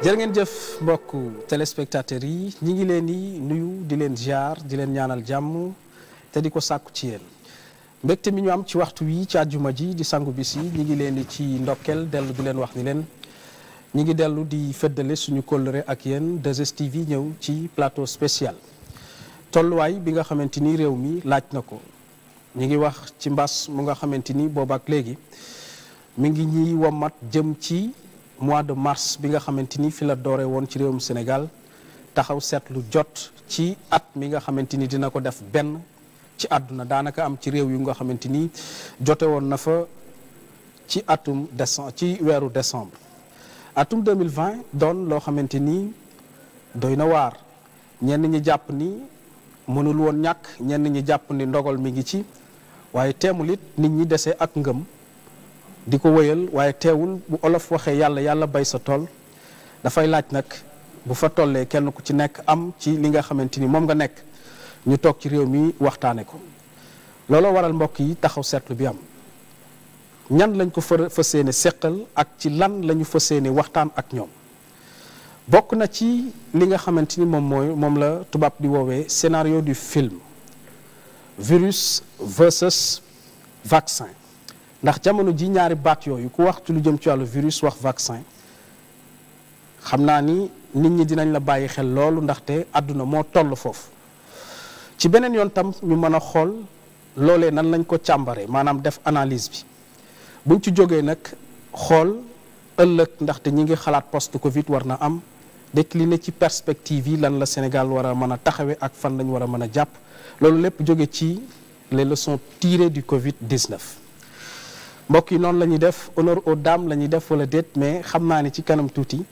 jërë ngeen jëf mbokku téléspectateurs yi ñi ngi leen di nuyu di leen ziar di leen ñaanal jàmm te di ko sàkku ci yéen mbégte mi ñu am ci waxtu wi ci àjjuma ji di sangu bis yi ñi ngi leen di ci ndokkel dellu di leen wax ni leen ñi ngi dellu di feddale suñu kóllëre ak yéen 2STV ñëw ci plateau spécial tolluwaay bi nga xamante ni réew mi laaj na ko ñi ngi wax ci mbas mu nga xamante ni boobaak léegi mi ngi ñiy wommat jëm ci mois de mars bi nga xamante ni fi la doore woon ci réewum Sénégal taxaw seetlu jot ci at mi nga xamante ni dina ko def benn ci àdduna daanaka am ci réew yu nga xamante ni jote woon na fa ci atum décembre ci weeru décembre atum 2020 doon loo xamante ni doy na waar ñenn ñi jàpp ni mënul woon ñàkk ñenn ñi jàpp ni ndogal mi ngi ci waaye teemul it nit ñi desee ak ngëm di ko wëyal waaye teewul bu olof waxee yàlla bay sa tool dafay laaj nag bu fa tollee kenn ku ci nekk am ci li nga xamante ni moom nga nekk ñu toog ci réew mi waxtaane ko looloo waral mbokk yi taxaw seetlu bi am ñan lañ ko fas yéene seqal ak ci lan la ñu fas yéene waxtaan ak ñoom bokk na ci li nga xamante ni moom la tubaab di woowee scénario du film virus versus vaccin ndax jamono ji ñaari baat yooyu ku wax ci lu jëm ci wàllu virus wax vaccin xam naa ni nit ñi dinañ la bàyyi xel loolu ndaxte àdduna moo toll foofu ci beneen yoon tam ñu mën a xool loolee nan lañ ko càmbaree maanaam def analyse bi buñ ci jógee nag xool ëllëg ndaxte ñi ngi xalaat post Covid war na am décliné ci perspective yi lan la Sénégal war a mën a taxawee ak fan lañ war a mën a jàpp loolu lépp jóge ci les leçons tirées du Covid-19 mbokk yi noonu la ñuy def honneur aux dames la ñuy def wala déet mais xam naa ni ci kanam tuuti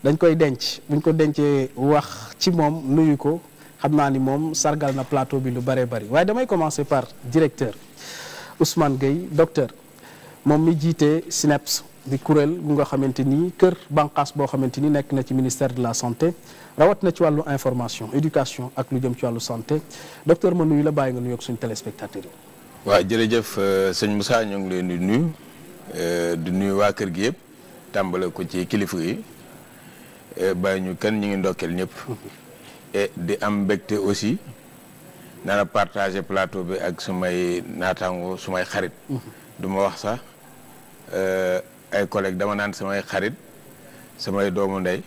dañ koy denc buñ ko dencee wax ci moom nuyu ko xam naa ni moom sargal na plateau bi lu bëree bëri waaye damay commencer par directeur Ousmane Gueye docteur moom mi jiite SNEIPS di kuréel gu nga xamante ni kër bànqaas boo xamante ni nekk na ci ministère de la santé rawat na ci wàllu information éducation ak lu jëm ci wàllu santé docteur ma nuyu la bàyyi nga nuyoog suñu téléspectateurs yi. waaw jërëjëf sëñ Moussa ñoo ngi leen di nuyu waa kër gi yëpp tàmbale ko ci kilifa yi bàyyi ñu kenn ñu ngi ndokkeel ñëpp et di am mbégte aussi nana partager plateau bi ak sumay naataango sumay xarit du ma wax sax ay collègues dama naan samay xarit samay doomu ndey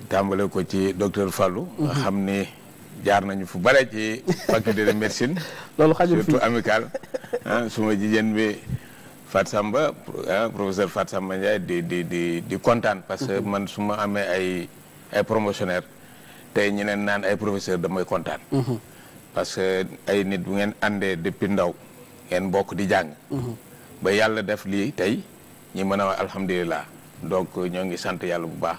tàmbale ko ci docteur Fallou nga xam ni jaar nañu fu bare ci faculté de médecine loolu xajul surtout amical suma jigéen bi Fat Samba professeur Fat Samba Ndiaye di kontaan parce que man su ma amee ay promotionnaire tey ñeneen naan ay professeur damay kontaan parce que ay nit bu ngeen àndee depuis ndaw ngeen bokk di jàng ba yàlla def lii tey ñi mën a wax alhamdulilah donc ñoo ngi sant yàlla bu baax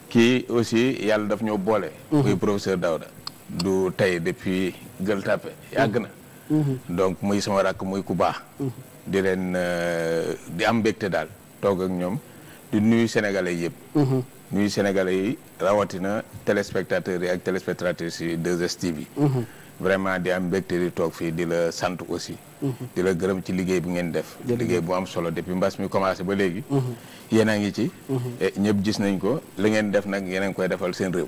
kii aussi yàlla daf ñoo boole muy professeur Daouda du tey depuis Gueule Tapée yàgg na donc muy sama rakk muy ku baax di leen di am mbégte daal toog ak ñoom di nuyu sénégalais yëpp nuyu sénégalais yi rawatina téléspectateurs yi ak téléspectatrices yi 2STV vraiment di am mbégte di toog fii di la sant aussi di la gërëm ci liggéey bu ngeen def liggéey bu am solo depuis mbas mi commencé ba léegi yéen a ngi ci ñëpp gis nañ ko li ngeen def nag yéen a ngi koy defal seen réew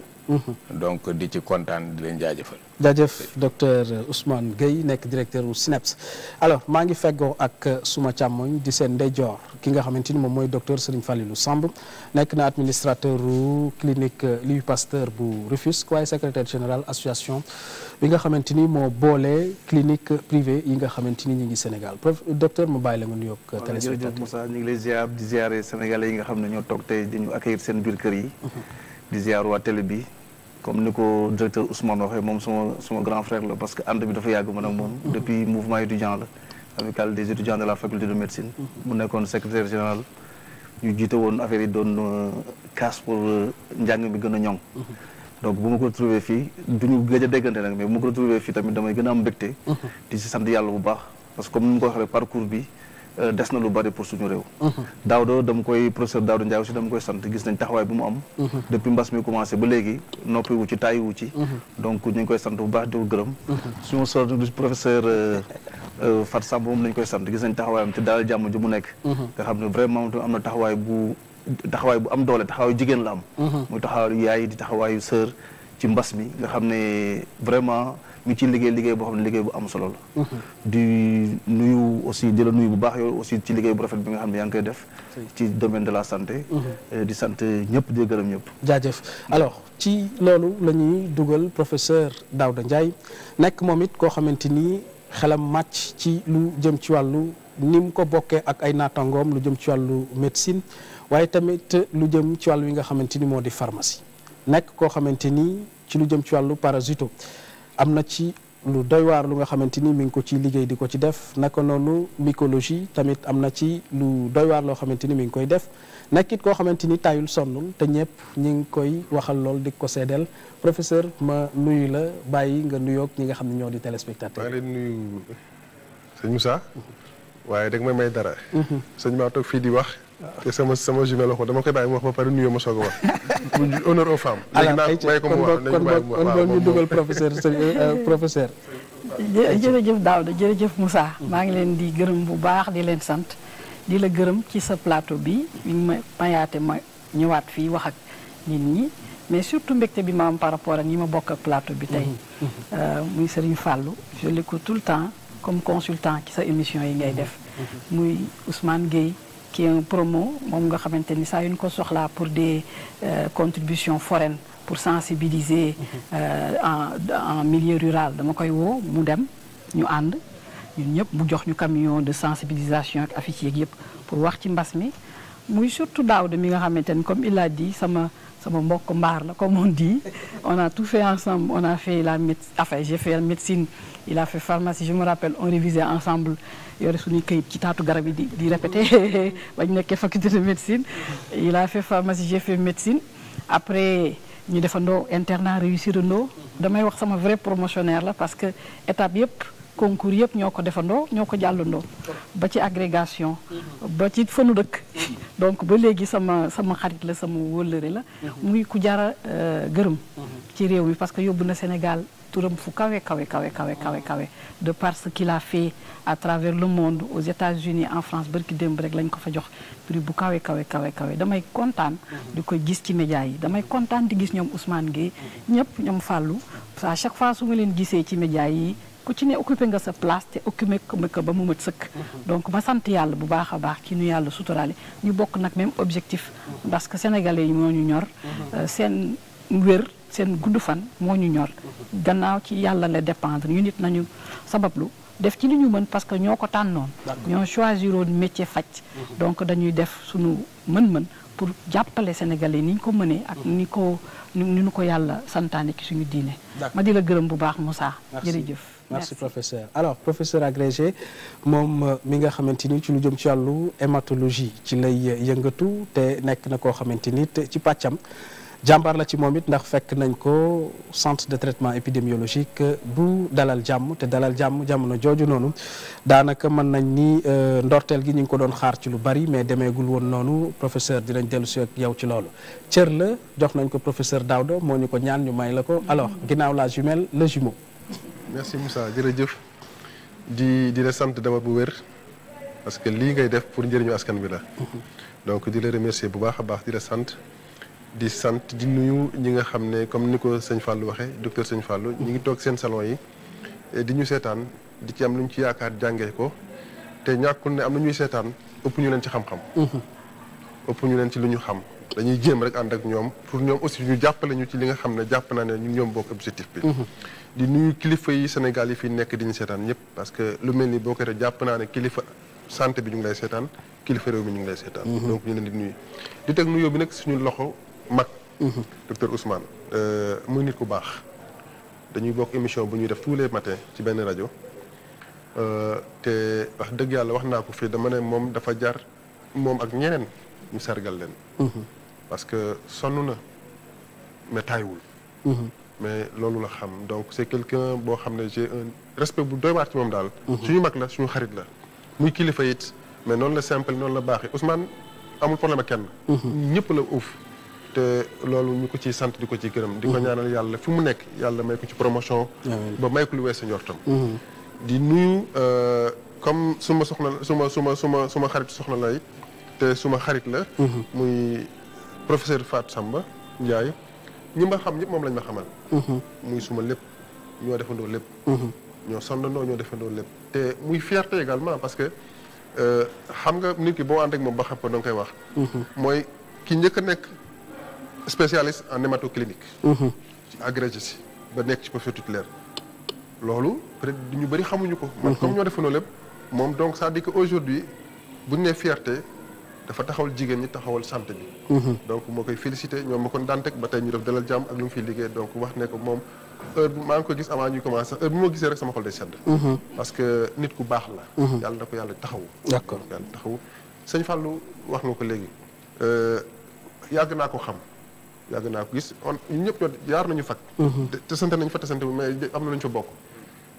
donc di ci kontaan di leen jaajëfal jaajëf docteur Ousmane Gueye nekk directeur u SNEIPS alors maa ngi feggoo ak suma càmmoñ di seen ndeyjoor ki nga xamante ni moom mooy docteur Serigne Falilou Samb nekk na administrateur u clinique Louis Pasteur bu Rufisque waaye secrétaire général association bi nga xamante ni moo boole clinique privée yi nga xamante ni ñu ngi Sénégal docteur mu bàyyi la nga nuyoog téléspectateur. jërëjëf Moussa ñu ngi lay ziar di ziare sénégalais yi nga xam ne ñoo toog tey di ñu accueillir seen biir kër yi di ziar waa télé bi comme ni ko directeur Ousmane waxee moom suma grand frère la parce que ànd bi dafa yàgg man ak moom depuis mouvement étudiant la amical des étudiants de la faculté de médecine mu nekkoon secrétaire général ñu jiite woon affaire yi doon casse pour njàng mi gën a ñoŋ donc bu ma ko trouvé fii duñu gëj a déggante nag mais bu ma ko trouvé fii tamit damay gën a am mbégte di si sant yàlla bu baax parce que comme ni mu ko waxee parcours bi des na lu bari pour suñu réew Daouda dama koy professeur Daouda Ndiaye aussi dama koy sant gis nañ taxawaay bu mu am depuis mbas mi commencé ba léegi noppi wu ci tàyyi wu ci donc ñu ngi koy sant bu baax di ko gërëm suñu sor du professeur Fat Samb moom lañ koy sant gis nañ taxawaayam ci daal jàmm ji mu nekk nga xam ne vraiment am na taxawaay bu taxawaay bu am doole taxawaayu jigéen la am. muy taxawaayu yaay di taxawaayu sœur ci mbas mi nga xam ne vraiment ñu ci liggéey boo xam ne liggéey bu am solo la. di nuyu aussi di la nuyu bu baax yow aussi ci liggéey bu rafet bi nga xam ne yaa ngi koy def. ci domaine de la santé. di sant ñëpp di gërëm ñëpp. jaajëf alors ci loolu la ñuy dugal professeur Daouda Ndiaye nekk moom it koo xamante ni xelam màcc ci lu jëm ci wàllu ni mu ko bokkee ak ay naataangoom lu jëm ci wàllu médecine waaye tamit lu jëm ci wàllu yi nga xamante ni moo di pharmacie nekk koo xamante ni ci lu jëm ci wàllu parasito am na ci lu doy waar lu nga xamante ni mi ngi ko ci liggéey di ko ci def naka noonu mycologie tamit am na ci lu doy waar loo xamante ni mi ngi koy def nekkit koo xamante ni tayul sonnul te ñëpp ñi ngi koy waxal lool di ko seedeel professeur ma nuyu la bàyyi nga nuyoog ñi nga xam ne ñoo di téléspectateur. maa ngi leen nuyu sëñ Moussa waaye dag may dara. sëñ maa toog fii di wax. te sama jumelle ko dama koy bàyyi mu wax ba pare nuyoo ma soog a wax. pour honneur aux femmes. léegi naa may ko mu wax kon ñu dugal professeur. jërëjëf Daouda jërëjëf Moussa. maa ngi leen di gërëm bu baax di leen sant di la gërëm ci sa plateau bi mi ngi ma mayaate ma ñëwaat fii wax ak nit ñi mais surtout mbégte bi ma am par rapport ak ñi ma bokk ak plateau bi tey. muy Serigne Fallou je l'écoute tout le temps comme consultant ci sa émission yi ngay def. muy Ousmane Gueye. qui est un promo moom nga xamante ni saa yu ñu ko soxlaa pour des contributions foraines pour sensibiliser en milieu rural dama koy woo mu dem ñu ànd ñun ñëpp mu jox ñu camion de sensibilisation ak affiche yeeg yëpp pour wax ci mbas mi muy surtout Daouda mi nga xamante ni comme il a dit sama mbokk mbaar la comme on dit on a tout fait ensemble on a fait j'ai fait médecine il a fait pharmacie je me rappelle on révisait ensemble yore suñuy këyit ci taatu garab yi di répété ba ñu nekkee faculté de médecine il a fait pharmacie j'ai fait médecine après ñu defandoo internat réussirandoo damay wax sama vrai promotionnaire la parce que étape yëpp concours yëpp ñoo ko defandoo ñoo ko jàllandoo ba ci agrégation ba ci fanu dëkk donc ba léegi sama xarit la sama wëllëre la muy ku jara gërëm ci réew mi parce que yóbbu na Sénégal turam fu kawe de par ce qu'il a fait à travers le monde aux États-Unis en France barki démb rek lañ ko fa jox prix bu kawe damay kontaan di koy gis ci médias yi damay kontaan di gis ñoom Ousmane Gueye ñëpp ñoom Fallou à chaque fois su ma leen gisee ci médias yi ku ci ne occupé nga sa place te occupé ko ba mu mat sëkk donc ma sant yàlla bu baax a baax ci nu yàlla suturaale ñu bokk nag même objectif parce que sénégalais yi moo ñu ñor seen wér seen gudd fan moo ñu ñor gannaaw ci yàlla la dépendre ñu nit nañu sabablu def ci li ñu mën parce que ñoo ko tànnoon ñoo choisiroon métier faj donc dañuy def suñu mën-mën pour jàppale sénégalais ni ñu ko mënee ak ni ñu ko yàlla santaane ci suñu diine ma di la gërëm bu baax Moussa jërëjëf merci professeur alors professeur agrégé moom mi nga xamante ni ci lu jëm ci wàllu hématologie ci lay yëngatu te nekk na koo xamante ni ci pàccam jàmbaar la ci moom it ndax fekk nañ ko centre de traitement épidémiologique bu dalal jàmm te dalal jàmm jamono jooju noonu daanaka mën nañ ni ndorteel gi ñu ngi ko doon xaar ci lu bari mais demeegul woon noonu professeur dinañ dellu si ak yow ci loolu cër la jox nañ ko professeur Daouda moo ñu ko ñaan ñu may la ko alors ginnaaw la jumelle le jumeau. merci Moussa jërëjëf di la sant dama bu wér parce que lii ngay def pour njëriñu askan bi la donc di la remercier bu baax a baax di la sant di nuyu ñi nga xam ne comme ni ko sëñ Fallou waxee docteur sëñ Fallou ñi ngi toog seen salon yi di ñu seetaan di ci am lu ñu ci yaakaar jàngee ko te ñàkkul ne am na ñuy seetaan ëpp ñu leen ci xam-xam ëpp ñu leen ci lu ñu xam dañuy jéem rek ànd ak ñoom pour ñoom aussi ñu jàppale ñu ci li nga xam ne jàpp naa ne ñun ñoom bokk objectif bi di nuyu kilifa yi Sénégal yi fi nekk di ñu seetaan ñëpp parce que lu mel ni boo ko jàpp naa ne kilifa santé bi ñu ngi lay seetaan kilifa réew mi ñu ngi lay seetaan donc ñu leen di nuyu di teg nuyoo bi nag suñu loxo mag docteur Ousmane muy nit ku baax dañuy bokk émission bu ñuy def tous les matins ci benn rajo te wax dëgg yàlla wax naa ko fii dama ne moom dafa jar moom ak ñeneen ñu sargal leen parce que sonn na mais taayewul mais loolu la xam donc c'est quelqu'un boo xam ne j'ai un respect bu doy waar ci moom daal suñu mag la suñu xarit la muy kilifa it mais noonu la simple noonu la baaxee Ousmane amul problème ak kenn ñëpp la uuf te loolu ñu ko ciy sant di ko ciy gërëm di ko ñaanal yàlla fi mu nekk yàlla may ko ci promotion ba may ko lu wees sa njortam di nuyu comme suma soxna suma xarit soxna lay te suma xarit la. muy professeur Fatou Samba Ndiaye ñi ma xam ñëpp moom lañ ma xamal. muy suma lépp ñoo defandoo lépp. ñoo sondandoo ñoo defandoo lépp te muy fierté également parce que xam nga nit ki boo ànd ak moom ba xam ko da nga koy wax. mooy ki njëkk a nekk spécialiste en hématoclinique. ci agrégé si ba nekk ci professeur titulaire. loolu peut-être ñu bëri xamuñu ko. man comme ñoo defandoo lépp moom donc ça dit que aujourd'hui bu ñu nee fierté dafa taxawal jigéen ñi taxawal santé bi. donc moo koy félicité ñoom ma kon daan teg ba tey ñu def dalal jàmm ak lu mu fiy liggéey donc wax ne ko moom heure bu maa ngi ko gis avant ñuy commencé heure bu ma gisee rek sama xol day sedd. parce que nit ku baax la. yàlla na ko yàlla taxawu. d'accord yàlla taxawu sëñ Fallou wax nga ko léegi yàgg naa ko xam yàgg naa ko gis on ñun ñëpp ñoo jaar nañu fag. te sant nañu fa te sant mais am na lu ñu fa bokk.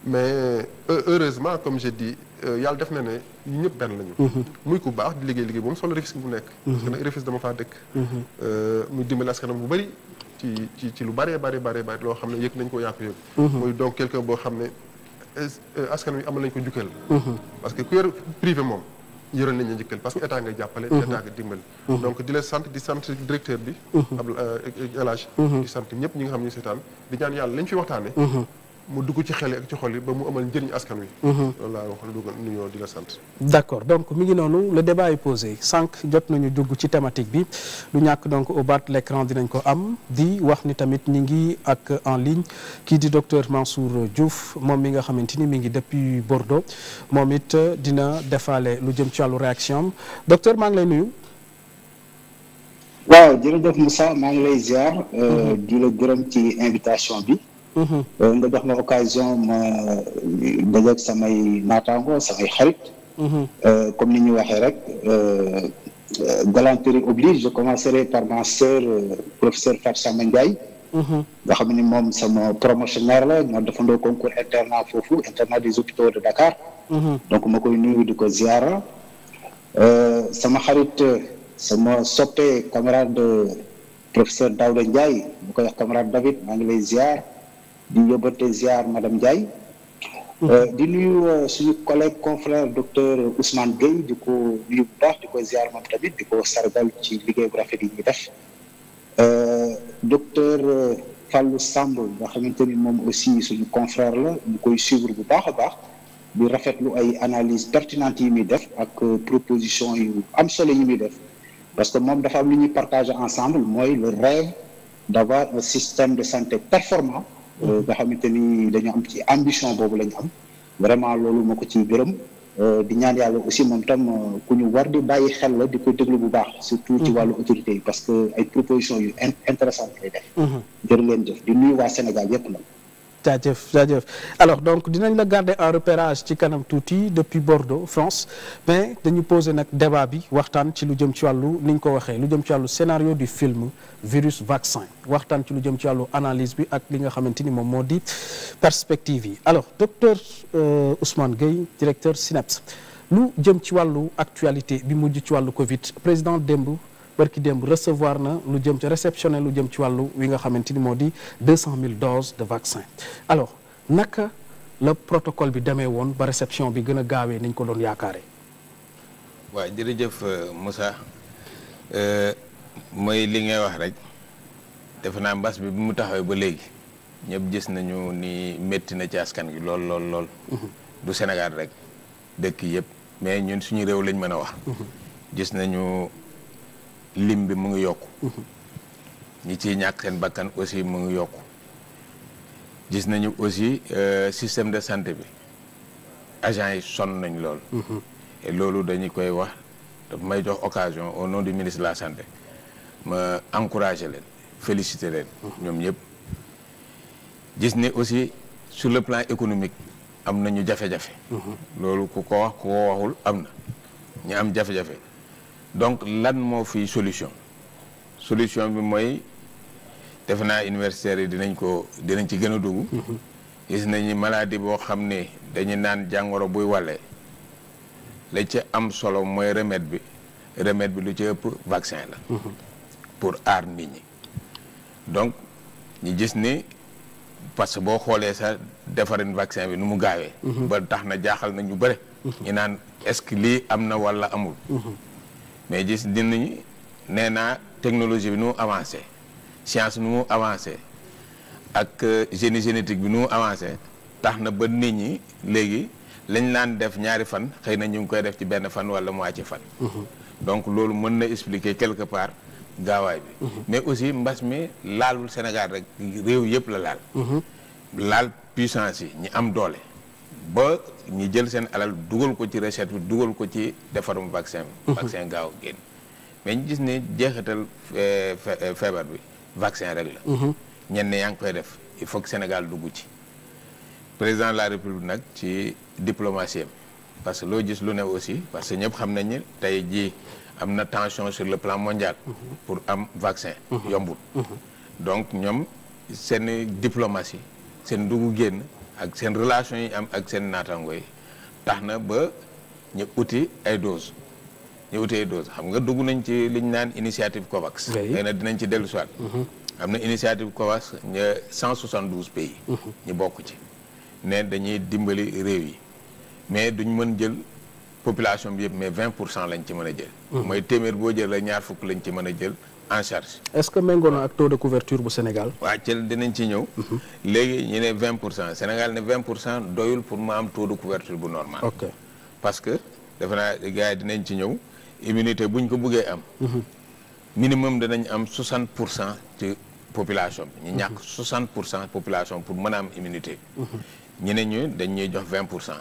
mais heureusement comme j'ai dit yàlla def na ne ñu ñëpp benn lañu. muy ku baax di liggéey bu mu solo Rufisque bu nekk. parce que nag Rufisque dama faa dëkk. muy dimbali askanam bu bëri ci lu bëree bëri loo xam ne yëg nañ ko yaa ko yëg. muy donc quelqu'un boo xam ne askan wi amal nañ ko njukkal. parce que ku yor privé moom yoroon nañ la njukkal parce que état ngay jàppale. état nga dimbali. donc di la sant di sant directeur bi. El Hadj di sant ñëpp ñi nga xam ne seetaan di ñaan yàlla lañ fi waxtaane mu dugg ci xel yi ak ci xol yi ba mu amal njëriñ askan wi. loolu laa wax dugg nuyoo di la sant. d'accord donc mi ngi noonu le débat est posé sànq jot nañu dugg ci thématique bi lu ñàkk donc au bas de l'écran dinañ ko am di wax ni tamit ñi ngi ak en ligne kii di docteur Mansour Diouf moom mi nga xamante ni mi ngi depuis Bordeaux moom it dina defaale lu jëm ci wàllu réaction docteur maa ngi lay nuyu. waaw jërëjëf Moussa maa ngi lay ziar. di la gërëm ci invitation bi. nga jox ma occasion ma dajeeg samay naataango samay xarit. comme ni ñu waxee rek galanterie oblige je commencerai par ma sœur professeur Fatou Samba Ndiaye. nga xam ni moom sama promotionnaire la ñoo defandoo concours internat foofu internat des hôpitaux de Dakar. donc ma koy nuyu di ko ziara. sama xarit sama soppe camarade professeur Daouda Ndiaye bu koy wax camarade David maa ngi lay ziar. di yóbbante ziar madame Ndiaye. di nuyu suñu collègue confrère docteur Ousmane Gueye di ko nuyu bu baax di ko ziar moom tamit di ko sargal ci liggéey bu rafet yi ñuy def. docteur Fallou Samb nga xamante ni moom aussi suñu confrère la ñu koy suivre bu baax a baax di rafetlu ay analyse pertinente yi muy def ak proposition yu am solo yi muy def parce que moom dafa am lu ñuy partager ensemble mooy le rêve d'avoir un système de santé performant. nga xamante ni dañu am ci ambition boobu la ñu am vraiment loolu moo ko ciy gërëm di ñaan yàlla aussi moom tam ku ñu war di bàyyi xel la di ko déglu bu baax surtout ci wàllu autorité yi parce que ay propositions yu intéressantes lay def. jërë ngeen jëf di nuyu waa Sénégal yépp nag. jaajëf alors donc dinañ la garder en repérage ci kanam tuuti depuis Bordeaux France mais dañu poser nag débat bi waxtaan ci lu jëm ci wàllu ni ñu ko waxee lu jëm ci wàllu scénario du film virus vaccin waxtaan ci lu jëm ci wàllu analyse bi ak li nga xamante ni moom moo di perspective yi alors docteur Ousmane Gueye directeur SYNEPS lu jëm ci wàllu actualité bi mujj ci wàllu Covid président démb barki démb recevoir na lu jëm ci réceptionné lu jëm ci wàllu wi nga xamante ni moo di 200 000 doses de vaccin alors naka la protocole bi demee woon ba réception bi gën a gaawee ni ñu ko doon yaakaaree. waaw jërëjëf Moussa mooy li ngay wax rek defe naa mbas bi mu taxawee ba léegi ñëpp gis nañu ni métti na ci askan gi lool. du Sénégal rek dëkk yëpp mais ñun suñu réew lañ mën a wax. gis nañu. lim bi mu ngi yokku ñi ciy ñàkk seen bakkan aussi mu ngi yokku gis nañu aussi système de santé bi agents yi sonn nañ lool. et loolu dañu koy wax daf may jox occasion au nom du ministre de la santé ma encourager leen féliciter leen. ñoom ñëpp gis ne aussi sur le plan économique am nañu jafe-jafe. loolu ku ko wax ku ko waxul am na ñu am jafe-jafe. donc lan moo fi solution bi mooy defe naa universitaires yi dinañ ci gën a dugg. gis nañu maladie boo xam ne dañu naan jàngoro buy wàllee la ci am solo mooy remède bi lu ci ëpp vaccin la. pour aar nit ñi. donc ñu gis ni parce que boo xoolee sax defarin vaccin bi nu mu gaawee. ba tax na jaaxal na ñu bëre. ñu naan est-ce que lii am na walla amul. mais gis dinañu nee naa technologie bi nu mu avancé science nu mu avancé ak génie génétique bi nu mu avancé tax na ba nit ñi léegi lañ laan def ñaari fan xëy na ñu ngi koy def ci benn fan wala moitié fan. donc loolu mën na expliquer quelque part gaawaay bi. mais aussi mbas mi laalul Sénégal rek réew yëpp la laal. laal puissance yi ñi am doole ba ñi jël seen alal dugal ko ci recette bi dugal ko ci defarum vaccin bi. vaccin gaaw génn mais ñu gis ne jeexital feebar bi vaccin rek la. ñenn yaa ngi koy def il faut que Sénégal dugg ci. président de la République nag ci diplomatie am parce que loo gis lu ne aussi parce que ñëpp xam nañ ne tey jii am na tension sur le plan mondial. pour am vaccin. yombul. donc ñoom seen diplomatie seen dugg génn ak seen relation yi am ak seen naataango yi tax na ba ñu uti ay doses. xam nga dugg nañ ci liñ naan initiative COVAX. xëy na dinañ ci dellu si waat. am na initiative COVAX 172 pays. ñu bokk ci. ne dañuy dimbali réew yi mais duñ mën jël population bi yëpp mais 20% lañ ci mën a jël. mooy téeméer boo jël la ñaar fukk lañ ci mën a jël en charge. est-ce que méngoo na ak taux de couverture bu Sénégal. waaw ci dinañ ci ñëw. léegi ñu ne 20% Sénégal ne 20% doyul pour mu am taux de couverture bu normal. ok parce que defe naa gars yi dinañ ci ñëw immunité buñ ko bëggee am. minimum danañ am 60% ci population bi. ñu ñàkk 60% population pour mën a am immunité. ñu ne ñu dañ ñuy jox 20%.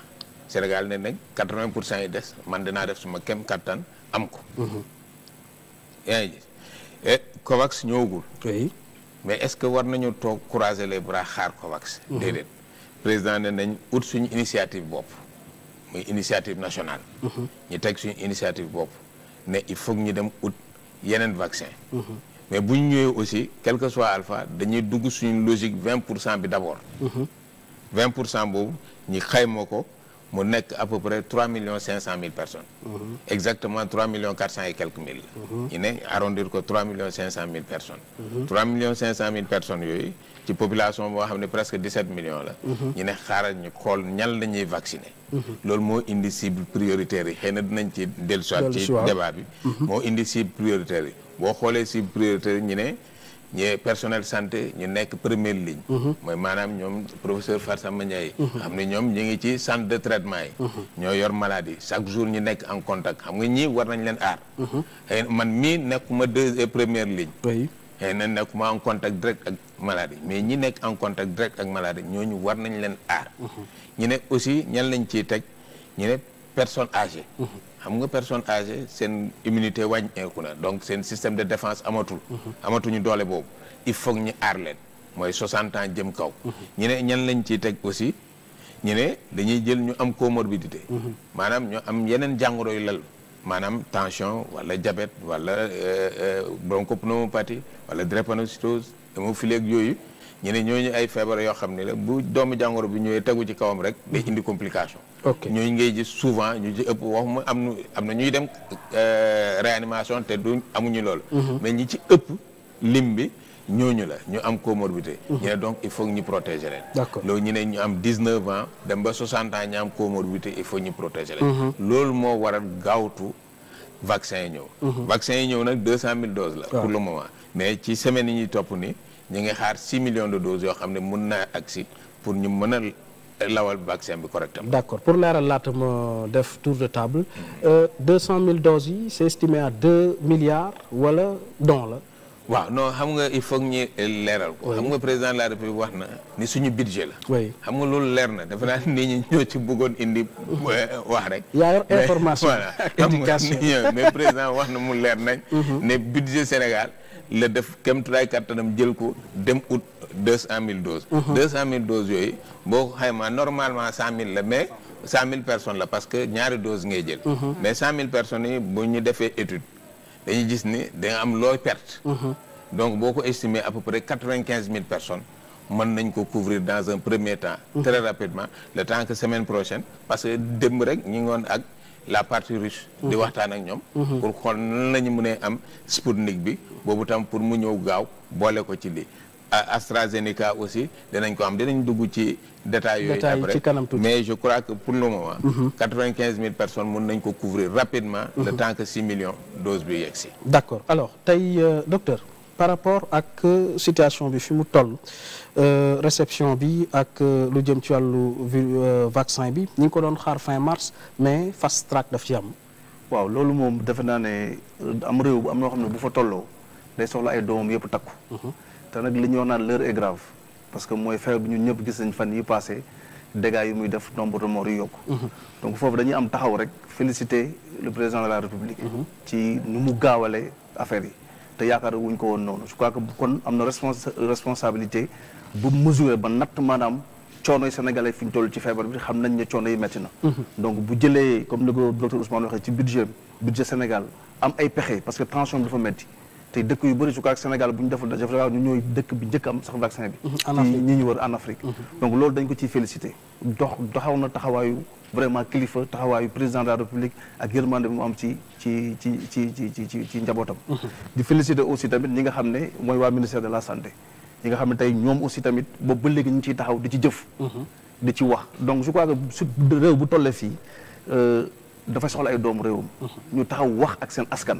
Sénégal ne nag 80% yi des man dinaa def suma kem kattan am ko. yaa ngi gis et COVAX ñëwagul. oui mais est-ce que war nañu toog croiser les bras xaar COVAX. déedéet président ne nañ ut suñu initiative bopp muy initiative nationale. ñu teg suñu initiative bopp ne il faut ñu dem ut yeneen vaccin. mais bu ñu ñëwee aussi quel que soit alpha dañuy dugg suñu logique 20% bi d'abord. 20% boobu ñi xayma ko mu nekk à peu près 3,5 millions personnes. exactement 3,4 millions et quelques mille. ñu ne arrondir ko 3,5 millions personnes. 3,5 millions personnes yooyu ci population boo xam ne presque 17 millions la. ñu ne xaaral ñu xool ñan la ñuy vacciner. loolu moo indi cible prioritaire yi xëy na dinañ ci dellusiwaat ci débat bi. moo indi cible prioritaire yi boo xoolee cible prioritaire yi ñu ne. ñi personnel santé ñu nekk première ligne. mooy maanaam ñoom professeur Farsamba Ndiaye. xam ne ñoom ñu ngi ci centre de traitement yi. ñoo yor maladie chaque jour ñu nekk en contact xam nga ñii war nañ leen aar. xëy man mii nekkuma première ligne. xëy na nekkuma en contact direct ak maladie mais ñi nekk en contact direct ak maladie ñooñu war nañ leen aar. ñu ne aussi ñan lañ ciy teg ñu ne personne âgée. xam nga personne âgée seen immunité wàññeeku na donc seen système de défense amatuñu doole boobu il faut ñu aar leen mooy 60 ans jëm kaw. ñu ne ñan lañ ciy teg aussi ñu ne dañuy jël ñu am comorbidité. maanaam ñu am yeneen jàngoro yu lal maanaam tension wala diabète wala bronchopneumopathie wala drépanocytose hémophile ak yooyu ñu ne ñooñu ay feebar yoo xam ne la bu doomu jàngoro bi ñëwee tegu ci kawam rek day indi complication. ñooñu ngay gis souvent ñu ci ëpp waxuma am na ñuy dem réanimation te du amuñu loolu. mais ñi ci ëpp lim bi ñooñu la ñu am comorbidité. ñu ne donc il faut ñu protéger leen. d'accord loolu ñu ne ñu am 19 ans dem ba 60 ans ñu am comorbidité il faut ñu protéger leen. loolu moo waral gaawtu vaccin yi ñëw. vaccin yi ñëw nag 200 000 doses la. pour le moment mais ci semaine yi ñuy topp ni ñu ngi xaar 6 millions de doses yoo xam ne mun naa agsi pour ñu mën a lawal vaccin bi correctement. d'accord pour leeral laata ma def tour de table 200 000 doses yi c'est estimé à 2 milliards wala don la. waaw non xam nga il faut que ñu leeral ko. xam nga président de la République wax na ni suñu budget la. oui xam nga loolu leer na dafa naa nit ñi ñoo ci bëggoon indi wax rek. yaa yor information voilà indication mais président wax na mu leer nañ. ne budget Sénégal la def kem tulaay kattanam jël ko dem ut 200 000 doses. 200 000 doses yooyu boo ko xaymaa normalement 100 000 la mais 100 000 personnes la parce que ñaari doses ngay jël. mais 100 000 personnes yi bu ñu defee étude dañuy gis ni da nga am looy perte. donc boo ko estimé à peu près 95 000 personnes mën nañ ko couvrir dans un premier temps. très rapidement le temps que semaine prochaine parce que démb rek ñu ngi woon ak la partie russe. di waxtaan ak ñoom. pour xool nan la ñu mënee am Sputnik bi boobu tam pour mu ñëw gaaw boole ko ci lii. AstraZeneca aussi dinañ ko am dinañ dugg ci détails yooyu après ci kanam tuuti. mais je crois que pour le moment 95 000 personnes mën nañ ko couvrir rapidement le temps que 6 millions doses bi yegg si. d'accord alors tey docteur par rapport ak situation bi fi mu toll réception bi ak lu jëm ci wàllu vaccin bi ñu ngi ko doon xaar fin mars mais fast track daf ci am. waaw loolu moom defe naa ne am réew bu am noo xam ne bu fa tolloo day soxla ay doomam yëpp takku. te nag li ñu wax naan l'heure est grave parce que mooy feebar bi ñun ñëpp gis nañ fan yi passé dégâts yi muy def nombre de morts yu yokku. donc foofu dañuy am taxaw rek féliciter le président de la république. ci nu mu gaawale affaire yi te yaakaar wuñ ko woon noonu je crois que kon am na responsabilité bu mesurer ba natt maanaam coono yi sénégalais fi ñu toll ci feebar bi xam nañ ne coono yi metti na. donc bu jëlee comme ni ko docteur Ousmane waxee ci budget Sénégal am ay pexe parce que tension bi dafa metti te dëkk yu bëri su ko ak Sénégal bu ñu deful ñu ñooy dëkk bi njëkk am sax vaccin bi. ci ñi ñu wër en Afrique. donc loolu dañ ko ciy féliciter doxaw na taxawaayu vraiment kilifa taxawaayu président de la République ak yërmande bi mu am ci njabootam. di féliciter aussi tamit ñi nga xam ne mooy waa ministère de la santé. ñi nga xam ne tey ñoom aussi tamit boobu ba léegi ñu ciy taxaw di ci jëf. di ci wax donc je crois que su réew bu tollee fii dafay soxla ay doomu réewam. ñu taxaw wax ak seen askan.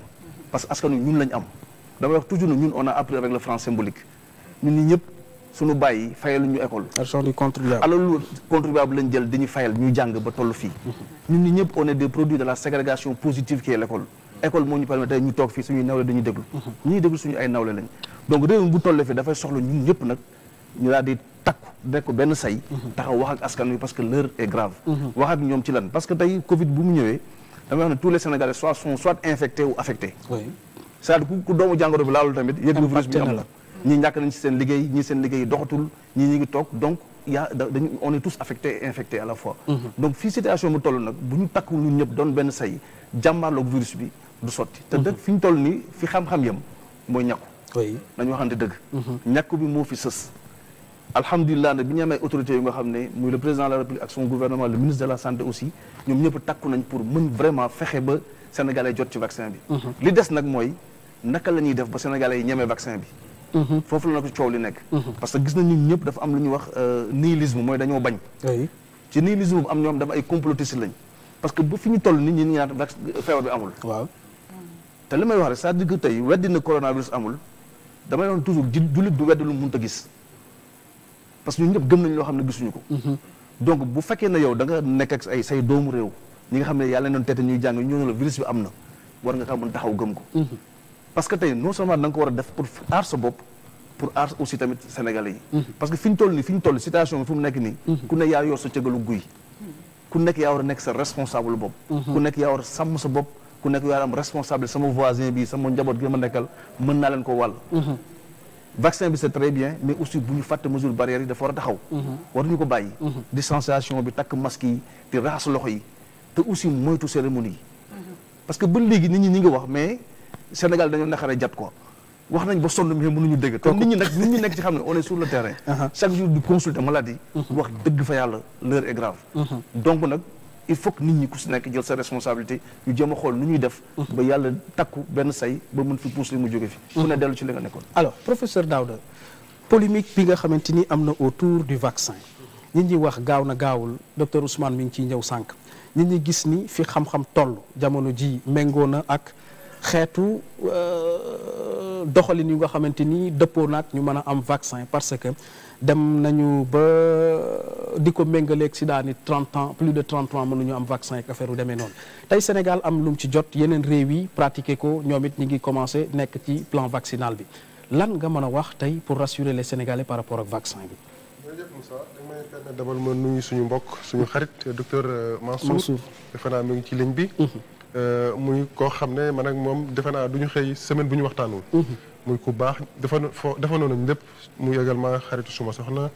parce que askan wi ñun lañ am. damay wax toujours ne ñun on a appris avec le franc symbolique ñun ñi ñëpp suñu bàyyi fayal ñu école. argent du contribuable. alors lu contribuable lañ jël dañuy fayal ñu jàng ba toll fii. ñun ñi ñëpp on est des produits de la ségrégation positive qui est l'école. école moo ñu permettre ñu toog fii suñuy nawle dañuy déglu. ñuy déglu suñu ay nawle lañ. donc réew mi bu tollee fii dafay soxla ñun ñëpp nag ñu daal di takku nekk benn say. taxaw wax ak askan wi parce que l'heure est grave. wax ak ñoom ci lan parce que tey Covid bu mu ñëwee damay wax ne tous les Sénégalais sont soit infectés ou affectés. c'est-à-dire ku doomu jàngoro bi laalul tamit yëg virus bi am la ñii ñàkk nañ ci seen liggéey ñii seen liggéey doxatul ñii ñi ngi toog donc on est tous affectés et infectés à la fois. donc fii situation bu toll nag bu ñu takku ñun ñëpp doon benn say jàmbaarloog virus bi du sotti te dëkk fi ñu toll nii fi xam-xam yam mooy ñàkku nañu waxante dëgg ñàkku bi moo fi sës alhamdulilah nag bi ñu amee autorités yu nga xam ne muy le président de la République ak son gouvernement le ministre de la santé aussi ñoom ñëpp takku nañ pour mën vraiment fexe ba sénégalais jot ci vaccin bi li des nag mooy naka la ñuy def ba sénégalais yi ñemee vaccin bi foofu la nag coow li nekk parce que gis nañ ñun ñëpp dafa am lu ñuy wax nihilisme mooy dañoo bañ ci nihilisme bu am ñoom dafa ay complotistes lañ parce que ba fi ñu toll nit ñi ñaan feebar bi amul waaw te li may wax rek c'est-à-dire que tey weddi na coronavirus amul damay wax toujours jullit du weddi lu mënut a gis parce que ñun ñëpp gëm nañ loo xam ne gisuñu ko donc bu fekkee ne yow da nga nekk ak ay say doomu réew ñi nga xam ne yàlla doon teete ñuy jàng ñoo la virus bi am na war nga xam mën taxaw gëm ko parce que tey non seulement da nga ko war a def pour aar sa bopp pour aar aussi tamit sénégalais yi parce que fi ñu toll situation bi fu mu nekk nii ku ne yaa yor sa cëgalu guy ku nekk yaa war a nekk sa responsable bopp ku nekk yaa war a sàmm sa bopp ku nekk yaa am responsable sama voisin bi sama njaboot gi ma nekkal mën naa leen ko wàll vaccin bi c'est très bien mais aussi bu ñu fàtte mesure barrière yi dafa war a taxaw waruñu ko bàyyi distanciation bi takk masque yi di raxas loxo yi te aussi moytu cérémonie yi parce que ba léegi nit ñi ngi wax mais Sénégal dañoo naqaree jat quoi wax nañ ba sonn mais mënuñu dégg te nit ñi nekk ci xam ne on est sur le terrain chaque jour di consulter maladie wax dëgg fa yàlla l'heure est grave donc nag il faut que nit ñi ku si nekk jël sa responsabilité ñu jéem a xool nu ñuy def ba yàlla takku benn say ba mën fi pousse li mu jóge fi ku ne dellu ci li nga nekkoon alors professeur Daouda polémique bi nga xamante ni am na autour du vaccin nit ñi wax gaaw na gaawul docteur Ousmane mi ngi ciy ñëw sànq nit ñi gis ni fi xam-xam toll jamono ji méngoo na ak xeetu doxalin yu nga xamante ni dëppoo naag ñu mën a am vaccin parce que dem nañu ba di ko méngaleeg si daani 30 ans plus de 30 ans mënuñu am vaccin ak affaire yu demee noonu tey Sénégal am lu mu ci jot yeneen réew yi pratiquer ko ñoom it ñi ngi commencé nekk ci plan vaccinal bi lan nga mën a wax tey pour rassurer les Sénégalais par rapport ak vaccin bi. jërëjëf Moussa da may permettre d'abord ma nuyu suñu mbokk suñu xarit docteur Mansour defe naa mu ngi ci ligne bi. muy koo xam ne man ak moom defe naa du ñu xëy semaine bu ñu waxtaanul. muy ku baax defanoon nañ lépp muy également xaritu suma soxna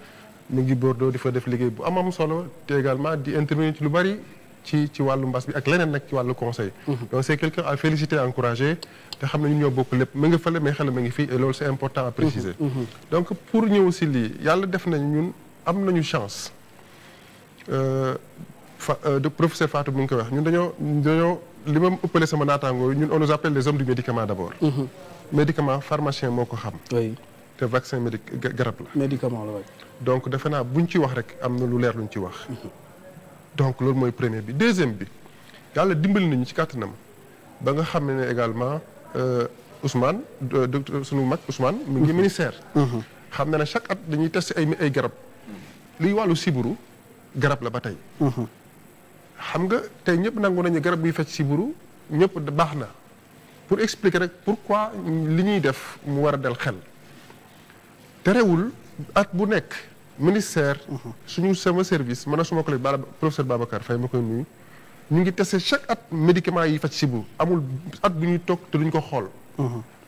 mu ngi Bordeaux di fa def liggéey bu am solo te également di intervenir ci lu bari ci wàllu mbas bi ak leneen nag ci wàllu conseil. donc c'est quelqu'un à féliciter encourager te xam ne ñun ñoo bokk lépp mu ngi fële mais xel ma ngi fii et loolu c'est important à préciser. donc pour ñëw si lii yàlla def nañ ñun am nañu chance professeur Fatou mu ngi koy wax ñun dañoo li ma ëppale sama naataangoo ñun on nous appelle les hommes du médicament d'abord. médicament pharmacien moo ko xam. te vaccin garab la. médicament la waay. donc defe naa buñ ci wax rek am na lu leer luñ ci wax. donc loolu mooy premier bi deuxième bi yàlla dimbali nañu ci kàttanam ba nga xam ne également Ousmane docteur sunu mag Ousmane mu ngi ministère. xam na ne chaque at dañuy testé ay garab. liy wàllu siburu garab la ba tey. xam nga tey ñëpp nangu nañu garab buy faj siburu ñëpp baax na pour expliquer rek pourquoi li ñuy def mu war a dal xel. terewul at bu nekk ministère. sama service man a suma collègue professeur Babacar Faye ma koy nuyu. ñu ngi testé chaque at médicament yi faj siburu amul at bu ñuy toog te duñ ko xool.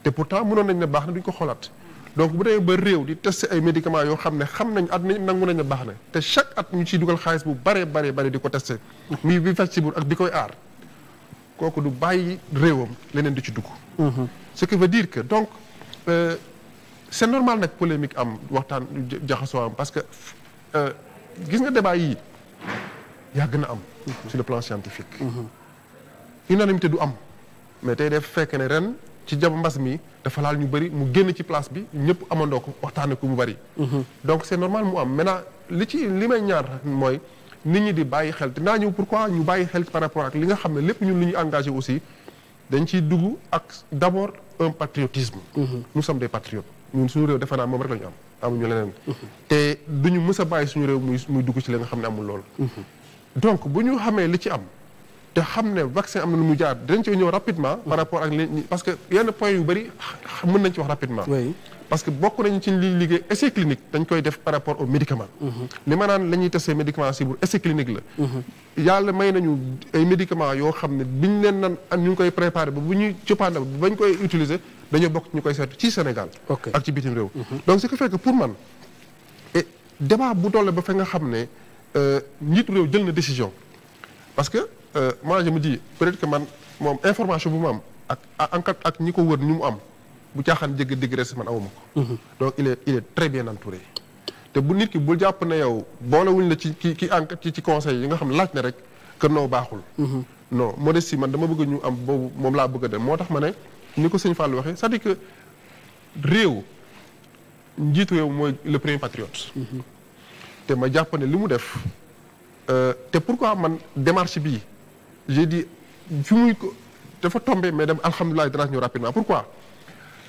te pourtant mënoon nañ ne baax na duñ ko xoolaat. donc bu demee ba réew di testé ay médicaments yoo xam ne xam nañ at nañ nangu nañ ne baax na te chaque at ñu ciy dugal xaalis bu bare di ko testé. muy bi faj siburu ak di koy aar kooku du bàyyi réewam leneen di ci dugg. ce qui veut dire que donc c'est normal nag polémique am waxtaan jaxasoo am parce que gis nga débat yii yàgg na am. sur le plan scientifique. unanimité du am mais tey def fekk ne ren ci jam mbas mi dafa laal ñu bëri mu génn ci place bi ñëpp amandoo ko waxtaane ko mu bëri. donc c'est normal mu am maintenant li may ñaar mooy nit ñi di bàyyi xel te naa ñëw pourquoi ñu bàyyi xel par rapport ak li nga xam ne lépp ñun li ñu engagé aussi dañ ciy dugg ak d'abord un patriotisme. nous sommes des patriotes ñun suñu réew defe naa moom rek la ñu am amuñu leneen. te duñu mës a bàyyi suñu réew muy dugg ci li nga xam ne amul loolu. donc bu ñu xamee li ci am te xam ne vaccin am na lu mu jaar dinañ ci ñëw rapidement par rapport ak li parce que yenn points yu bëri mën nañ ci wax rapidement. oui parce que bokk nañu ci li liggéey essai clinique dañ koy def par rapport aux médicaments. li ma naan la ñuy testé médicament siburu essai clinique la. yàlla may nañu ay médicaments yoo xam ne biñ leen nan ñu ngi koy préparé ba bu ñuy cëppaanda ba bañ koy utiliser dañoo bokk ñu koy seetu ci Sénégal. ak ci bitim réew. donc ce qui fait que pour man débat bu toll ba fa nga xam ne njiitu réew jël na décision parce que moi je me dis peut-être que man moom information bu mu am ak ñi ko wër ñu mu am bu caaxaan jégg dégg res man awuma ko. donc il est très bien entouré te bu nit ki bul jàpp ne yow boolewuñ la ci conseil yi nga xam ne laaj na rek que noo baaxul. non modestie man dama bëgg ñu am boobu moom laa bëgg a dem moo tax ma ne ni ko sëñ Fall waxee c'est-à-dire que réew njiitu réew mooy le premier patriote. te ma jàpp ne li mu def te pourquoi man démarche bii j'ai dit fi muy ko dafa tombé mais dem alhamdulilah dinaa ñëw rapidement pourquoi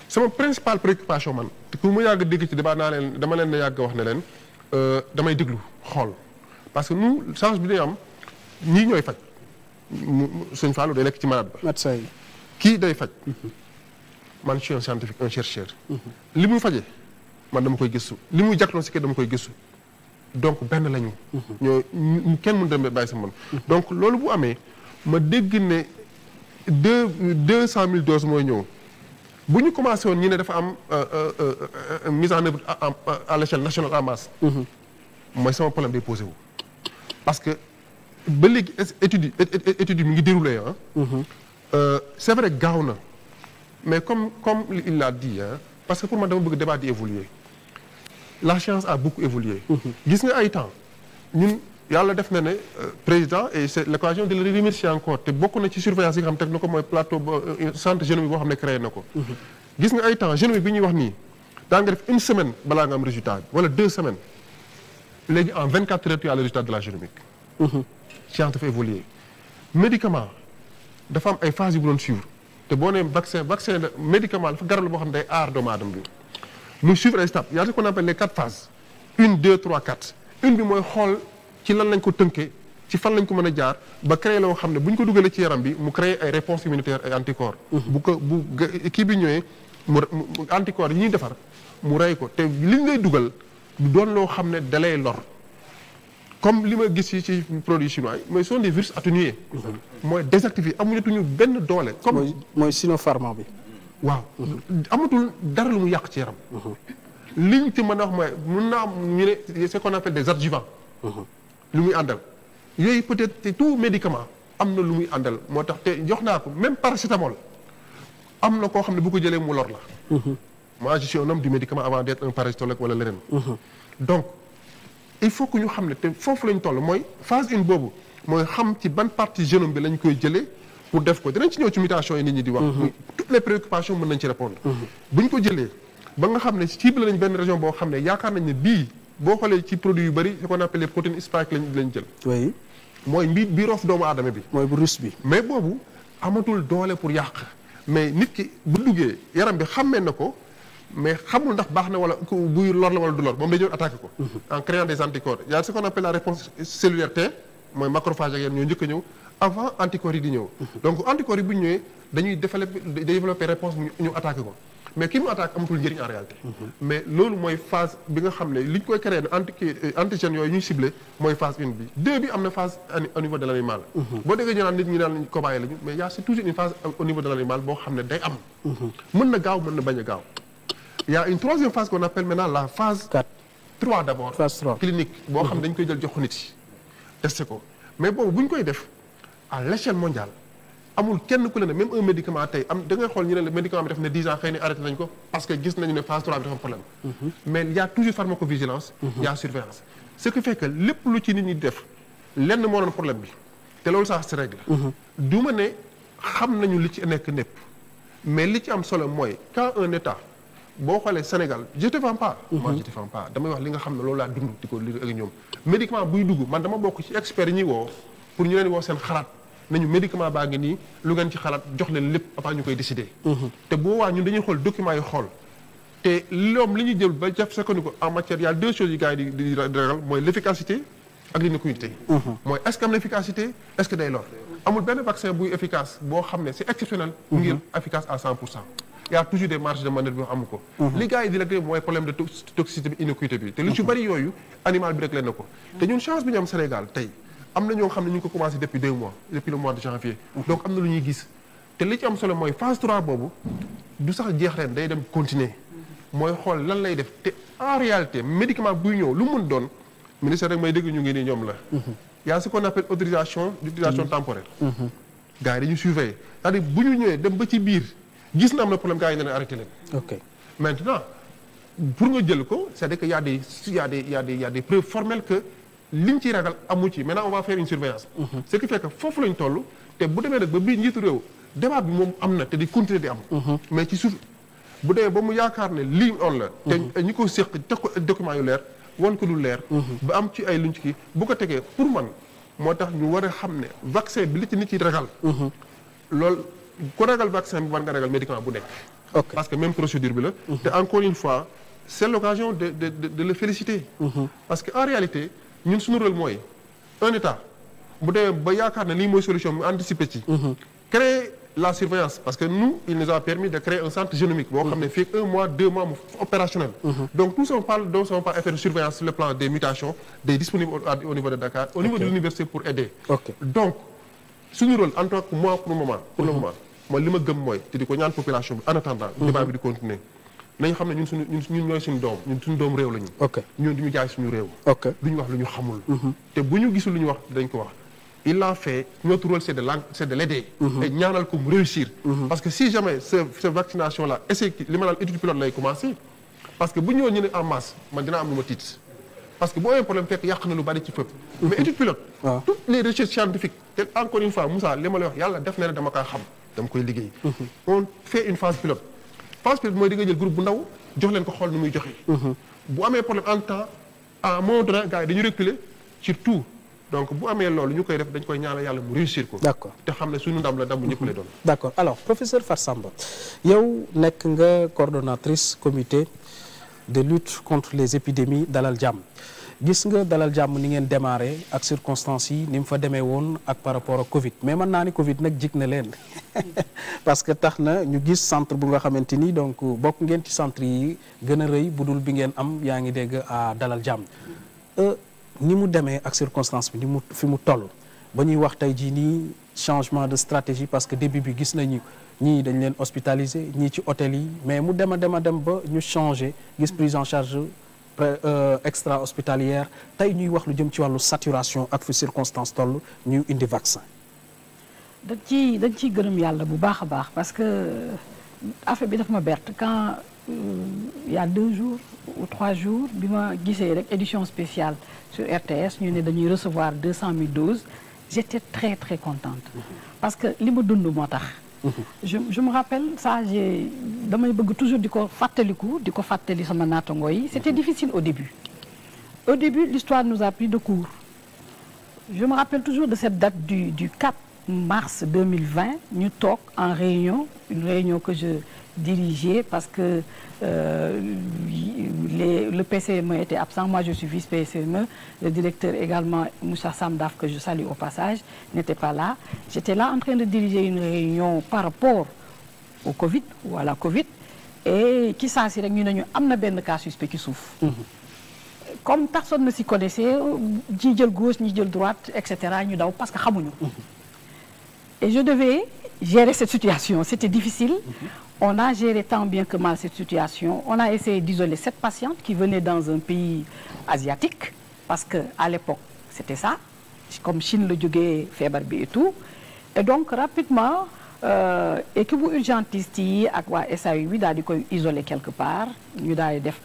sama principale préoccupation man te ku mu yàgg dégg ci débat dama leen yàgg wax ne leen damay déglu xool parce que nous change bi dañu am ñii ñooy faj sëñ Fallou day nekk ci malade ba. médecin yi kii day faj. man je suis un scientifique un chercheur. li muy fajee man dama koy gëstu li muy diagnostiqué dama koy gëstu. donc benn lañu. ñoo kenn mënu dem bàyyi sa mën. donc loolu bu amee ma dégg ne 200 000 doses mooy ñëw bu ñu commencé woon ñu ne dafa am mise en œuvre à l'échelle nationale en masse. mooy sama problème day posé wu. parce que ba léegi étude yi mi ngi déroulé c'est vrai gaaw na mais comme il l'a dit parce que pour man dama bëgg débat di évoluer. la science a beaucoup évolué. gis nga ay temps ñun yàlla def na ne président et c'est l'occasion de le remercier encore te bokk na ci surveillance yi nga xam teg na ko mooy plateau centre génomique boo xam ne créé na ko. gis nga ay temps génomique bi ñuy wax nii daa nga def une semaine balaa nga am résultat wala 2 semaines léegi en 24 heures tu as le résultat de la génomique. science dafa évoluer médicament dafa am ay phases yu bu doon suivre te boo nee vaccin médicament dafa garab la boo xam ne day aar doomu aadama bi. muy suivre ay étapes y a ce qu'on appelle les 4 phases 1 2 3 4 une bi mooy xool ci lan lañ ko tënkee ci fan lañ ko mën a jaar ba créer loo xam ne bu ñu ko dugalee ci yaram bi mu créer ay réponses immunitaires ay anticorps. bu kii bi ñëwee mu anticorps yi ñuy defar mu rey ko te liñ lay dugal du doon loo xam ne dalay lor comme li ma gis ci produits chinois yi mais sont des virus atténués. mooy désactivé amuñu benn doole. comme mooy Sinopharm bi. waaw amatul dara lu mu yàq ci yaram. liñ ci mën a wax mooy mun naa am ñu ne ce qu'on appelle des adjuvants. lu muy àndal yooyu peut-être tout médicament am na lu muy àndal moo tax te jox naa ko même paracétamol am na koo xam ne bu ko jëlee mu lor la. moi je suis un homme du médicament avant d'être un parasitologue wala leneen. donc il faut que ñu xam ne te foofu lañ toll mooy phase 1 boobu mooy xam ci ban partie génome bi lañ koy jëlee. pour def ko dinañ ci ñëw ci mutation yi nit ñi di wax. toutes les préoccupations mën nañ ci répondre. bu ñu ko jëlee ba nga xam ne cible nañ benn région boo xam ne yaakaar nañ ne bii boo xoolee ci produit yu bëri ce qu'on appelle les protéines spike lañ jël. oui. mooy bi roof doomu aadama bi. mooy bu russe bi. mais boobu amatul doole pour yàq mais nit ki bu duggee yaram bi xàmmee na ko mais xamul ndax baax na wala buy lor la wala du lor moom day ñëw attaqué ko. en créant des anticorps il y a ce qu'on appelle la réponse cellulaire T mooy macrophage ak yéen ñoo njëkk a ñëw avant anticorps yi di ñëw. donc anticorps yi bu ñu ñëwee dañuy développer réponse ñu attaqué ko. mais ki mu attaque amatul njëriñ en réalité. mais loolu mooy phase bi nga xam ne li ñu koy créé antigènes yooyu ñuy ciblé mooy phase 1 bi 2 bi am na phase au niveau de l' animal. boo déggee ñu naan nit ñi naan cobaye lañu mais y' a c'est toujours une phase au niveau de l' animal boo xam ne day am. mën na gaaw mën na bañ a gaaw. y' a une troisième phase qu'on appelle maintenant la phase. 3 d' abord. phase 3 clinique. boo xam ne dañ koy jël jox ko nit yi testé ko mais boobu bu ñu koy def à l' échelle mondiale. amul kenn ku la ne même un médicament tey am da ngay xool ñu ne le médicament bi def ne 10 ans xëy na arrêté nañ ko parce que gis nañu ne phase 3 bi dafa am problème. mais il y a toujours pharmacovigilance. il y a surveillance. ce qui fait que lépp lu ci nit ñi def lenn moo doon problème bi te loolu ça se règle. du ma ne xam nañu li ci nekk népp mais li ci am solo mooy quand un état boo xoolee Sénégal je te vends pas. moi je te vends pas damay wax li nga xam ne loolu laa dund di ko lire ak ñoom. médicament buy dugg man dama bokk ci experts yi ñuy woo pour ñu leen woo seen xalaat. nañu médicament baa ngi nii lu ngeen ci xalaat jox leen lépp avant ñu koy décider. te boo waa ñun dañuy xool documents yi xool te loom li ñuy jël ba jàpp sukkandiku en matière y a 2 choses yi gars yi di ragal mooy l' efficacité ak l'innocuité. mooy est ce que am na efficacité est ce que day lor. amul benn vaccin buy efficace boo xam ne c' est exceptionnel. ngir efficace à 100%. y a toujours des marges de manœuvre yoo amu ko. li gars yi di régler mooy problème de toxicité bi innocuité bi te lu ci bëri yooyu animal bi réglé na ko. te ñun chance bi ñu am Sénégal tey. am na ñoo xam ne ñu ngi ko commencé depuis 2 mois depuis le mois de janvier. donc am na lu ñuy gis te li ci am solo mooy phase 3 boobu du sax jeex ren day dem continuer mooy xool lan lay def te en réalité médicament buy ñëw lu mun doon ministère rek may dégg ñu ngi nii ñoom la. y a ce qu'on appelle autorisation d'utilisation temporaire. gars yi dañuy surveiller c'est-à-dire bu ñu ñëwee dem ba ci biir gis na am na problème gars yi ne leen arrêté leen. ok maintenant pour nga jël ko c'est-à-dire que y a des preuves formelles que. liñ ciy ragal amu ci maintenant on va faire une surveillance. ce qui fait que foofu lañ toll te bu demee nag ba bii njiitu réew débat bi moom am na te di continuer di am. mais ci suuf bu demee ba mu yaakaar ne lii on la. te ñi ko séq teg ko document yu leer wan ko du leer. ba am ci ay luñ ci kii bu ko tegee pour man moo tax ñu war a xam ne vaccin bi li ci nit yi ragal. loolu ku ragal vaccin bi war nga ragal médicament bu nekk. parce que même procédure bi la. te encore une fois c' est l'occasion de le féliciter. parce que en réalité. ñun suñu rôle mooy un état bu demee ba yaakaar ne lii mooy solution mu anticiper ci. créer la surveillance parce que nous il nous a permis de créer un centre génomique boo xam ne fii 1 mois 2 mois mu opérationnel. donc tout ce qu'on parle dont on parle effet de surveillance sur le plan des mutations des disponibles au niveau de Dakar. au niveau de l'université pour aider. donc suñu rôle en tant que moi pour le moment. mooy li ma gëm mooy te di ko ñaan population bi en attendant. débat bi di continuer. nañu xam ne ñun ñooy suñu doom ñun suñu doom réew la ñu. ñun du ñu jaay suñu réew. du ñu wax lu ñu xamul. te bu ñu gisul lu ñu wax dañ ko wax. il a fait notre rôle c' est de l' aider. et ñaanal ko mu réussir. parce que si jamais cette vaccination là essai li ma naan étude pilote lay commencé. parce que bu ñëwoon ñu ne en masse man dina am lu ma tiit. parce que boo amee problème fekk yàq na lu bari ci fépp. mais étude pilote. toutes les recherches scientifiques te encore une fois Moussa li ma lay wax yàlla def na ne dama kaa xam dama koy liggéey. on fait une phase pilote. phase pilote mooy di nga jël groupe bu ndaw jox leen ko xool nu muy joxe. bu amee problème en temps à un moment donné gars yi dañu reculer sur tout donc bu amee loolu ñu koy def dañ koy ñaanal yàlla mu réussir ko. d'accord te xam ne suñu ndam la ndam bu ñëpp lay doon. d'accord alors professeur Fatou Samba yow nekk nga coordonnatrice comité de lutte contre les épidémies Dalal Jàmm gis nga Dalal Jàmm ni ngeen démarré ak circonstances yi ni mu fa demee woon ak par rapport ak Covid mais mën naa ni Covid nag jig na leen parce que tax na ñu gis centre bu nga xamante ni donc bokk ngeen ci centre yi gën a rëy bu dul bi ngeen am yaa ngi dégg à Dalal Jàmm ni mu demee ak circonstance bi ni mu fi mu toll ba ñuy wax tey jii nii changement de stratégie parce que début bi gis nañu ñii dañ leen hospitaliser ñii ci hôtel yi mais mu dem a dem ba ñu changé gis prise en charge extra hospitalière tey ñuy wax lu jëm ci wàllu saturation ak fi circonstance toll ñuy indi vaccin. dañ ciy gërëm yàlla bu baax a baax parce que affaire bi daf ma bett quand il y a 2 jours ou 3 jours bi ma gisee rek édition spéciale sur RTS ñu ne dañuy recevoir 200 000 doses j'étais très très contente parce que li ma dund moo tax Je me rappelle ça, damay bëgg toujours di ko fàttali sama naatango yi. C'était difficile au début. Au début, l'histoire nous a pris de court. Je me rappelle toujours de cette date du 4 mars 2020, ñu toog en réunion, une réunion que je dirigeais parce que le PCME était absent. Moi, je suis vice-PCME. Le directeur également, Moussa Samdaf, que je salue au passage, n'était pas là. J'étais là en train de diriger une réunion par rapport au Covid ou à la Covid. Et qui s'en est rendu compte qu'il y a un cas suspect qui souffre. Comme personne ne s'y connaissait, ni de gauche, ni de droite, etc., parce que nous Et je devais gérer cette situation. C'était difficile. On a géré tant bien que mal cette situation. On a essayé d'isoler cette patiente qui venait dans un pays asiatique, parce qu'à l'époque, c'était ça, comme Chine, le Djugé, Fébarbi et tout. Et donc, rapidement, équipe urgentiste yi ak waa SAU bi daal di koy isolé quelque part ñu daal di def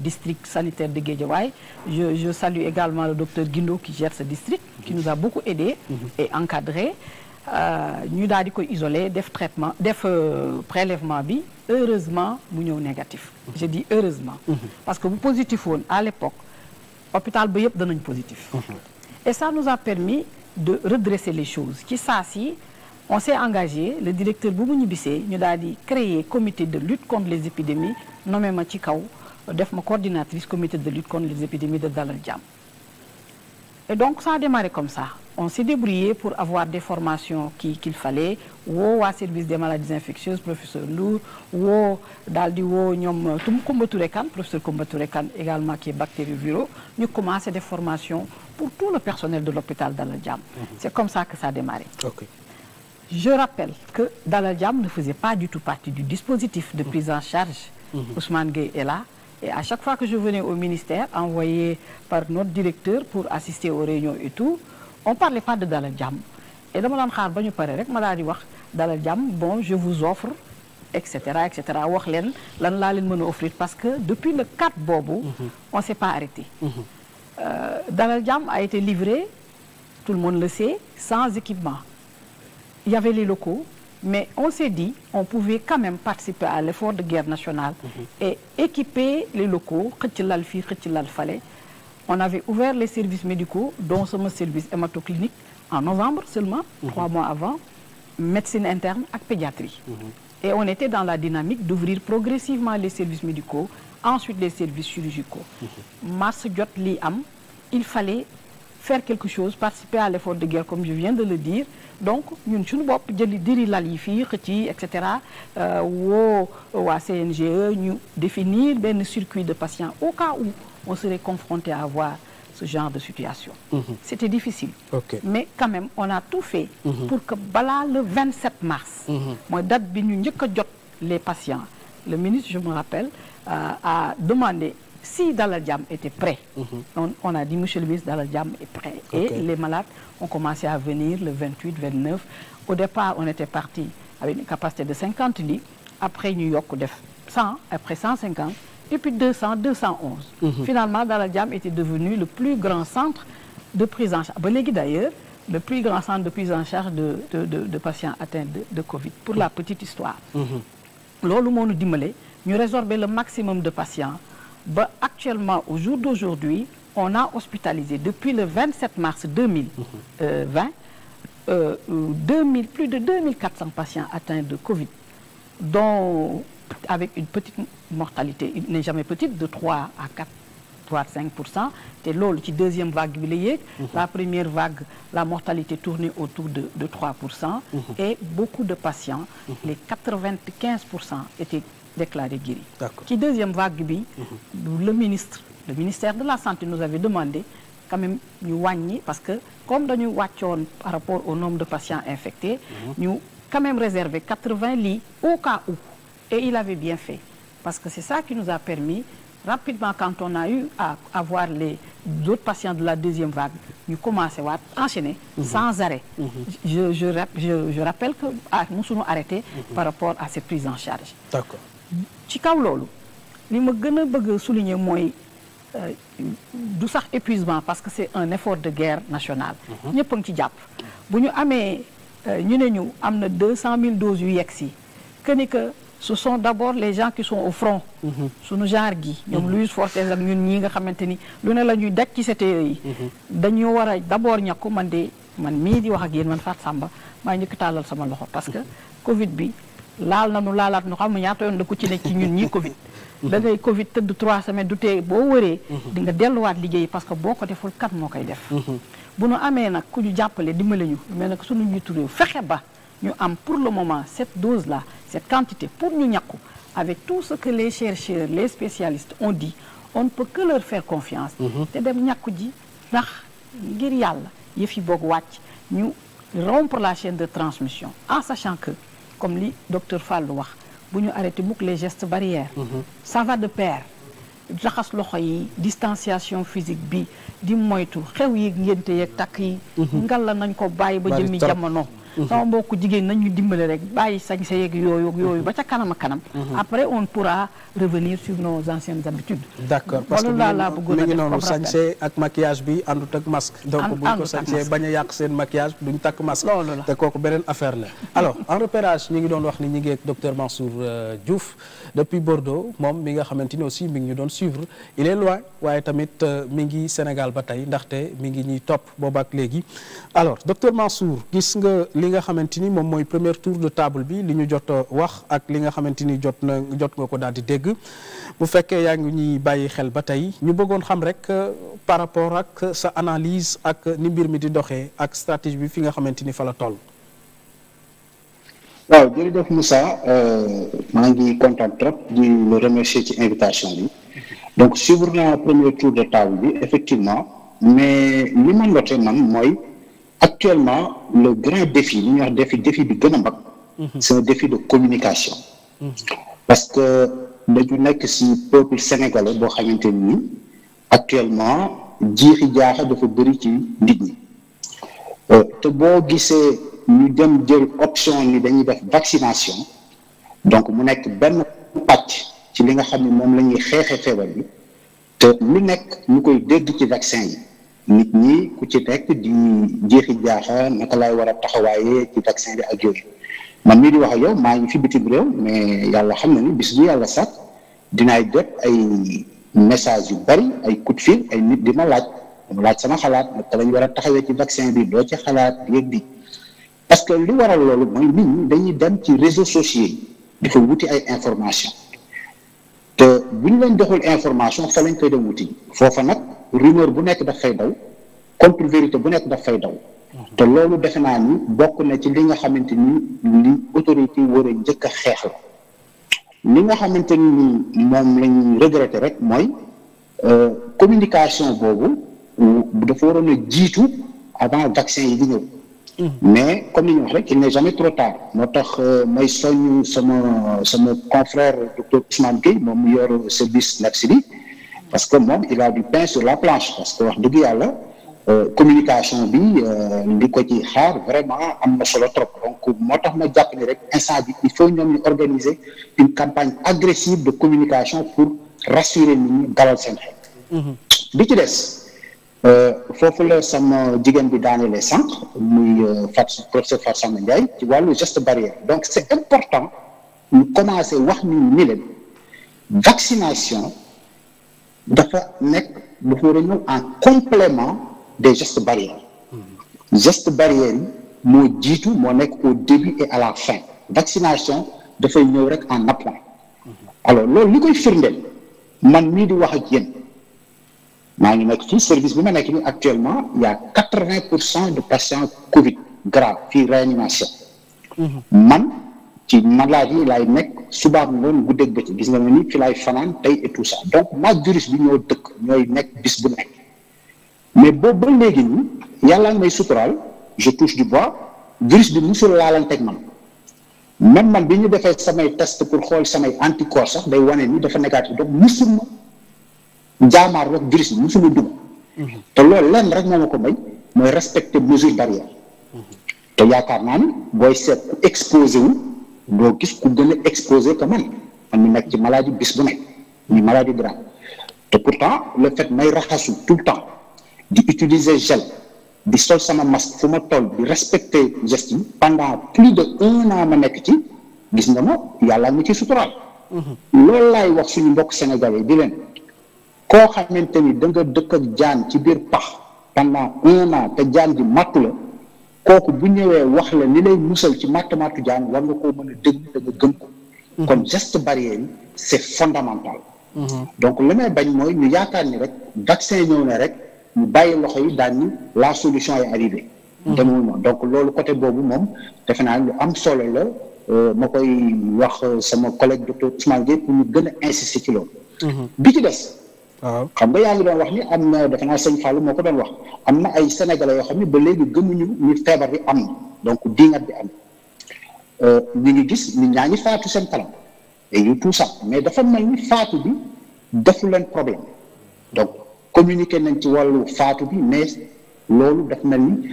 district sanitaire de Guédiawaye. Je salue également le docteur Guindo qui gère ce district, qui nous a beaucoup aidé et encadré. Ñu daal di koy isolé def traitement def prélèvement bi, heureusement mu ñëw négatif. Je dis heureusement parce que bu positif woon à l'époque hôpital ba yëpp danañ positif. Et ça nous a permis de redresser les choses. Ci saa si on s'est engagé, le directeur bu mu ñibbisee ñu daal di créer comité de lutte contre les épidémies, nommé ma ci kaw def ma coordinatrice comité de lutte contre les épidémies de Dalal Jamm. Et donc ça a démarré comme ça. On s'est débrouillé pour avoir des formations qu'il fallait. Woo waa service des maladies infectieuses, professeur Lour, woo daal di woo ñoom Koumba Touré Kane, professeur Koumba Touré Kane également qui est bactérioviro. Ñu commencé des formations pour tout le personnel de l'hôpital Dalal Jamm. C'est comme ça que ça a démarré. Okay. Je rappelle que Dalal Jamm ne faisait pas du tout partie du dispositif de prise en charge. Ousmane Gueye est là. Et à chaque fois que je venais au ministère, envoyé par notre directeur pour assister aux réunions et tout, on ne parlait pas de Dalal Jamm. Et dama daan xaar ba ñu pare rek ma daal di wax Dalal Jamm, bon, je vous offre, etc., etc. wax leen lan laa leen mën a offrir parce que depuis le 4 boobu, on ne s'est pas arrêté. Dalal Jamm a été livré, tout le monde le sait, sans équipement. Il y avait les locaux, mais on s'est dit on pouvait quand même participer à l'effort de guerre nationale et équiper les locaux. On avait ouvert les services médicaux, dont ce service hématoclinique, en novembre seulement, 3 mois avant, médecine interne et pédiatrie. Et on était dans la dynamique d'ouvrir progressivement les services médicaux, ensuite les services chirurgicaux. Mars jot li am, il fallait faire quelque chose, participer à l'effort de guerre, comme je viens de le dire. Donc, ñun suñu bopp jëli diri lal yi fii xëcc etc. Woo waa CNGE ñu définir benn circuit de patients au cas où on serait confronté à avoir ce genre de situation. C'était difficile. Mais quand même, on a tout fait pour que balaa le 27 mars, mooy date bi ñu njëkk a jot les patients. Le ministre, je me rappelle, a demandé si Dalal Jamm était prêt. On a dit, monsieur le ministre, Dalal Jamm est prêt. Et les malades ont commencé à venir le 28, 29. Au départ, on était parti avec une capacité de 50 lits. Après, New York, 100, après 150, et puis 200, 211. Finalement, Dalal Jamm était devenu le plus grand centre de prise en charge. D'ailleurs, le plus grand centre de prise en charge de patients atteints de Covid. Pour la petite histoire. Loolu moo ñu dimbale ñu résorber le maximum de patients. Actuellement, au jour d'aujourd'hui, on a hospitalisé depuis le 27 mars 2020 plus de 2400 patients atteints de Covid, dont avec une petite mortalité, il n'est jamais petite, de 3 à 4, voire 5%. C'est loolu ci deuxième vague bi la yéeg. La première vague, la mortalité tournait autour de 3%. Et beaucoup de patients, les 95% étaient déclaré guéri. Qui deuxième vague bi, le ministère de la Santé nous avait demandé quand même ñu wàññi parce que comme dañu wàccoon par rapport au nombre de patients infectés, ñu quand même réservé 80 lits au cas où. Et il avait bien fait parce que c'est ça qui nous a permis rapidement, quand on a eu à avoir les autres patients de la deuxième vague, ñu commencé waat enchaîner sans arrêt. Je rappelle que nous sommes arrêtés par rapport à cette prise en charge. D'accord. Ci kaw loolu li ma gën a bëgg a souligner mooy du sax épuisement parce que c'est un effort de guerre nationale. ñëpp a ngi ci jàpp bu ñu amee ñu ne ñu am na 200 000 doses yu yegg si que ni que ce sont d'abord les gens qui sont au front. suñu genre gi. ñoom Louis Fortes ak ñun ñii nga xamante ni lu ne la ñuy daj ci CTE yi. dañoo war a d'abord ñàkku man mii di wax ak yéen man Fatou Samba maa njëkk tàllal sama loxo parce que Covid bi laalaat nu xam ne ñaata yoon la ku ci nekk ci ñun ñii Covid. da ngay Covid tëdd 3 semaines du tee boo wëree. di nga delluwaat liggéey parce que boo ko deful kat moo koy def. bu nu amee nag ku ñu jàppale dimbale ñu mais nag suñu njiitu réew fexe ba ñu am pour le moment cette dose là cette quantité pour ñu ñàkku avec tout ce que les chercheurs les spécialistes ont dit on ne peut que leur faire confiance. te dem ñàkku ji ndax ngir yàlla yëf yi boog wàcc ñu rompre la chaîne de transmission en sachant que comme li docteur Fallou wax bu ñu arrêté mukk les gestes barrières. ça va de pair. raxas loxo yi distanciation physique bi di moytu xew yi ngénte yeeg takk yi ngalla nañ ko bàyyi ba jëmmi jamono sama mbokku jigéen nañ ñu dimbale rek bàyyi sañ sa yeeg yooyu ba ca kanam a kanam après on pourra revenir sur nos anciennes habitudes. d'accord parce que mi ngi noonu sañse ak maquillage bi àndut ak masque donc buñ ko sañsee bañ a yàq seen maquillage duñ takk masque loolu la te kooku beneen affaire la alors en repérage ñi ngi doon wax ni ñi ngi ak docteur Mansour Diouf depuis Bordeaux moom mi nga xamante ni aussi mi ngi ñu doon suivre il est loin waaye tamit mi ngi Sénégal ba tey ndaxte mi ngi ñuy topp booba ak léegi alors docteur Mansour gis nga li nga xamante ni moom mooy premier tour de table bi li ñu jot wax ak li nga xamante ni jot nga ko daal di dégg bu fekkee yaa ngi ñuy bàyyi xel ba tey ñu bëggoon xam rek par rapport ak sa analyse ak ni mbir mi di doxee ak stratégie bi fi nga xamante ni fa la toll. waaw jërëjëf Moussa maa ngi kontaan trop di le remercier ci invitation bi donc suivre na premier tour de table bi effectivement mais li ma noté man mooy actuellement le grand défi li ñuy wax défi bi gën a mag c'est un défi de communication parce que dañu nekk ci peuple sénégalais boo xamante ni actuellement jiixi jaaxa dafa bëri ci nit ñi te boo gisee ñu dem jël option ni dañuy def vaccination donc mu nekk benn pàcc ci li nga xam ne moom la ñuy xeexee feebar bi te lu nekk ñu koy dégg ci vaccin yi nit ñi ku ci nekk di jeexi jaaxa naka lay war a taxawaayee ci vaccin bi ak yooyu man mii di wax ak yow maa ngi fi bitim réew mais yàlla xam na ni bis bu yàlla sax dinaay jot ay message yu bari ay coup de fil ay nit di ma laaj sama xalaat naka lañ war a taxawee ci vaccin bi doo ci xalaat yéeg bi parce que li waral loolu mooy nit ñi dañuy dem ci réseaux sociaux yi di fa wuti ay information te bu ñu leen joxul information fa lañ koy dem wuti foofa nag rumeur bu nekk daf fay daw contre vérité bu nekk daf fay daw te loolu defe naa ni bokk na ci li nga xamante ni li autorité war a njëkk a xeex la li nga xamante ni moom lañuy regretter rek mooy communication boobu dafa waroon a jiitu avant vaccin yi di ñëw mais comme ni ñu wax rek il n'est jamais trop tard moo tax may soññ sama confrère docteur Ousmane Gueye moom mu yor service NAPS bi parce que moom il a du pain sur la planche parce que wax dëgg yàlla communication bi li ko ci xaar vraiment am na solo trop donc moo tax ma jàpp ni rek instant bi il faut ñoom ñu organiser une campagne agressive de communication pour rassurer nit ñi dalal seen xel bi ci des foofu la sama jigéen bi daanelee sànq muy professeur Fatou Samba Ndiaye ci wàllu geste barrière donc c'est important ñu commencer wax ni leen vaccination dafa war a ñëw en complément des gestes barrières gestes barrières yi moo jiitu moo nekk au début et à la fin vaccination dafay ñëw rek en appoint alors loolu li koy firndeel man mii di wax ak yéen maa ngi nekk fii service bi ma nekk nii actuellement il y a 80% de patients Covid grave fii réanimation man ci maladie yi laay nekk subaak ngoon guddeeg bëccëg gis nga ma ni fi laay fanaan tey et tout ça donc maag virus bi ñoo dëkk ñooy nekk bis bu nekk mais boobu ba léegi nii yàlla may suturaal je touche du bois virus bi musul laalanteeg man bi ñu defee samay test pour xool samay anticorps sax day wane ni dafa négatif donc musul ma jaamaar rek virus bi musuma dugg te loolu lenn rek moo ma ko may mooy respecter mesure barrière te yaakaar naa ni booy seet ku exposé wu doo gis ku gën a exposé que man mi nekk ci maladie bis bu nekk ñu maladie grave te pourtant le fait may raxasu tout le temps di utiliser gel di sol sama masque fu ma toll di respecter gestes yi pendant plus de 1 an ma nekk ci gis nga ma yàlla nga ci suturaal. loolu laay wax suñu mbokk sénégalais di leen koo xamante ni da nga dëkk ak jaan ci biir pax pendant 1 an te jaan ji mattu la kooku bu ñëwee wax la ni lay musal ci mattu jaan war nga koo mën a dégg te nga gëm ko. kon geste barrière yi c'est fondamental. donc li may bañ mooy ñu yaakaar ni rek vaccin ñëw na rek ñu bàyyi loxo yi daan ni la solution est arrivée. demul noonu donc loolu côté boobu moom defe naa lu am solo la ma koy wax sama collègue docteur Ousmane Gueye pour ñu gën a insister ci loolu. bi ci des. waaw xam nga yaa ngi doon wax ni am na defe naa sëñ Fallou moo ko doon wax am na ay sénégalais yoo xam ne ba léegi gëmuñu ni feebar bi am na donc diingat bi am ñu ngi gis nit ñaa ngi faatu seen kanam et yu tout ça mais dafa mel ni faatu bi defu leen problème donc communiqué nañ ci wàllu faatu bi mais loolu dafa mel ni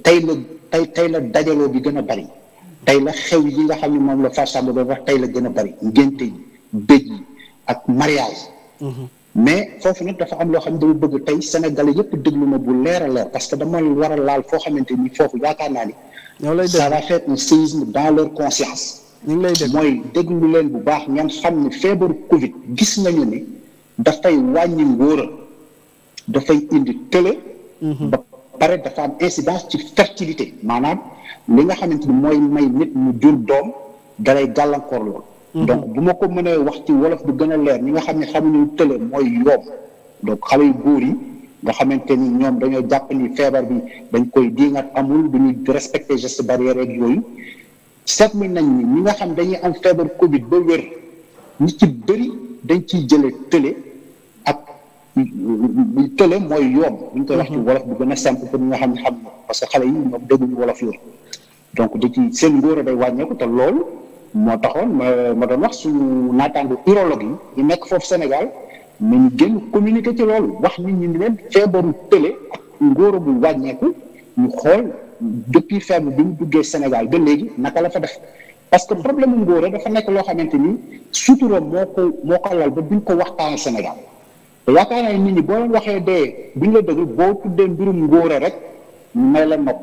tey la dajaloo bi gën a bari tey la xew yi nga xam ne moom la Fatou Samba doon wax tey la gën a bari ngénte yi bëj yi ak mariage. mais foofu nag dafa am loo xam ne dama bëgg tey Sénégalais yëpp déglu ma bu leer a leer parce que dama war a laal foo xamante ni foofu yaakaar naa ni. ça va faire un séisme dans leur conscience. ñu ngi lay dégg mooy déglu leen bu baax ngeen xam ne feebaru Covid gis nañu ni dafay wàññi ngóora dafay indi tële. ba pare dafa am incidence ci fertilité maanaam li nga xamante ni mooy may nit mu jur doom dalay gàllankoor lool. donc bu ma ko mënee wax ci wolof bu gën a leer ñi nga xam ne xamuñu tële mooy yoom donc xale yu góor yi nga xamante ni ñoom dañoo jàpp ni feebar bi dañ koy diingat amul du ñu respecter geste barrière ak yooyu seetlu nañ ni ñi nga xam dañuy am feebar Covid ba wér ñi ci bëri dañ ciy jëlee tële ak tële mooy yoom ñu koy wax ci wolof bu gën a simple pour ñi nga xam ne xam na parce que xale yi ñoom dégguñu wolof yooyu donc da ci seen ngóor day wàññeeku te loolu moo taxoon ma doon wax suñu naataango urologue yi nekk foofu Sénégal nañu génn communiquer ci loolu wax nit ñi ni leen feebaru tële ak ngóor bu wàññeeku ñu xool depuis feebar bi mu duggee Sénégal ba léegi naka la fa def parce que problème mu ngóor dafa nekk loo xamante ni sutura moo ko lal ba duñ ko waxtaanee Sénégal te yaakaar naa nit ñi boo leen waxee dee buñ la déglu boo tuddee mbirum ngóor rek ñu may la nopp.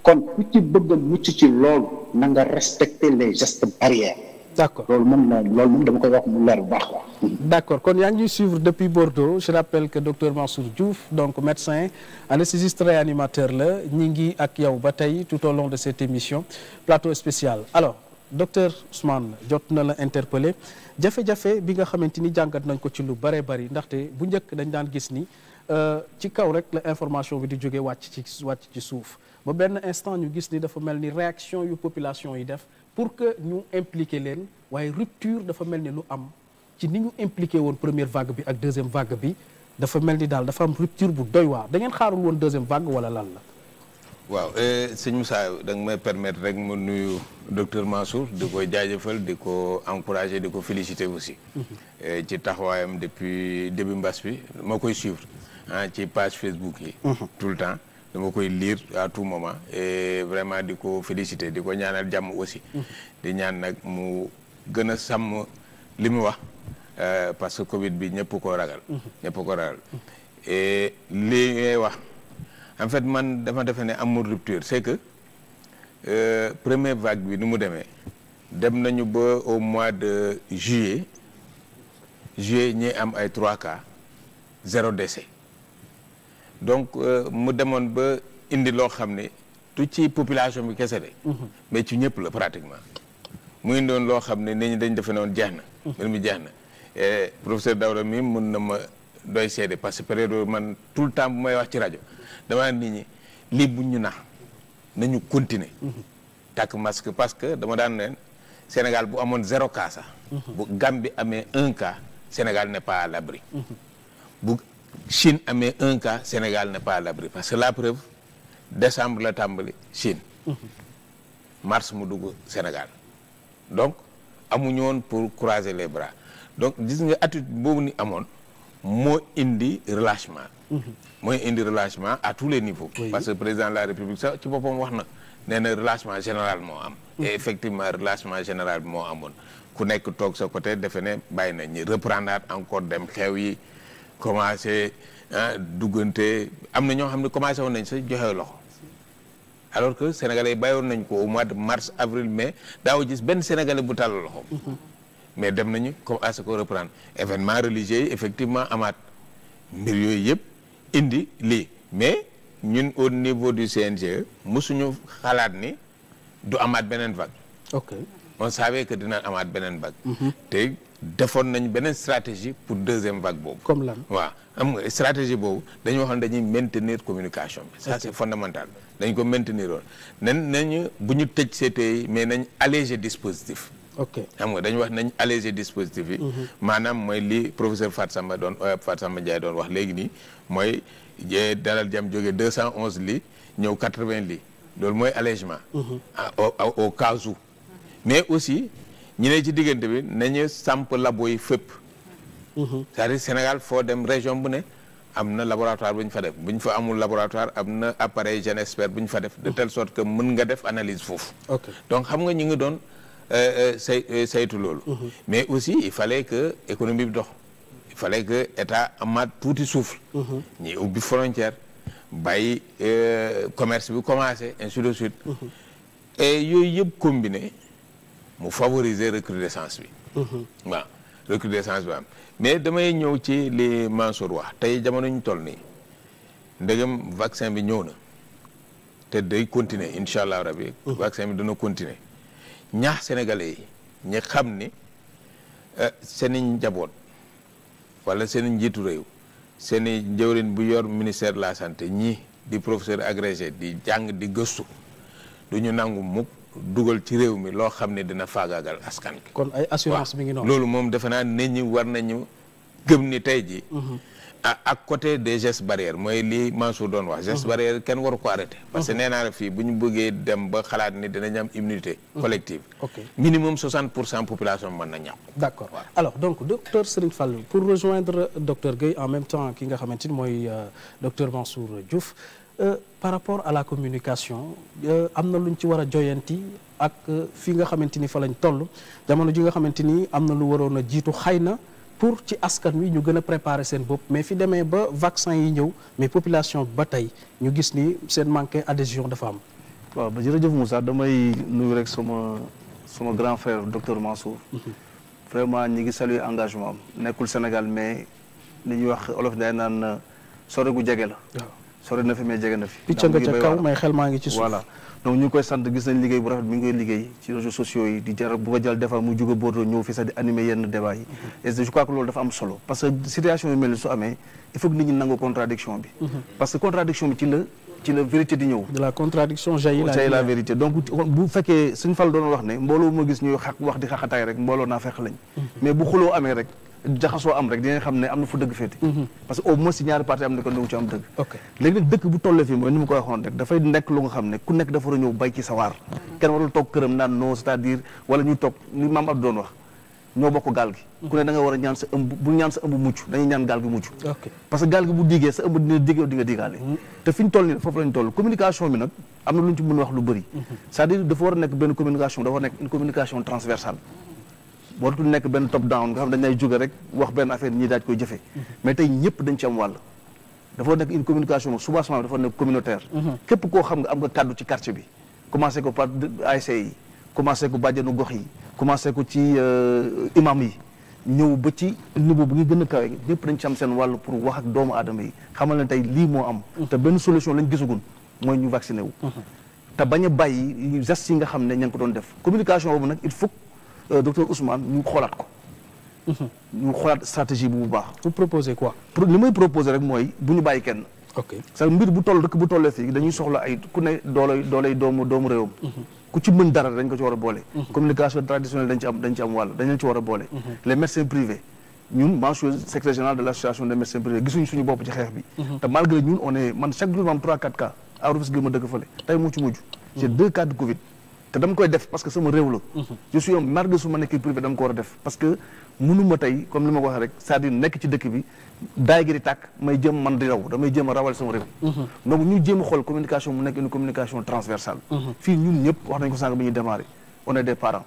kon ku ci bëgg a mucc ci loolu na nga respecter les gestes barrières. d'accord loolu moom dama koy wax mu leer bu baax quoi. d'accord kon yaa ngi ñuy suivre depuis Bordeaux je rappelle que docteur Mansour Diouf donc médecin anesthésiste réanimateur la ñi ngi ak yow ba tey tout au long de cette émission plateau spécial alors docteur Ousmane jot na la interpellé jafe-jafe bi nga xamante ni jàngat nañ ko ci lu bare bari ndaxte bu njëkk dañ daan gis ni ci kaw rek la information bi di jóge wàcc ci suuf ba benn instant ñu gis ni dafa mel ni réaction yu population yi def pour que ñu impliquer leen waaye rupture dafa mel ni lu am ci ni ñu impliqué woon première vague bi ak deuxième vague bi dafa mel ni daal dafa am rupture bu doy waar da ngeen xaarul woon deuxième vague wala lan la. waaw sëñ Moussa da nga may permettre rek ma nuyu docteur Mansour di ko jaajëfal di ko encourager di ko féliciter aussi. ci taxawaayam depuis début mbas bi ma koy suivre ci page Facebook yi. tout le temps. dama koy lire à tout moment et vraiment di ko féliciter di ko ñaanal jàmm aussi. di ñaan nag mu gën a sàmm li mu wax parce que Covid bi ñëpp ko ragal. ñëpp ko ragal et li ngay wax en fait man dama defe ne amul rupture c'est que première vague bi ni mu demee dem nañu ba au mois de juillet ñi am ay 3 cas 0 décès. donc mu demoon ba indi loo xam ne tu ci population bi kese de mais ci ñëpp la pratiquement mu indoon loo xam ne nit ñi dañ defe noonu jeex na mbir mi jeex na professeur Daouda mi mun na ma doy seede parce que période man tout le temps bu may wax ci rajo dama nit ñi lii buñ ñu nax nañu continuer takk masque parce que dama daan leen Sénégal bu amoon 0 cas sax bu Gambie amee 1 cas Sénégal n'est pas à l'abri bu Chine amee 1 cas Sénégal n'est pas à l'abri parce que la preuve décembre la tàmbali Chine mars mu dugg Sénégal donc amuñu woon pour croiser les bras donc gis nga attitude boobu ni amoon moo indi relâchement mooy indi relâchement à tous les niveaux parce que président de la République sax ci boppam wax na nee na relâchement général moo am et effectivement relâchement général moo amoon ku nekk toog sa côté defe ne bàyyi na ñi reprendre encore dem xew yi commencé duggante am na ñoo xam ne commencé woon nañ sa joxe loxo alors que sénégalais yi bàyyoon nañ ko au mois de mars avril mai daaw gis benn sénégalais bu tàll loxo mais dem nañu commencé ko reprendre événement religieux yi effectivement amaat mbir yooyu yëpp indi lii mais ñun au niveau du CNG mosuñu xalaat ni du amaat beneen vague. ok on savait que dina amaat beneen vague. te defoon nañ beneen stratégie pour deuxième vague boobu. comme lan waaw am nga stratégie boobu dañu waxoon dañuy maintenir communication bi. ça c'est fondamental dañ ko maintenir woon nañu bu ñu tëj CTI mais nañ alléger dispositif. ok xam nga dañu wax nañ alléger dispositif yi. maanaam mooy li professeur Fatou Samba Ndiaye doon wax léegi nii mooy dalal jàmm jógee 211 lits ñëw 80 lits loolu mooy allègement. au cas où. mais aussi ñu ne ci diggante bi nañu samp labo yi fépp. c'est-à-dire Sénégal foo dem région bu ne am na laboratoire bu ñu fa def bu ñu fa amul laboratoire am na appareil GenExpert bu ñu fa def de telle sorte que mën nga def analyse foofu. donc xam nga ñu ngi doon saytu loolu. mais aussi il fallait que économie bi dox. il fallait que état amaat tuuti souffle. ñi ubbi frontière bàyyi commerce bi commencé ainsi de suite. et yooyu yëpp combiné mu favoriser recrudescence bi. waaw recrudescence bi am mais damay ñëw ci li Mansour wax tey jamono ñu toll nii ndegam vaccin bi ñëw na te day continuer incha allah rabi. vaccin bi dana continuer ñaax sénégalais yi ñi xam ni seeni njaboot wala seeni njiitu réew seeni njëwriñ bu yor ministère de la santé ñii di professeur agrégé di jàng di gëstu du ñu nangu mukk dugal ci réew mi loo xam ne dina faagaagal askan gi. kon ay assurance mi ngi noonu. loolu moom defe naa nit ñi war nañu gëm ni tey ji ak côté des gestes barrières mooy li Mansour doon wax gestes barrières kenn waru ko arrêté parce que nee naa la fii bu ñu bëggee dem ba xalaat ni dinañ am immunité collective minimum 60% population mën na ñàkk. d'accord alors donc docteur Serigne Fallou pour rejoindre docteur Guèye en même temps ki nga xamante ni mooy docteur Mansour Diouf par rapport à la communication am na lu ñu ci war a joyanti ak fi nga xamante ni fa lañ toll jamono ji nga xamante ni am na lu waroon a jiitu xëy na pour ci askan wi ñu gën a préparer seen bopp mais fi demee ba vaccin yi ñëw mais population ba tey ñu gis ni seen manqué adhésion dafa am. waaw ba jërëjëf Moussa damay nuyu rek sama grand frère docteur Mansour. vraiment ñi ngi saluer engagement am nekkul Sénégal mais li ñuy wax olof day naan sore gu jege la. waaw sore na fi mais jege na fi. picc nga ca kaw mais xel maa ngi ci suuf. voilà donc ñu ngi koy sant gis nañ liggéey bu rafet mi ngi koy liggéey ci réseaux sociaux yi di jar bu ko jël des fois muy jóge Bordeaux ñëw fi sax di animer yenn débat yi. et je crois que loolu dafa am solo parce que situation yu mel ni su amee il faut que nit ñi nangu contradiction bi. parce que contradiction bi ci la vérité di ñëw. de la contradiction jaillit la vérité donc bu fekkee suñu fal doon wax ne mbooloo ma gis ñuy wax di xaxataay rek mbooloo naa fekk lañ. mais bu xuloo amee rek jaxasoo am rek dinañ xam ne am na fu dëgg féete. parce que au moins si ñaari parti am na ko néew ci am dëgg. léegi nag dëkk bu tollee fii mooy ni ma ko waxoon rek dafay nekk lu nga xam ne ku nekk dafa war a ñëw bay ci sawaar kenn warul toog këram naan non c'est-à-dire wala ñu toog ni maam Abdou doon wax ñoo bokk gaal gi. ku ne da nga war a ñaan sa ëmb bu ñaan sa ëmb mucc dañuy ñaan gaal gi mucc. parce que gaal gi bu diggee sa ëmb dina digg di nga diggaale. te fi ñu toll nii foofu lañ toll communication bi nag am na lu ñu ci mën a wax lu bëri. c'est-à-dire dafa war a nekk benn communication dafa war a nekk une communication transversale. waratul nekk benn top down nga xam dañ lay jóge rek wax benn affaire ñii daaj koy jëfee. mais tey ñëpp dañ ci am wàll. dafa nekk une communication soubassement dafa nekk communautaire. képp koo xam nga am nga kàddu ci quartier bi. commencé ko par ASC yi commencé ko bàjjenu gox yi commencé ko ci imam yi ñëw ba ci niveau bu ngi gën a kawe ñëpp dañ ci am seen wàll pour wax ak doomu aadama yi xamal ne tey lii moo am. te benn solution lañ gisagun mooy ñu vacciné wu. te bañ a bàyyi gestes yi nga xam ne ña ngi ko doon def communication boobu nag il faut docteur Ousmane ñu xoolaat ko. ñu xoolaat stratégie bu baax. vous proposez quoi. li may proposer rek mooy bu ñu bàyyi kenn. ok c'est mbir bu toll rek bu tollee fii dañuy soxla ay ku ne doolay doomu réewam. ku ci mën dara dañ ko ci war a boole. communication traditionnelle dañ ci am wàll dañ leen ci war a boole. les médecins privés ñun man je suis secrétaire général de l'association des médecins privés gisuñu suñu bopp ci xeex bi. te malgré ñun on est man chaque jour ma am 3-4 cas à Rufisque gi ma dëkk fële tey moo ci mujj. j'ai 2 cas de Covid. te dama koy def parce que sama réew la. je suis malgré su ma nekkee privé dama ko war a def parce que mënuma tey comme li ma ko waxee rek c'est-à-dire nekk ci dëkk bi daay gi di tàkk may jëm man di raw damay jéem a rawal sama réew. donc ñu jéem a xool communication mu nekk une communication transversale. fii ñun ñëpp wax nañ ko sànq bi ñuy démarrer on est des parents.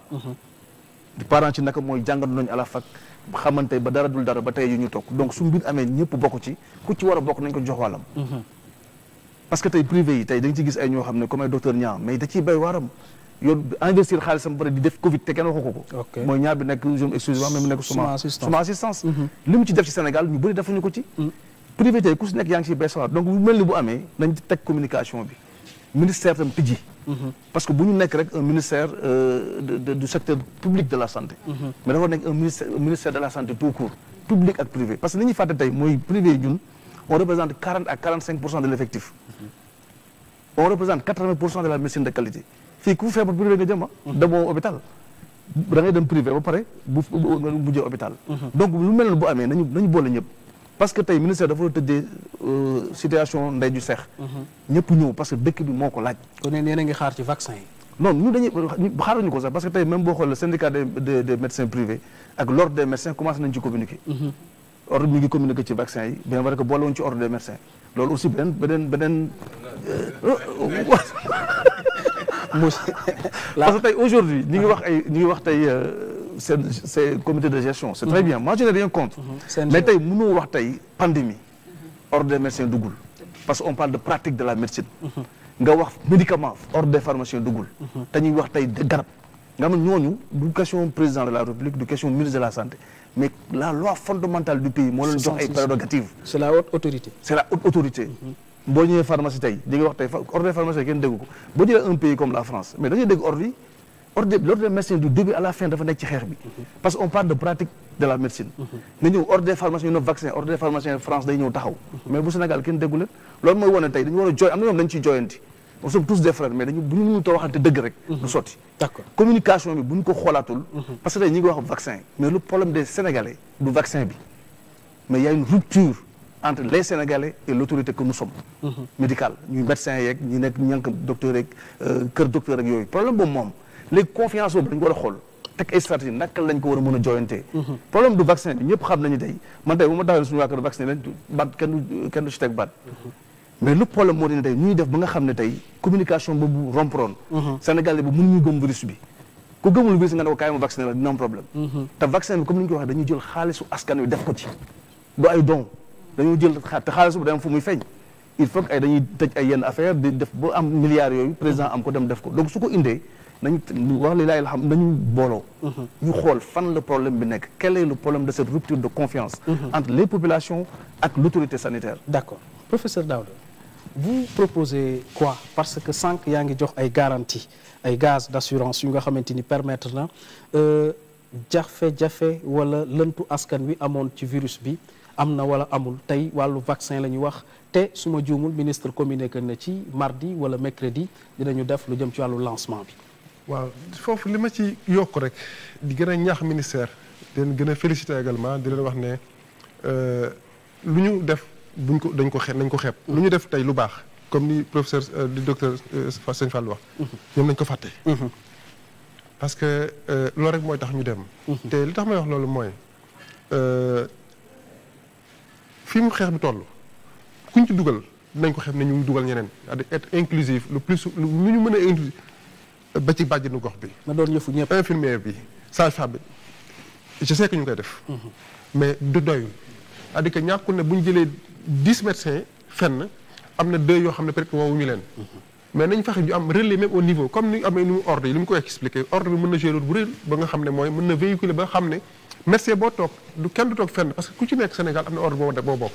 di parents ci naka mooy jàngatu nañu à la fac xamante ba dara dul dara ba tey yu ñu toog donc su mbir amee ñëpp bokk ci ku ci war a bokk nañ ko jox wàllam. parce que tey privé yi tey da nga ci gis ay ñoo xam ne comme ay docteur Niang mais da ciy béy waaram yow investir xaalisam ba pare di def Covid te kenn waxu ko. mooy ñaar bi nekk zone exclusivement même nekk suma assistance. li mu ci def ci Sénégal ñu bëri defuñu ko ci. privé tey ku si nekk yaa ngi ciy béy sa waar donc bu mel ni bu amee nañ teg communication bi ministère tam tijji. parce que bu ñu nekk rek un ministère du secteur public de la santé. mais dafa nekk un ministère de la santé tout court public ak privé parce que li ñuy fàtte tey mooy privé ñun on représente 40 à 45% de l'effectif. on représente 80% de la médecine de qualité fii ku feebar privé nga jëm demoo hôpital da ngay dem privé ba pare bu mujjee hôpital. donc lu mel ne bu amee nañu boole ñëpp. parce que tey ministère dafa la tëddee situation ndey ju seex. ñëpp ñëw parce que dëkk bi moo ko laaj. kon yéen a ngi xaar ci vaccin yi. non ñu xaaruñu ko sax parce que tey même boo xoolee le syndicat des médecins privés ak l'ordre des médecins commencé nañ ci communiquer. ordre mi ngi communiquer ci vaccin yi bien vrai que boole woon ci ordre des médecins loolu aussi beneen. parce que tey aujourd'hui ñi ngi wax tey. c'est comité de gestion c'est très bien moi je n'ai rien contre mais tey mënoo wax tey pandémie ordre des médecins duggul parce que on parle de pratique de la médecine nga wax médicament ordre des pharmaciens duggul te ñuy wax tey garab nga xam ne ñooñu du question président de la République du question ministre de la santé mais la loi fondamentale du pays moo leen jox ay prérogatives c'est la haute autorité boo ñëwee pharmacie tey di nga wax tey ordre des pharmaciens kenn déggu ko boo jëlee un pays comme la France mais dañuy dégg ordre yi l'ordre des médecins du début à la fin dafa nekk ci xeex bi parce que on parle de pratique de la médecine nga ñëw ordre des pharmaciens no vaccin ordre des pharmaciens France day ñëw taxaw mais bu Sénégal kenn déggu leen loolu mooy wane tey dañu war a jooy am na ñoom dañu ciy jooyanti nous sommes tous des frères mais bu ñu mënut a waxante dëgg rek du sotti d'accord communication bi bu ñu ko xoolaatul parce que tey ñi ngi wax vaccin mais le problème des Sénégalais du vaccin bi mais il y a une rupture entre les Sénégalais et l'autorité que nous sommes médicale ñuy médecins yeeg ñi nekk ñànk docteur yeeg kër docteur ak yooyu problème boobu moom léegi confiance boobu dañu war a xool teg ay stratégie naka lañ ko war a mën a joyantee problème du vaccin bi ñëpp xam nañu tey man tey bu ma taxawee suñu waa kër vaccin leen baat kenn du ci teg baat mais le problème moo di ne tey ñuy def ba nga xam ne tey communication boobu romproon Sénégalais bi mënuñu gëm virus bi ku gëmul virus nga ne ko kaay ma vacciné la dina am problème te vaccin bi comme ni ñu ko waxee dañuy jël xaalisu askan wi def ko ci du ay don dañoo jël te xaalis bu dem fu muy feeñ il faut que ay dañuy tëj ay yenn affaire di def ba am milliards yooyu président am ko dem def ko donc su ko indee nañu wax li laay xam nañu booloo ñu xool fan le problème bi nekk quel est le problème de cette rupture de confiance entre les populations ak l'autorité sanitaire. D'accord professeur Daouda vous proposez quoi parce que sànq yaa ngi jox ay garanties ay gaz d'assurance yu nga xamante ni permettre na jafe-jafe wala lëntu askan wi amoon ci virus bi am na wala amul tey wàllu vaccin la ñuy wax te su ma juumul ministre communiqué na ci mardi wala mercredi dinañu def lu jëm ci wàllu lancement bi. waaw foofu li ma ci yokk rek di gën a ñaax ministère di leen gën a féliciter également di leen wax ne lu ñu def nañ ko xeeb lu ñu def tey lu baax comme ni professeur du docteur Sëñ Fall wax ñoom nañ ko fàtte parce que loolu rek mooy tax ñu dem te li tax may wax loolu mooy fi mu xeex bi toll kuñ ci dugal dinañ ko xeeb ne ñu dugal ñeneen c'est-à-dire être inclusif le plus lu ñu mën a inclusif ba ci bàjjenu gox bi. na doon yëfu ñëpp infirmière bi sage-femme bi je sais que ñu koy def. mais du doyul c'est-à-dire que ñàkkul ne bu ñu jëlee 10 médecins fenn am na 2 yoo xam ne peut-être woowuñu leen. mais nañ fexe ñu am relais même au niveau comme ni amee nu ordre yi li mu koy expliquer ordre bi mën na jouer bu rëy ba nga xam ne mooy mën na véhiculer ba xam ne médecin boo toog kenn du toog fenn parce que ku ci nekk Sénégal am na ordre boo bokk.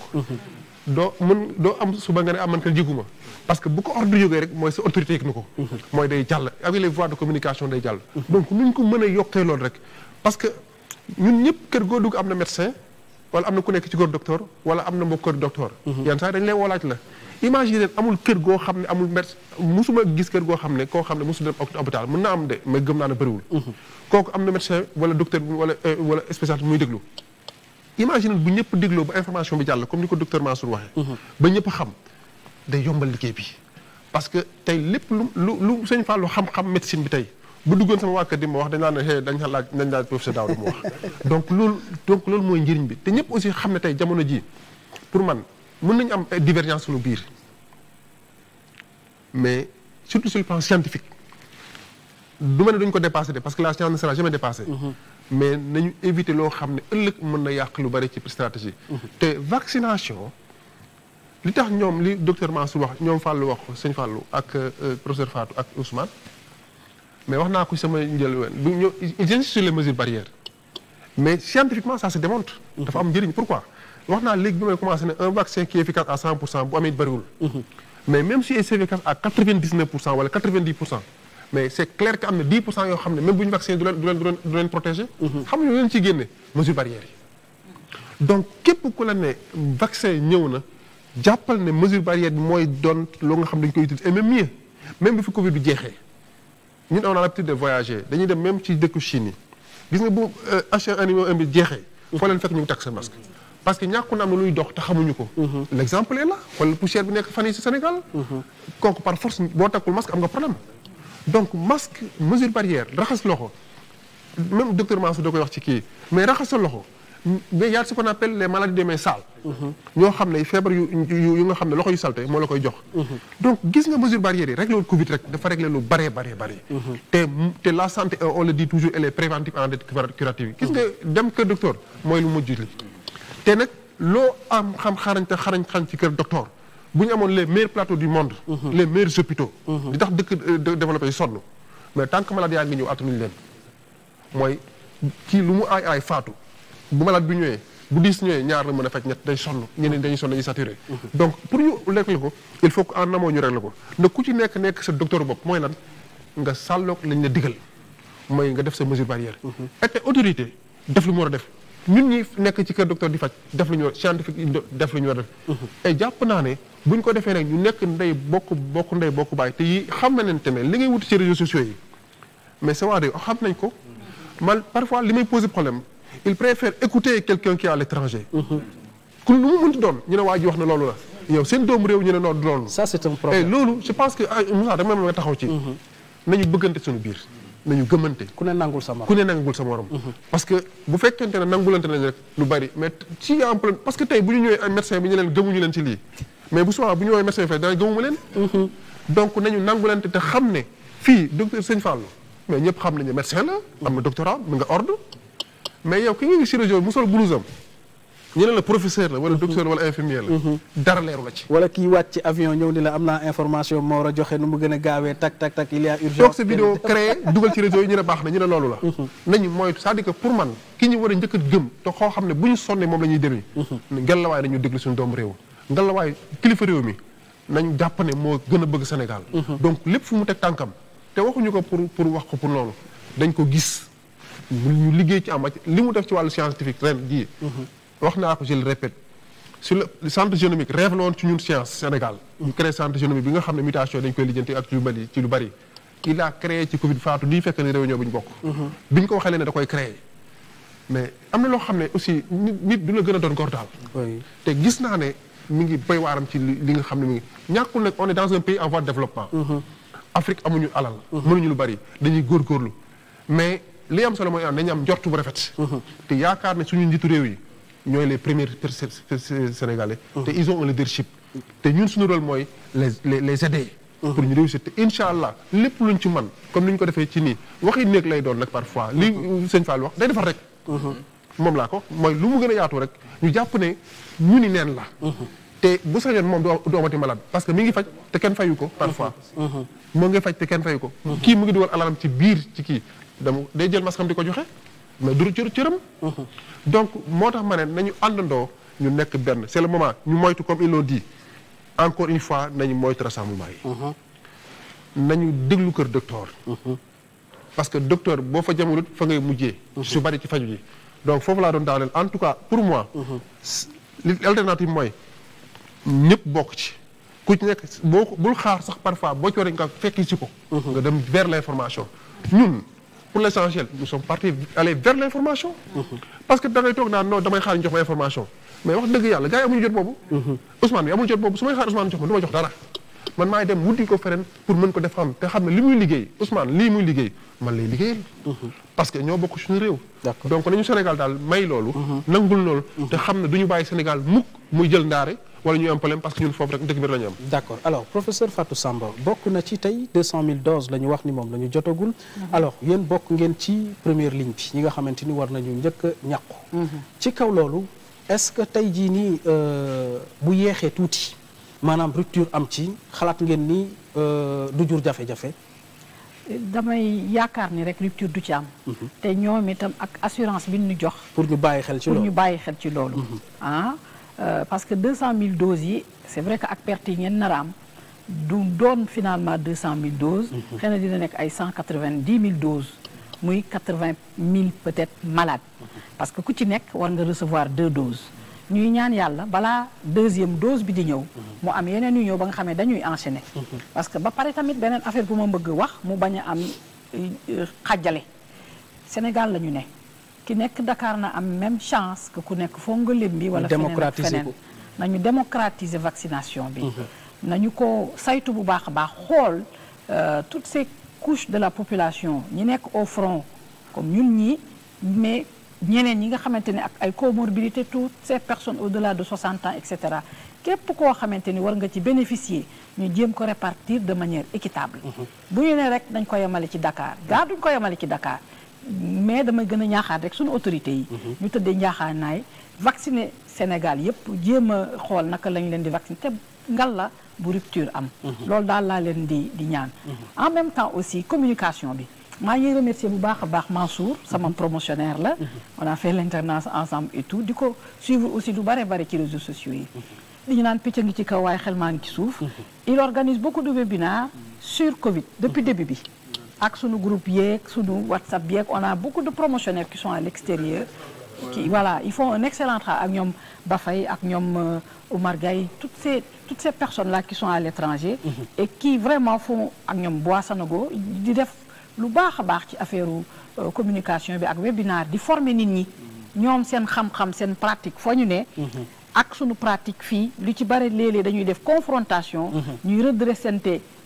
doo am suba nga ne man ka jiguma parce que bu ko ordre jógee rek mooy sa autorité yëg na ko mooy day jàll avec les voies de communication day jàll donc nuñ ko mën a yokkee loolu rek parce que ñun ñëpp kër goo dugg am na médecin wala am na ku nekk ci kër docteur wala am na mbokk kër docteur yenn saa dañ lay wolaaj la imagine amul kër goo xam ne amul médecin musuma gis kër goo xam ne koo xam ne musu dem hôpital mën naa am de mais gëm naa ne bëriwul kooku am na médecin wala docteur wala spécialiste muy déglu imagine bu ñëpp dégloo ba information bi jàll comme ni ko docteur Mansour waxee ba ñëpp xam day yombal liggéey bi parce que tey lépp lu sëñ Fallou xam-xam médecine bi tey bu duggoon sama waa kër di ma wax dañ laa ne dañ laaj professeur Daouda mu wax donc loolu mooy njëriñ bi te ñëpp aussi xam ne tey jamono ji pour man mën nañu am divergence suñu biir mais surtout sur le plan scientifique du ma ne duñ ko dépassé de parce que la science ne sera jamais dépassée mais nañu éviter loo xam ne ëllëg mën na yàq lu bari ci stratégie. te vaccination li tax ñoom li docteur Mansour wax ñoom Fallou wax sëñ Fallou ak professeur Fatou ak Ousmane mais wax naa ko sama njëlbeen bu ñu ils insistent sur les mesures barrières mais scientifiquement ça se démontre. dafa am njëriñ pourquoi wax naa léegi bi may commencé ne un vaccin qui est efficace à 100% bu amee bëriwul. mais même si est efficace à 99% wala 90%. mais c'est clair que am na 10% yoo xam ne même bu ñu vacciné du leen protéger. xam nga leen ciy génne mesures barrières yi. donc képp ku la ne vaccin ñëw na jàppal ne mesure barrière bi mooy doon loo nga xam dañ koy utiliser et même mieux même bi fi Covid bi jeexee ñun on a l'habitude de voyager dañuy dem même ci dëkku Chine yi gis nga bu H1N1 bi jeexee. foo leen fekk ñu ngi takk seen masque. parce que ñàkku na am na luy dox te xamuñu ko. l'exemple est là wala poussière bi nekk fan yi ci Sénégal. kooku par force boo takkul masque am nga problème. donc masque mesure barrière raxas loxo même docteur Mansour da koy wax ci kii mais raxas sa loxo mais y a ce qu'on appelle les maladies des mains sales. ñoo xam ne feebar yu nga xam ne loxo yu salte moo la koy jox. donc gis nga mesure barrière yi réglé wul Covid rek dafa réglé lu bare. te la santé on le dit toujours elle est préventive en dette curative gis nga dem kër docteur mooy lu mujj li te nag loo am xarañ ci kër docteur. bu ñu amoon les meilleurs plateaux du monde. les meilleurs hôpitaux. di tax dëkk développé yi sonn mais tant que malade yaa ngi ñëw attanuñu leen mooy kii lu mu aay faatu bu malade bi ñëwee bu 10 ñëwee ñaar la mën a faj ñett day sonn ñeneen dañuy sonn dañuy saturé. donc pour ñu régler ko il faut que en amont ñu régler ko ne ku ci nekk sa docteur bopp mooy lan nga sàlloog lañ la digal mooy nga def sa mesure barrière. et autorité def lu mu war a def. ñun ñi nekk ci kër docteur di faj def lu ñu war scientifique def lu ñu war def. et jàpp naa ne buñ ko defee nag ñu nekk ndey bokk baay te yi xam nañu ne li ngay wuti ci réseaux sociaux yi mais c'est vrai xam nañ ko man parfois li may poser problème il préfère écouter quelqu'un qui est à l'étranger. ku lu mu mënti doon ñu ne waa ji wax na loolu la yow seen doomu réew ñu ne noonu loolu. ça c'est un problème et loolu je pense que Moussa dama nga taxaw ci. nañu bëggante suñu biir. nañu gëmante. ku ne nangul sa morom. parce que bu fekkente ne nangulante nañ rek lu bari mais ci en plein parce que tey bu ñu ñëwee ay médecin bi ñu leen gëmuñu leen ci lii mais bu souvent bu ñu ñëwee médecin bi fay dana gëmuma leen. donc nañu nangulante te xam ne fii docteur Sëñ Fallou mais ñëpp xam nañu ne médecin la. am na doctorat mu nga ordre mais yow ki nga gis chirurgien mu sol blouse am ñu ne la professeur la wala docteur wala infirmier la. dara leeru la ci. wala kii wàcc ci avion ñëw ni la am naa information moo war a joxe nu mu gën a gaawee tak il y a urgence. toog sa vidéo créé dugal ci réseau yi ñu ne baax na ñu ne loolu la. nañu mooy c'est-à-dire que pour man ki ñu war a njëkk a gëm te xoo xam ne bu ñu sonnee moom la ñuy déglu. ngelawaay nañu déglu suñu doomu réew. ngelawaay kilifa réew mi nañ jàpp ne moo gën a bëgg Sénégal. donc lépp fu mu teg tànkam te waxuñu ko pour wax ko pour loolu dañ ko gis ñu liggéey ci am li mu def ci wàllu scientifique ren jii. wax naa ko je le répète sur le centre génomique rêve la woon ci ñun science Sénégal. ñu créé centre génomique bi nga xam ne mutation dañ koy lijjanti ak ci lu bari. il a créé ci Covid faatu lii fekk ne réunion bi ñu bokk. bi ñu ko waxee ne da koy créé. mais am na loo xam ne aussi nit du la gën a doon góor daal. te gis naa ne mi ngi béy waaram ci li nga xam ne mi ngi ñàkkul nag on est dans un pays en voie de développement. Afrique amuñu alal. mënuñu lu bari dañuy góorgóorlu mais li am solo mooy dañu am njort bu rafet. te yaakaar ne suñu njiitu réew yi. ñooy les premiers Sénégalais. te ils ont un leadership. te ñun suñu rôle mooy les aider. pour ñu réussir te incha allah lépp luñ ci man comme ni ñu ko defee ci nii waxi néeg lay doon nag parfois li sëñ Fall wax day defar rek. moom laa ko mooy lu mu gën a yaatu rek ñu jàpp ne ñu ni neen la. te bu sañoon moom du amati malade parce que mi ngi faj te kenn fayu ko parfois. moo ngi faj te kenn fayu ko. kii mu ngi dugal alalam ci biir ci kii day jël maskam di ko joxe. mais du cëram. donc moo tax ma ne nañu àndandoo ñu nekk benn c'est le moment ñu moytu comme ils l'ont dit encore une fois nañu moytu rassemblement yi. nañu déglu kër docteur. parce que docteur boo fa jamulut fa ngay mujjee. su bari ci faju ji donc foofu laa doon daaneel en tout cas pour moi. l'alternative mooy ñëpp bokk ci ku ci nekk bul xaar sax parfois boo ci war nga fekki ci ko. nga dem vers l'information ñun. pour l'essentiel nous sommes partis aller vers l'information. parce que da ngay toog naan non damay xaar ñu jox ma information mais wax dëgg yàlla gars yi amuñu jot boobu. Ousmane bi amul jot boobu su may xaar Ousmane jox ma du ma jox dara man maay dem wuti ko feneen pour mën ko def xam te xam ne li muy liggéey Ousmane lii muy liggéey man lay liggéeyal. parce que ñoo bokk suñu réew. donc nañu Sénégal daal may loolu. nangul loolu. te xam ne du ñu bàyyi Sénégal mukk muy jël ndaare wala ñuy am problème parce que ñun foofu rek dëkk bi la ñu am. d'accord alors professeur Fatou Samba bokk na ci tey 200 000 doses la ñu wax ni moom la ñu jotagul. alors yéen bokk ngeen ci première ligne bi ñi nga xamante ni war nañu njëkk a ñàkku. ci kaw loolu est-ce que tey jii nii bu yeexee tuuti maanaam rupture am ci xalaat ngeen ni du jur jafe-jafe. damay yaakaar ni rek rupture du ci am. te ñoom itam ak assurance bi ñu jox. pour ñu bàyyi xel ci loolu pour ñu bàyyi xel ci loolu. Parce que 200 000 doses yi c'est vrai que ak perte yi ngeen nar a am du doon finalement 200 000 doses. xëy na dina nekk ay 190 000 doses muy 80 000 peut-être malades. parce que ku ci nekk war nga recevoir 2 doses. ñuy ñaan yàlla balaa deuxième dose bi di ñëw. mu am yeneen yu ñëw ba nga xam ne dañuy enchaîner. parce que ba pare tamit beneen affaire bu ma bëgg wax mu bañ a am xàjjale. Sénégal la ñu ne. ki nekk Dakar na am même chance que ku nekk Fongolim bi wala feneen ak feneen nañu démocratiser vaccination bi nañu ko saytu bu baax a baax xool toutes ces couches de la population ñi nekk au front comme ñun ñi mais ñeneen ñi nga xamante ne ak ay comorbidité toutes ces personnes au-delà de 60 ans et cetera képp koo xamante ni war nga ci bénéficier ñu jéem ko répartir de manière équitable bu ñu ne rek dañ ko yemale ci Dakar gaa duñ ko yemale ci Dakar mais dama gën a ñaaxaat rek suñu autorités yi ñu tëddee njaaxaanaay vacciner Sénégal yëpp jéem a xool naka lañ leen di vacciner te ngal la bu rupture am loolu daal laa leen di ñaan en même temps aussi communication bi maa ngi remercier bu baax a baax Mansour sama promotionnaire la on a fait l'internat ensemble et tout di ko suivre aussi lu bare bare ci réseaux sociaux yi li ñu naan picc ngi ci kaw waaye xel maa ngi ci suuf il organise beaucoup de webinaires sur Covid depuis début bi ak sunu groupe yeeg sunu WhatsApp yeeg on a beaucoup de promotionnaires qui sont à l'extérieur qui voilà ils font un excellent travail ak ñoom Bafay ak ñoom Oumar Gaye toutes ces personnes là qui sont à l'étranger et qui vraiment font ak ñoom Bois Sanogo di def lu baax a baax ci affaire communication bi ak webinaire di former nit ñi ñoom seen xam-xam seen pratique foo ñu ne ak sunu pratique fii lu ci bari léeg-léeg dañuy def confrontation ñuy redresser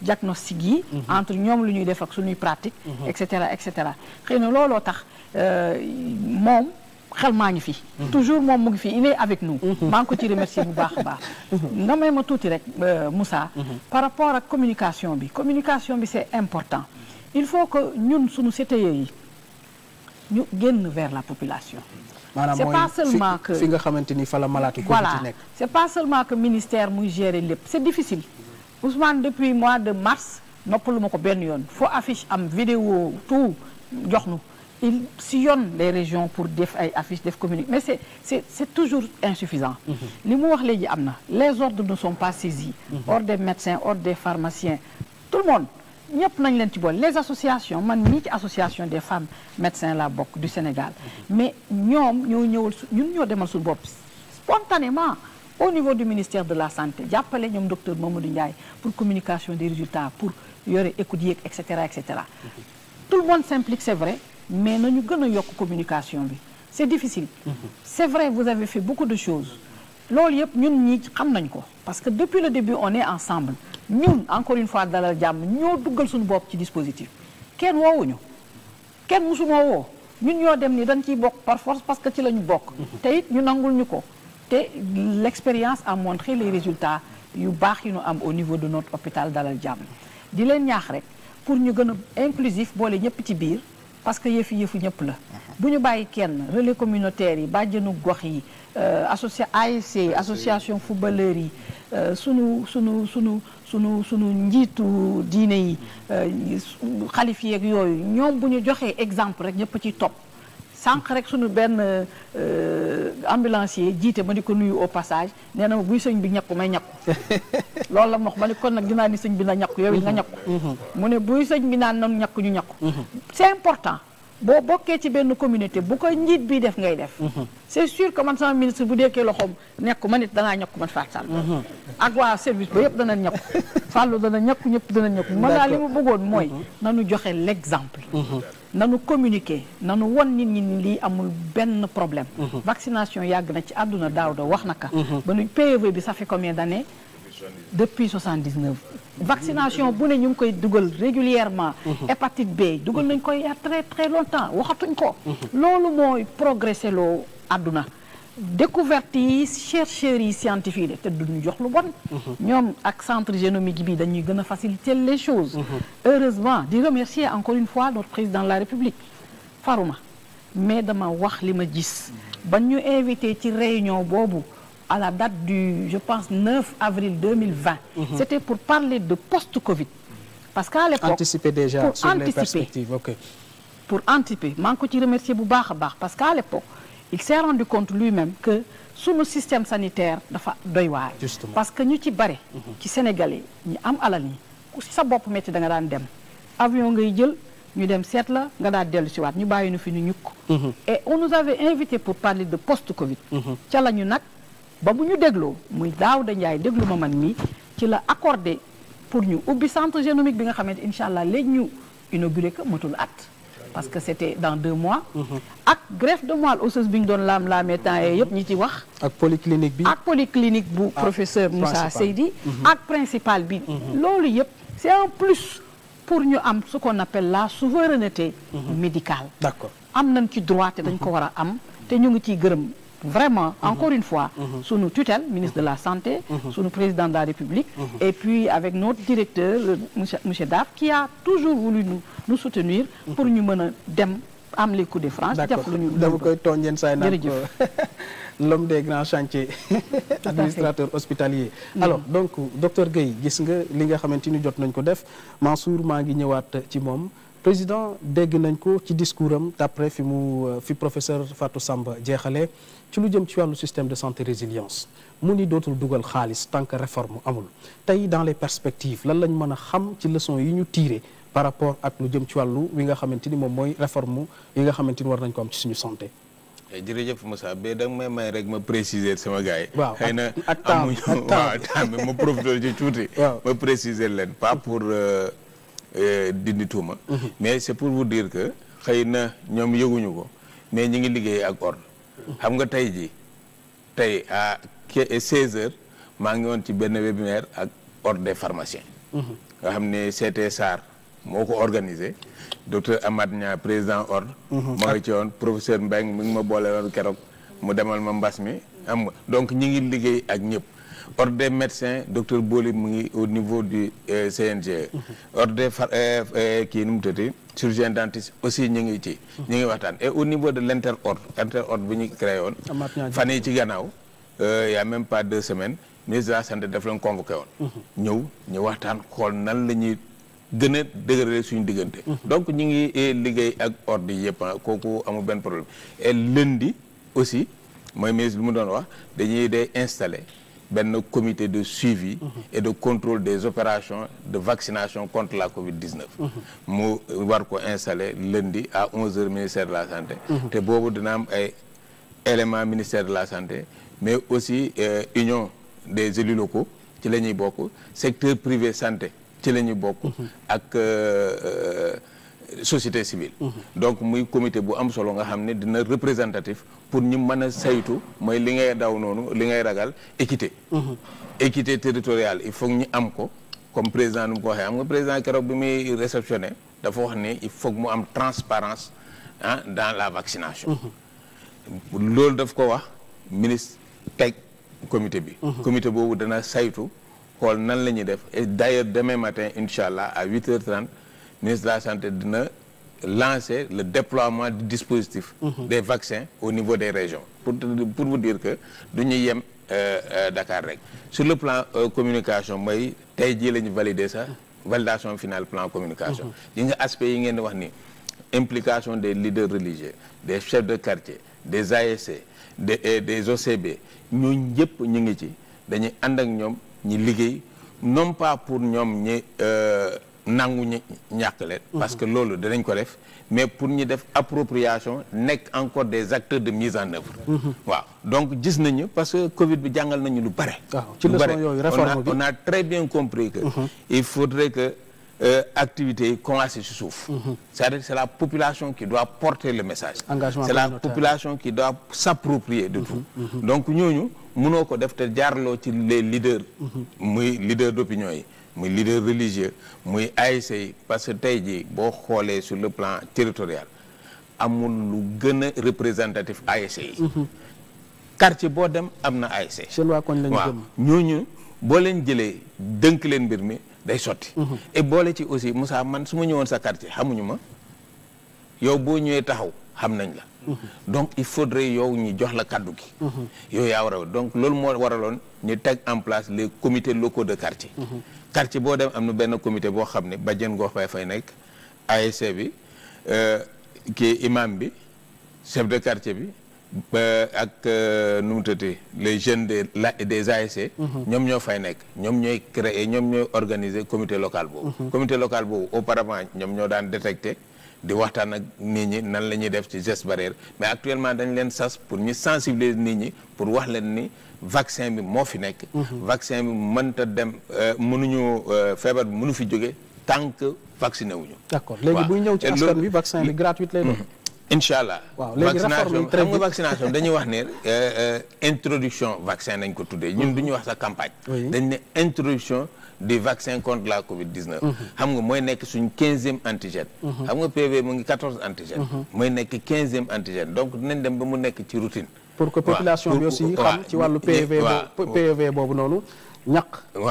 diagnostic yi entre ñoom lu ñuy def ak suñuy pratique et cetera xëy na looloo tax moom xel maa ngi fi toujours moom mu ngi fi il est avec nous maa ngi ko ci remercier bu baax a baax nga may ma tuuti rek Moussa par rapport ak communication bi c'est important il faut que ñun suñu CTE yi ñu génn vers la population c'est pas seulement que fi nga xamante ni fa la malaatu ko ci nekk c'est pas seulement que ministère muy gérer lépp c'est difficile Ousmane depuis mois de mars noppalu ma ko benn yoon foo affiche am vidéo tout jox nu il sillonne les régions pour def ay affiches def communiqué mais c'est toujours insuffisant li mu wax léegi am na les ordres ne sont pas saisis ordre des médecins ordre des pharmaciens tout le monde ñëpp nañ leen ci boole les associations man nii ci association des femmes médecins la bokk du Sénégal mais ñoom ñoo ñëwal ñun ñoo demal suñu bopp spontanément au niveau du ministère de la santé jàppale ñoom docteur Mamadou Ndiaye pour communication des résultats pour yore écoute yeeg et cetera tout le monde s'implique c'est vrai mais nañu gën a yokk communication bi c'est difficile c'est vrai vous avez fait beaucoup de choses loolu yëpp ñun ñi xam nañ ko parce que depuis le début on est ensemble ñun encore une fois dalal jàmm ñoo duggal suñu bopp ci dispositif kenn woowuñu kenn musunoo woo ñun ñoo dem ni dañ ciy bokk par force parce que ci la ñu bokk te it ñu nangul ñu ko te l'expérience a montré les résultats yu baax yi ñu am au niveau de notre hôpital dalal jàmm di leen ñaax rek pour ñu gën a inclusif boole ñëpp ci biir parce que yëfu ñëpp la bu ñu bàyyi kenn relais communautaire yi bàjjenu gox yi ASC association footballeur yi sunu njiitu diine yi xalif yeeg yooyu ñoom bu ñu joxee exemple rek ñëpp ciy topp sànq rek sunu benn ambulancier jiite ma di ko nuyu au passage nee na ma buy sëñ bi ñakku may ñakku loolu la ma wax ma ne kon nag dinaa ni sëñ bi na ñakku yow it nga ñakku mu ne buy sëñ bi naan nanu ñakku ñu ñakku c'est important boo bokkee ci benn communauté bu ko njiit bi def ngay def c'est sûr que man sama ministre bu deekee loxoom ñakku man it danaa ñakku man Fatou Sall ak waa service ba yëpp dana ñakku Fallou dana ñakku ñëpp dana ñakku man daal li mu bëggoon mooy nanu joxe l'exemple nanu communiquer nanu won nit ñi ni lii amul benn problème vaccination yàgg na ci àdduna daaw da wax naka ba nu PEV bi ça fait combien d'années depuis 79 vaccination bu ne ñu ngi koy dugal régulièrement hépatite B dugal nañ koy il y a très très longtemps waxatuñ ko loolu mooy progressé loo àdduna découverte yi chercheurs yi scientifiques yi te duñu jox lu bon. ñoom ak centre génomique bi dañuy gën a faciliter les choses. Heureusement di remercier encore une fois notre président de la République faruma mais dama wax li ma gis. ba ñu invité ci réunion boobu à la date du je pense 9 avril 2020. C'était pour parler de post-Covid. Parce qu'à l'époque anticiper déjà sur les perspectives, ok. Pour anticiper maa ngi ko ci remercier bu baax a baax parce qu'à l'époque il s'est rendu compte lui-même que sunu système sanitaire dafa doy waar. Parce que ñu ci bare. ci Sénégalais ñi am alal yi ku si sa bopp métti da nga daan dem avion ngay jël ñu dem seet la nga daan dellu si waat ñu bàyyi nu fi ñu ñukk. Et on nous avait invité pour parler de post-Covid. ca la ñu nag ba bu ñu dégloo muy Daouda Ndiaye déglu ma man mii ci la accordé pour ñu ubbi centre génomique bi nga xamante incha allah léegi ñu inauguré ko matul at. parce que c'était dans 2 mois. ak greffe de moelle osseuse bi ñu doon laam-laamee temps yii yëpp ñi ci wax. ak polyclinique bi ak polyclinique bu professeur Moussa Seydi. ak principal bi. loolu yëpp c'est un plus pour ñu am ce qu'on appelle la souveraineté médicale. D'accord. am nañ ci droit te dañ ko war a am te ñu ngi ciy gërëm vraiment encore une fois sunu tutelle ministre de la santé sunu président de la République et puis avec notre directeur monsieur Daf qui a toujours voulu nous soutenir pour ñu mën a dem am les coups de franche def lu ñu dama koy tooñ yenn saa yi naan ko l'homme des grands chantiers administrateur hospitalier alors donc docteur Guèye gis nga li nga xamante ni jot nañ ko def Mansour maa ngi ñëwaat ci moom président dégg nañ ko ci discours am d'après fi professeur Fatou Samba jeexalee ci lu jëm ci wàllu système de santé résilience mu ni dootul dugal xaalis tant que réforme amul tey dans les perspectives lan lañ mën a xam ci leçon yi ñu tiré par rapport ak lu jëm ci wàllu wi nga xamante ni moom mooy réforme yi nga xamante ni war nañ ko am ci suñu santé. jërëjëf Moussa ba da nga may rek ma préciser sama gars yi. waaw xëy na ak temps bi ma profité ci tuuti. waaw ma préciser leen pas pour dindi tuuma. mais c'est pour vous dire que xëy na ñoom yëguñu ko mais ñi ngi liggéey ak ordre. xam nga tey à 16h maa ngi woon ci benn webinaire ak ordre des pharmaciens. nga xam ne CT Sarr moo ko organisé docteur Amath Niang président ordre. maa ngi ci woon professeur Mbengue mi ngi ma boole woon keroog mu demal ma mbas mi xam nga donc ñi ngi liggéey ak ñëpp. ordre des médecins docteur Boli mu ngi au niveau du CNG. ordre des kii nu mu tëddee chirurgien dentiste aussi ñu ngi ci. ñu ngi waxtaan et au niveau de l'inter-ordre bi ñu créé woon. fan yi ci gannaaw y a même pas 2 semaines ministre de la santé daf leen convoqué woon. ñëw ñu waxtaan xool nan la ñuy gën a dëgërale suñu diggante. donc ñu ngi liggéey ak ordre yi yëpp kooku amul benn problème et lundi aussi mooy ministre lu mu doon wax dañuy day installer. benn comité de suivi et de contrôle des opérations de vaccination contre la Covid-19 mu war ko installer lundi à 11h ministère de la santé te boobu dina am ay éléments ministère de la santé mais aussi union des élus locaux ci la ñuy bokk secteur privé santé ci la ñuy bokk ak société civile donc muy comité bu am solo nga xam ne dina représentatif pour ñu mën a saytu mooy li ngay daw noonu li ngay ragal équité équité territoriale il faut ñu am ko comme président nu mu ko waxee am nga président keroog bi muy réceptionné dafa wax ne il faut mu am transparence dans la vaccination loolu daf ko wax ministre teg comité bi comité boobu dana saytu xool nan la ñuy def et d'ailleurs demain matin incha allah à 8h30 ministre de la santé dina lancer le déploiement du dispositif des vaccins au niveau des régions pour vous dire que du ñu yem Dakar rek sur le plan communication mooy tey jii la ñu valider ça validation finale plan communication yi nga aspect yi ngeen di wax ni implication des leaders religieux des chefs de quartier des ASC des OCB ñooñu ñëpp ñu ngi ci dañuy ànd ak ñoom ñi liggéey non pas pour ñoom ñi nangu ñàkk leen parce que loolu danañ ko def mais pour ñu def appropriation nekk encore des acteurs de mise en œuvre waaw donc gis nañu parce que Covid bi jàngal nañu lu bare lu bare on a très bien compris que il faudrait que activités yi commencé ci suuf c'est-à-dire c'est la population qui doit porter le message c'est la population qui doit s'approprier de tout donc ñooñu mënoo ko def te jaarloo ci les leaders muy leader d'opinion yi muy leader religieux muy ASC yi parce que tey jii boo xoolee sur le plan territorial amul lu gën a représentatif ASC yi quartier boo dem am na ASC. seen waa koñ lañu waaw gëm. ñooñu boo leen jëlee dënk leen mbir mi day sotti. et boole ci aussi Moussa man su ma ñëwoon sa quartier xamuñu ma yow boo ñëwee taxaw xam nañ la. donc il faudrait yow ñu jox la kaddu gi. yow yaa war a donc loolu moo waraloon ñu teg en place les comités locaux de quartier. quartier boo dem am na benn comité boo xam ne bajjen gox fay nekk ASC bi kii imam bi chef de quartier bi ak nu mu tëddee les jeunes des ASC. ñoom ñoo fay nekk ñoom ñooy créer ñoom ñooy organiser comité local boobu. comité local boobu auparavant ñoom ñoo daan détecter. di waxtaan ak nit ñi nan la ñuy def ci geste barrière mais actuellement dañ leen sas pour ñu sensibiliser nit ñi pour wax leen ni vaccin bi moo fi nekk. vaccin bi mënta dem mënuñu feebar bi mënu fi jóge tant que vacciné wuñu. d'accord léegi buy ñëw ci askan bi vaccin bi gratuit lay doon. incha allah waaw léegi vaccination xam nga vaccination dañuy wax ne introduction vaccin nañ ko tuddee ñun du ñuy wax sa campagne. dañ ne introduction du vaccin contre la Covid-19. xam nga mooy nekk suñ 15e antigène. xam nga PV mu ngi 14 antigène. mooy nekk 15e antigène donc dinañ dem ba mu nekk ci routine. pour que population bi aussi xam ci wàllu PV boobu noonu. ñaq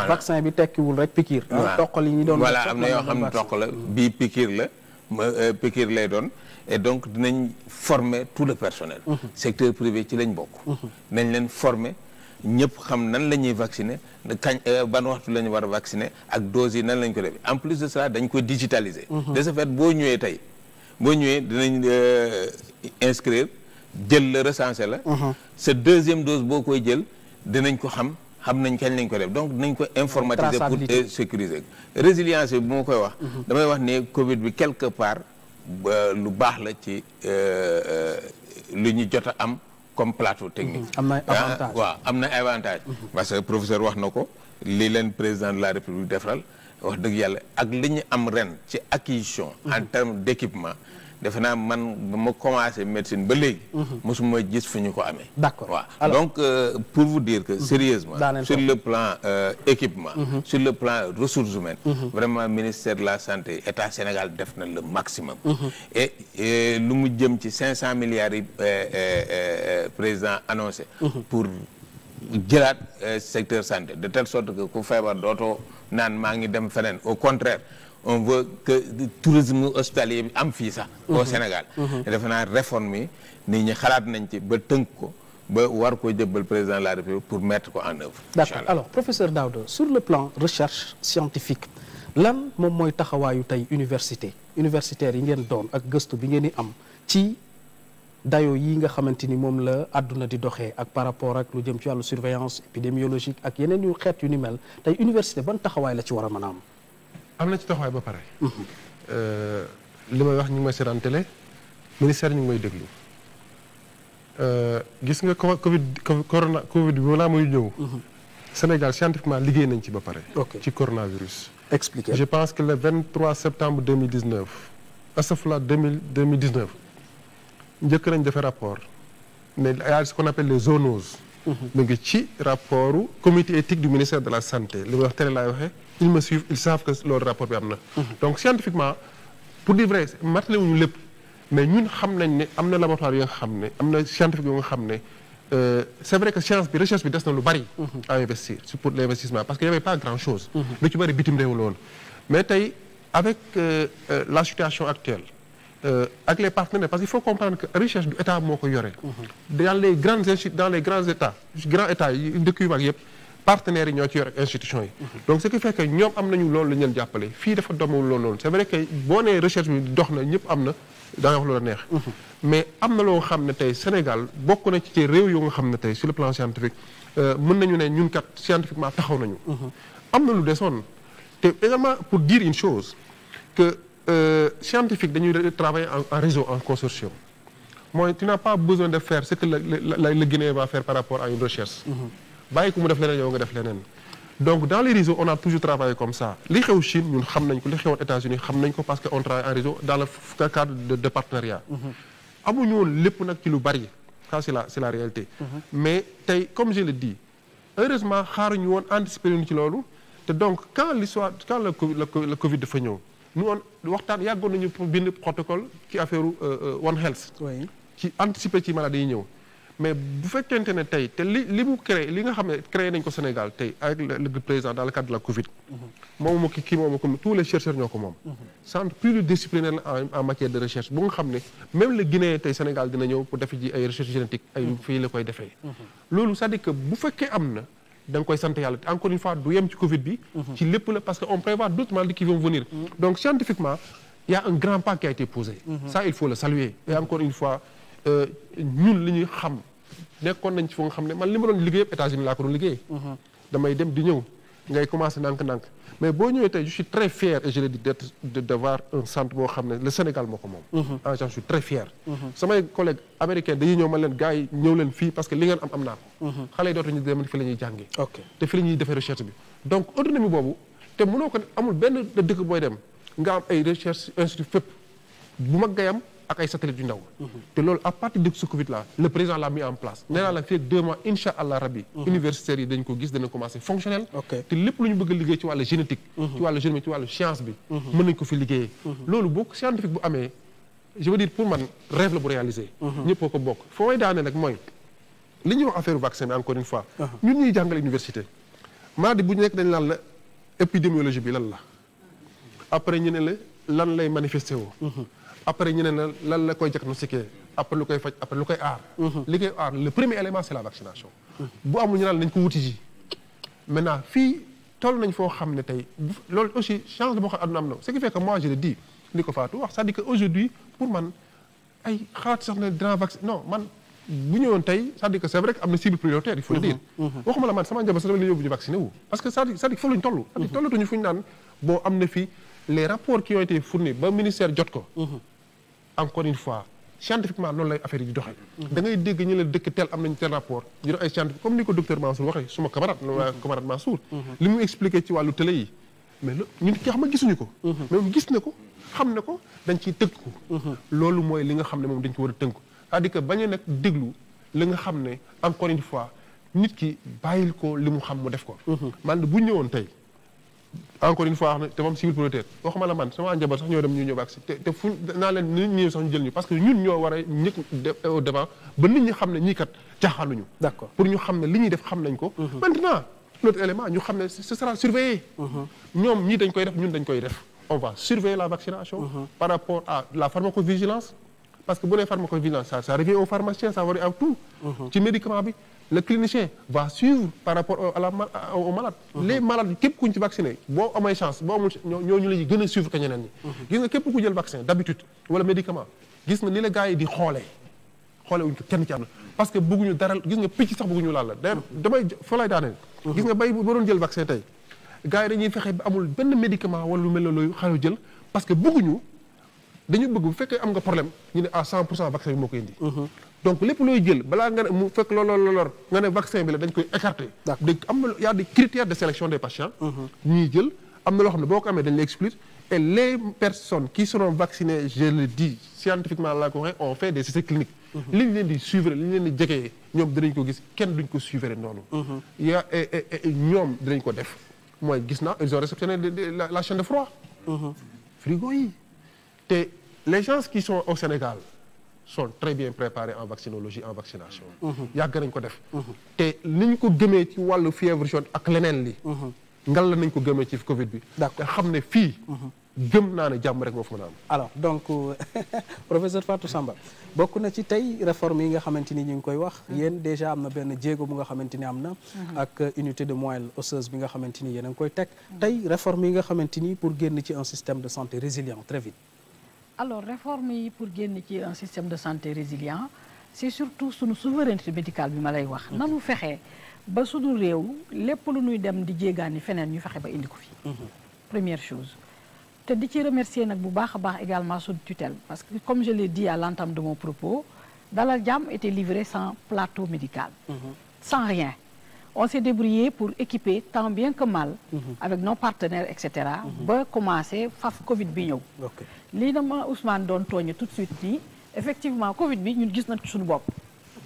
vaccin bi tekkiwul rek piqûre. toqal yi ñu doon voilà am na yoo xam ne toq la bii piqûre la piqûre lay doon. et donc dinañ former tout le personnel. secteur privé ci lañ bokk. dinañ leen former ñëpp xam nan la ñuy vacciner kañ ban waxtu la ñu war a vacciner ak doses yi nan lañ ko defee en plus de ça dañ ko digitaliser. de ce fait boo ñëwee tey boo ñëwee dinañ inscrire jël la recenser la. sa deuxième dose boo koy jël dinañ ko xam nañ kañ lañ ko def donc dinañ ko informatiser pour sécuriser. résilience bi bu ma koy wax. damay wax ne Covid bi quelque part. lu baax la ci lu ñu jot a am comme plateau technique. am na avantage waaw am na avantage. parce que professeur wax na ko li leen président de la république defaral wax dëgg yàlla ak li ñu am ren ci acquisition. en termes d'équipement defe naa man ba ma commencé médecine ba léegi. mosuma gis fu ñu ko amee. d'accord waaw donc pour vous dire que sérieusement sur le plan équipement. sur le plan ressources humaines. vraiment ministère de la santé état Sénégal def na le maximum. et lu mu jëm ci 500 milliards yi président annoncé. pour jëlaat secteur santé de telle sorte que ku feebar dootoo naan maa ngi dem feneen au contraire. on veut que tourisme hospitalier bi am fii sax au Sénégal te defe naa réforme yi nit ñi xalaat nañ ci ba tënk ko ba war koo jëbbal président de la République pour mettre ko en œuvre. d'accord alors professeur Daouda sur le plan recherche scientifique lan moom mooy taxawaayu tey universitaires yi ngeen doon ak gëstu bi ngeen di am ci dayo yi nga xamante ni moom la àdduna di doxee ak par rapport ak lu jëm ci wàllu surveillance épidémiologique ak yeneen yu xeet yu ni mel tey université ban taxawaay la ci war a mën a am. am na ci taxawaay ba pare. li may wax ñu ngi may seetaan télé ministère ñu ngi may déglu gis nga Covid bi balaa muy ñëw. Sénégal scientifiquement liggéey nañ ci ba pare. ci coronavirus. expliquez. je pense que le 23 septembre 2019 astafurlah 2019 njëkk nañ defee rapport ne y a ce qu'on appelle les zoonoses. mu ngi ci rapportu comité éthique du ministère de la santé li may wax télé laay waxee. ils me suivent ils savent que loolu rapport bi am na. donc scientifiquement pour dire vrai matale wuñu lépp mais ñun xam nañ ne am na laboratoire yoo nga xam ne am na scientifique yoo nga xam ne c'est vrai que science bi recherche bi des na lu bari. à investir c'est pour l'investissement parce que y avait pas grand chose. lu ci bari bitim réew la woon mais tey avec la situation actuelle ak les partenaires parce qu'il faut comprendre que recherche du état moo ko yore. dans les grands états yi dëkk yu mag yëpp. partenaires yi ñoo ci yor ak institutions yi. donc ce qui fait que ñoom am nañu loolu la ñu leen jàppale fii dafa doomawul loolu c'est vrai que boo nee recherche bi dox na ñëpp am na da nga wax loola neex. mais am na loo xam ne tey Sénégal bokk na ci réew yoo nga xam ne tey sur le plan scientifique mën nañu ne ñun kat scientifiquement taxaw nañu. am na lu desoon te également pour dire une chose que scientifique dañuy travailler en réseau en consortium mooy tu n'as pas besoin de faire ce que le Guinéen va faire par rapport à une recherche. bàyyi ko mu def leneen yow nga def leneen donc dans les réseaux on a toujours travaillé comme ça li xew Chine ñun xam nañ ko li xewoon États-Unis xam nañ ko parce que on travaille en réseau dans le cadre de partenariat. amuñu woon lépp nag ci lu bari ça c'est la réalité. mais tey comme je le dis heureusement xaaruñu woon anticiper ñu ci loolu te donc quand le Covid dafa ñëw ñu woon waxtaan yàggoon nañu pour bind protocole ci affaire One Health. ci anticiper ci maladie yi ñëw. mais bu fekkente ne tey te li mu créé li nga xam ne créé nañ ko Sénégal tey avec le président dans le cadre de la Covid. moom moo kii moom ko tous les chercheurs ñoo ko moom. centre pluridisciplinaire en matière de recherche bu nga xam ne même le Guinée tey Sénégal dina ñëw pour def ji ay recherche génétique ay fii la koy defee. loolu c'est-à-dire que bu fekkee am na da nga koy sant yàlla encore une fois du yem ci Covid bi. ci lépp la parce que on prévoit d'autres maladies qui vont venir. donc scientifiquement il y a un grand pas qui a été posé. ça il faut le saluer et encore une fois ñun li ñuy xam. nekkoon nañ ci fu nga xam ne man li ma doon liggéey yëpp États-Unis laa ko doon liggéey. damay dem di ñëw ngay commencer ndànk-ndànk mais boo ñëwee tey je suis très fier et je le dis d'avoir un centre boo xam ne le Sénégal moo ko moom. j'en suis très fier. samay collègues américains dañuy ñëw man leen gars yi ñëw leen fii parce que li ngeen am naa ko. xale yi dootuñu dem fi la ñuy jàngee. te fi la ñuy defee recherche bi donc autonomie boobu te mënoo ko amul benn dëkk booy dem nga am ay recherche institut fépp bu mag ngay am. ak ay satellites yu ndaw. te loolu à partir de ce Covid là le président l'a mis en place. nee naa la fii ak 2 mois incha allah rabbi. universitaires yi dañ ko gis dana commencer fonctionnel. te lépp lu ñu bëgg a liggéey ci wàllu génétique. ci wàllu génomique ci wàllu science bi. mën nañ ko fi liggéeyee. loolu boo scientifique bu amee je veux dire pour man rêve la bu réalisé. ñëpp ko bokk foo may daane nag mooy li ñuy wax affaire vaccin bi encore une fois. ñun ñuy jàngale université. mardi bu ñu nekk dañ naan la épidémiologie bi lan la après ñu ne la lan lay manifesté woo. après ñu ne lan la koy diagnostiquer après lu koy faj après lu koy aar. li koy aar le premier élément c'est la vaccination. bu amul ñu naan nañ ko wuti ji. maintenant fii toll nañ foo xam ne tey loolu aussi chance boo xam àdduna am na ce qui fait que moi je le dis li ko Fatou wax c'est-à-dire que aujourd'hui pour man ay xalaat sax ne dinaa vaccin non man bu ñëwoon tey c'est-à-dire que c'est vrai que am na cible prioritaire il faut le dire. waxuma la man sama njaboot sax dama leen yóbbu ñu vacciné wu. parce que c'est-à-dire foofu lañ toll. c'est-à-dire tollatuñu fu ñu naan bon am na fi les rapports qui ont été fournis ba ministère jot ko. encore une fois scientifiquement noonu lay affaire yi di doxee. da ngay dégg ñu la dëkk tel am nañu tel rapport ñu def ay scientifique comme ni ko docteur Mansour waxee suma camarade Mansour. li mu expliqué ci wàllu télé yi mais ñun ki xam nga gisuñu ko. mais moom gis na ko xam na ko dañ ciy tënk ko. loolu mooy li nga xam ne moom dañ ko war a tënk c'est-à-dire que bañ a nag déglu li nga xam ne encore une fois nit ki bàyyil ko li mu xam mu def ko. man bu ñëwoon tey. encore une fois wax na te moom civil prioritaire waxuma la man sama njaboot sax ñoo dem ñu ñëw vaccin te fu naa leen nit ñi sax ñu jël ñu parce que ñun ñoo war a ñëkk au devant ba nit ñi xam ne ñii kat caaxaanuñu. d'accord pour ñu xam ne li ñuy def xam nañ ko. maintenant l'autre élément ñu xam ne ce sera surveillé. ñoom ñii dañ koy def ñun dañ koy def. on va surveiller la vaccination. par rapport à la pharmacovigilance. parce que bu nee pharmacovigilance ça revient au pharmacien ça va à tout. ci médicament bi. le clinicien va suivre par rapport aux malades. les malades képp ku ñu ci vacciné boo amee chance boo amul ñooñu la ñuy gën a suivre que ñeneen ñi. gis nga képp ku jël vaccin d'habitude wala médicament gis nga ni la gars yi di xoolee wuñ ko kenn ci am na parce que bëgguñu dara gis nga picc sax bëgguñu laal la d'ailleurs damay fa lay daaneel. gis nga bay ba doon jël vaccin tey gars yi dañuy fexe ba amul benn médicament wala lu mel ne looyu xaaru jël parce que bëgguñu dañu bëgg bu fekkee am nga problème ñu ne à 100% vaccin bi moo koy indi. donc lépp looy jël balaa nga ne mu fekk looloo nga ne vaccin bi la dañ koy écarter. dégg am na y a des critères de sélection des patients. ñuy jël am na loo xam ne boo ko amee dañ lay exclure et les personnes qui seront vaccinées je le dis scientifiquement laa ko waxee on fait des essais cliniques. li ñu leen di suivre li ñu leen di jegee ñoom dinañ ko gis kenn duñ ko suivre noonu. ñoom dinañ ko def mooy gis naa ils ont réceptionné la chaîne de froid. frigo yi te les gens qui sont au Sénégal. sont très bien préparés en vaccinologie en vaccination. yàgg nañ ko def. te ni ñu ko gëmee ci wàllu fièvre jaune ak leneen li. ngal la nañ ko gëmee ci Covid bi. te xam ne fii. gëm naa ne jàmm rek moo fa mën a am. alors donc professeur Fatou Samba bokk na ci tey réforme yi nga xamante ni ñu ngi koy wax. yéen déjà am na benn jéego bu nga xamante ni am na. ak unité de moelle osseuse bi nga xamante ni yéen a ngi koy teg. tey réforme yi nga xamante ni pour génn ci un système de santé résilient très vite. alors réforme yi pour génn ci un système de santé résilient c'est surtout sunu souveraineté médicale bi ma lay wax. nanu fexe ba sunu réew lépp lu ñuy dem di jéegaani feneen ñu fexe ba indi ko fi. première chose te di ci remercier nag bu baax a baax également sunu tutelle parce que comme je l'ai dit à l'entame de mon propos Dalal Jàmm était livré sans plateau médical. sans rien. On s'est débrouillé pour équiper tant bien que mal. avec nos partenaires et cetera. ba commencer faf Covid bi ñëw. lii dama Ousmane doon tooñe tout de suite nii effectivement Covid bi ñun gis nañ ci suñu bopp.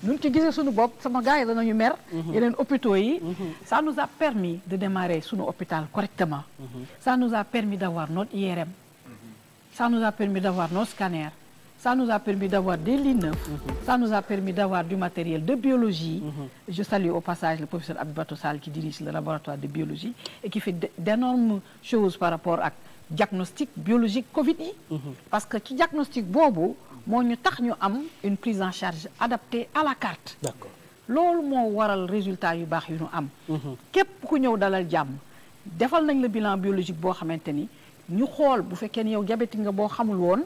ñun ci gisee suñu bopp sama gars yi danañu mer. yeneen hôpitaux yi. ça nous a permis de démarrer suñu hôpital correctement. ça nous a permis d'avoir notre IRM. ça nous a permis d'avoir nos scanners. Ça nous a permis d'avoir des lits neufs. Ça nous a permis d'avoir du matériel de biologie. Je salue au passage le professeur Abibatou Sall qui dirige le laboratoire de biologie et qui fait d'énormes choses par rapport à diagnostic biologique Covid yi. Parce que ci diagnostic boobu moo ñu tax ñu am une prise en charge adaptée à la carte. D'accord. Loolu moo waral résultat yu baax yu ñu am. Képp ku ñëw dalal jàmm defal nañ la bilan biologique boo xamante ni ñu xool bu fekkee ni yow diabétique nga boo xamul woon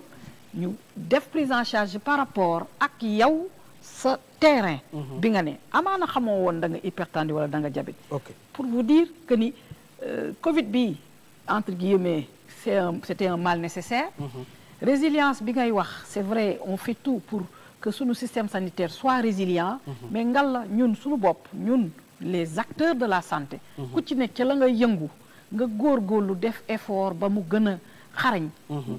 ñu def prise en charge par rapport ak yow sa terrain. bi nga ne amaana xamoo woon da nga hypertendu wala da nga diabète. Ok. Pour vous dire que ni Covid bi entre guillemets c'était un mal nécessaire. Résilience bi ngay wax c'est vrai on fait tout pour que sunu système sanitaire soit résilient. mais ngal la ñun suñu bopp ñun les acteurs de la santé. ku ci nekk ca la nga yëngu nga góorgóorlu def effort ba mu gën a xarañ.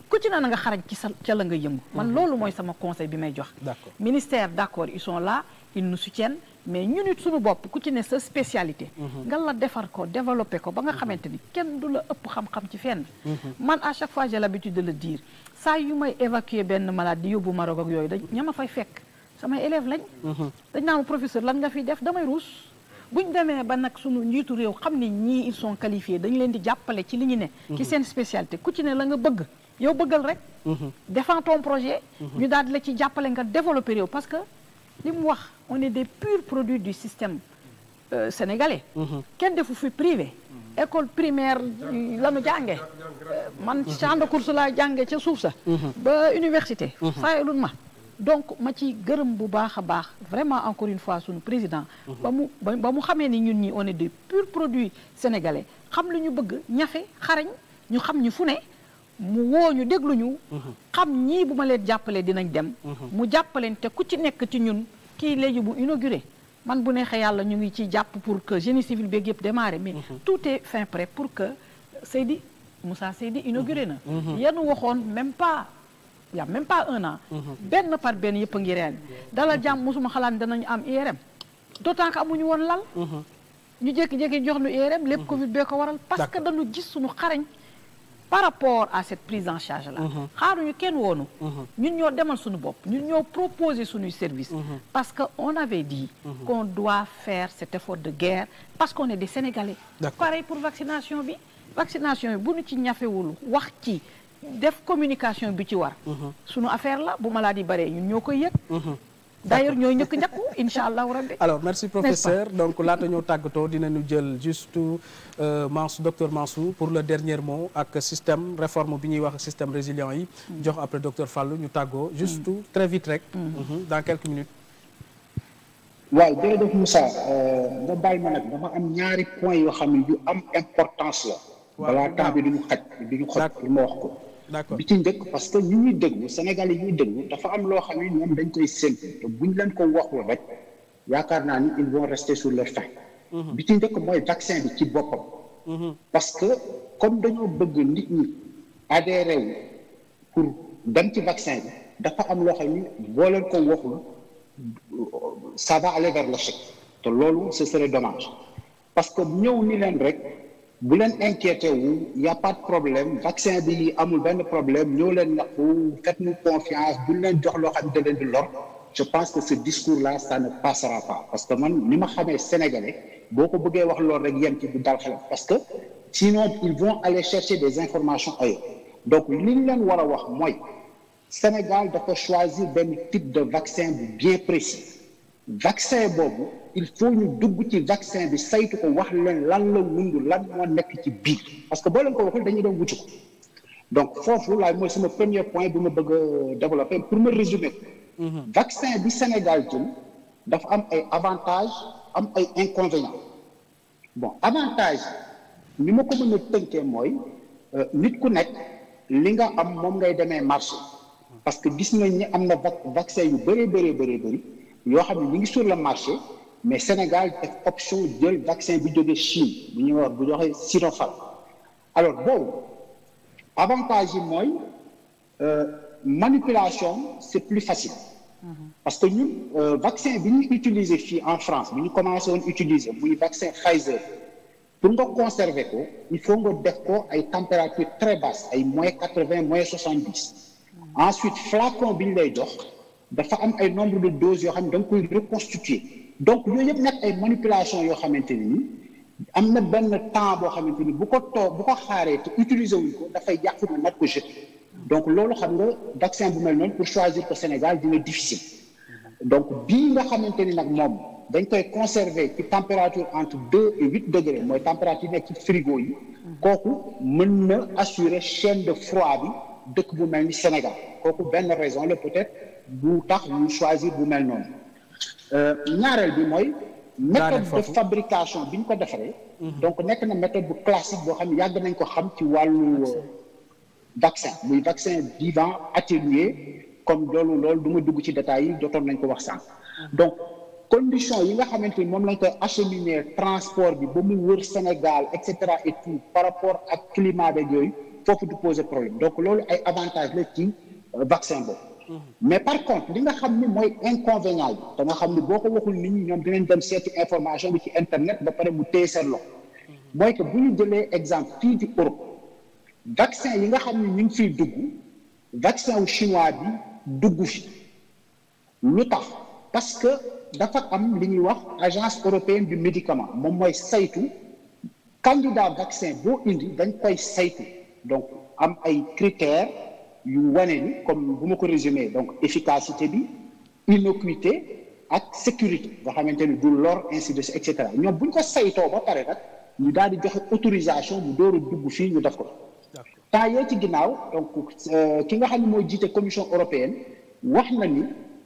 ku ci ne na nga xarañ ci sa ca la nga yëngu. man loolu mooy sama conseil bi may jox. D'accord. Ministère d'accord ils sont là ils nous soutiennent mais ñun it suñu bopp ku ci ne sa spécialité. nga la defar ko développer ko ba nga xamante ni kenn du la ëpp xam-xam ci fenn. man à chaque fois j'ai l'habitude de le dire saa yu may évacuer benn malade di yóbbu Maroc ak yooyu dañ ña ma fay fekk samay élèves lañ. dañ naa ma professeur lan nga fiy def damay ruus. buñ demee ba nag sunu njiitu réew xam ni ñii ils sont qualifiés dañ leen di jàppale ci li ñu ne. ci seen spécialité ku ci ne la nga bëgg yow bëggal rek. défends ton projet. ñu daal di la ci jàppale nga développer réew parce que li mu wax on est des purs produits du système sénégalais. kenn defu fi privé. école primaire la nu jànge man champ de course laa jànge ca suuf sa. ba université. fayalun ma. donc ma ci gërëm bu baax a baax vraiment encore une fois sunu président. ba mu xamee ni ñun ñi on est des purs produits sénégalais xam li ñu bëgg ñafe xarañ ñu xam ñu fu ne mu woo ñu déglu ñu. xam ñii bu ma leen jàppalee dinañ dem. mu jàppaleen te ku ci nekk ci ñun kii léegi bu inauguré man bu neexee yàlla ñu ngi ci jàpp pour que génie civil beeg yëpp démarré mais tout est fin prêt pour que Moussa Seydi inauguré na. yéen waxoon même pas. il y a même pas un an. benn par benn yëpp a ngi reen dalal jàmm mosuma xalaat danañu am IRM d'autant que amuñu woon lal. ñu jékki-jékki jox nu IRM lépp Covid bee ko waral. parce que dañu gis suñu xarañ par rapport à cette prise en charge là. xaaruñu kenn woonu. ñun ñoo demal suñu bopp ñun ñoo proposer suñuy service. parce que on avait dit. qu'on doit faire cet effort de guerre parce qu'on est des Sénégalais. pareil pour vaccination bi bu ñu ci ñafewul wax ci. def communication bi ci war. sunu affaire la bu maladie baree ñun ñoo koy yëg. d'ailleurs ñooy ñëkk incha allahu rabbi. alors merci professeur donc laata ñoo tàggatoo dinañu jël juste docteur Mansour pour le dernier mot ak système réforme bi ñuy wax système résilient yi. jox après docteur Fallou ñu tàggoo. juste très vite rek. dans quelques minutes. waaw jërëjëf Moussa nga baal ma nag dama am ñaari points yoo xam ne yu am importance la. balaa temps bi duñu xoj pour ma wax ko. d'accord bi ci njëkk parce que ñu ñuy déglu Sénégal yi ñuy déglu dafa am loo xam ne ñoom dañ koy séntu te buñ leen ko waxul rek yaakaar naa ni ils vont rester sur leur faim. bi ci njëkk mooy vaccin bi ci boppam. parce que comme dañoo bëgg nit ñi adhéré wu pour dem ci vaccin bi dafa am loo xam ni boo leen ko waxul ça va aller vers l'échec te loolu ce serait dommage parce que ñëw ni leen rek. bu leen inquiété wu y a pas de problème vaccin bi amul benn problème ñoo leen ñàkku faites-nous confiance buñ leen jox loo xam ne da leen di lor je pense que ce discours là ça ne passera pas parce que man ni ma xamee sénégalais boo ko bëggee wax loolu rek yem ci du dal xelam parce que sinon ils vont aller chercher des informations ailleurs donc li ñu leen war a wax mooy Sénégal dafa choisir benn type de vaccin bu bien précis vaccin boobu il faut ñu dugg ci vaccin bi saytu ko wax leen lan la wundu lan moo nekk ci biir parce que boo leen ko waxul dañuy doon wuti ko donc foofu laay mooy sama premier point bi ma bëgg a développer pour me résumer ko vaccin bi Sénégal jël dafa am ay avantages am ay inconvénients bon avantage ni ma ko mën a tënkee mooy nit ku nekk li nga am moom ngay demee marché parce que gis nañ ni am na vaccin yu bëri yoo xam ne ñu ngi sur le marché mais Sénégal def option jël vaccin bi jógee Chine bu ñuy wax bu joxe Sinopharm alors boobu avantage yi mooy manipulation c'est plus facile parce que ñun vaccin bi ñu utiliser fii en France bi ñu commencé woon utiliser muy vaccin Pfizer pour nga conserver ko il faut nga def ko ay température très basse ay -80 -70 ensuite flacon bi ñu lay jox dafa am ay nombre de doses yoo xam ne da nga koy reconstituer donc yooyu yëpp nag ay manipulation yoo xamante ni am na benn temps boo xamante ni bu ko xaaree te utiliser wuñ ko dafay yàqu na nag ko jeté donc loolu xam nga vaccin bu mel noonu pour choisir ko Sénégal dina difficile donc bii nga xamante ni nag moom dañ koy conserver ci température entre 2 et 8 degrés mooy température nekk ci frigo yi kooku mën na assurer chaîne de froid bi dëkk bu mel ni Sénégal kooku benn raison la peut-être bu tax ñu choisir bu mel noonu ñaareel bi mooy méthode de fabrication bi ñu ko defaree donc nekk na méthode bu classique boo xam ne yàgg nañ ko xam ci wàllu vaccin muy vaccin vivant atténué comme loolu du ma dugg ci détails yi jotoon nañ ko wax sànq donc condition yi nga xamante ni moom lañ koy acheminer transport bi ba mu wër Sénégal et cetera et tout par rapport ak climat beeg yooyu foofu du poser problème donc loolu ay avantage la ci vaccin boobu mais par contre li nga xam ni mooy inconvénient yi te nga xam ni boo ko waxul nit ñi ñoom dinañ dem seeti information bi ci internet ba pare mu téye seen loxo mooy que bu ñu jëlee exemple fii ci Europe vaccin yi nga xam ni ñu ngi fiy dugg vaccin wu chinois bi dugg fi lu tax parce que dafa am li ñuy wax agence européenne du médicament moom mooy saytu candidat vaccin boo indi dañ koy saytu donc am ay critères yu wane ni comme bu ma ko résumé donc efficacité bi innocuité ak sécurité nga xamante ni du lor ainsi de suite et cetera ñoom bu ñu ko saytoo ba pare nag ñu daal di joxe autorisation bu door a dugg fii ñu def ko temps yee ci ginnaaw donc ki nga xam ne mooy jiite commission européenne wax na ni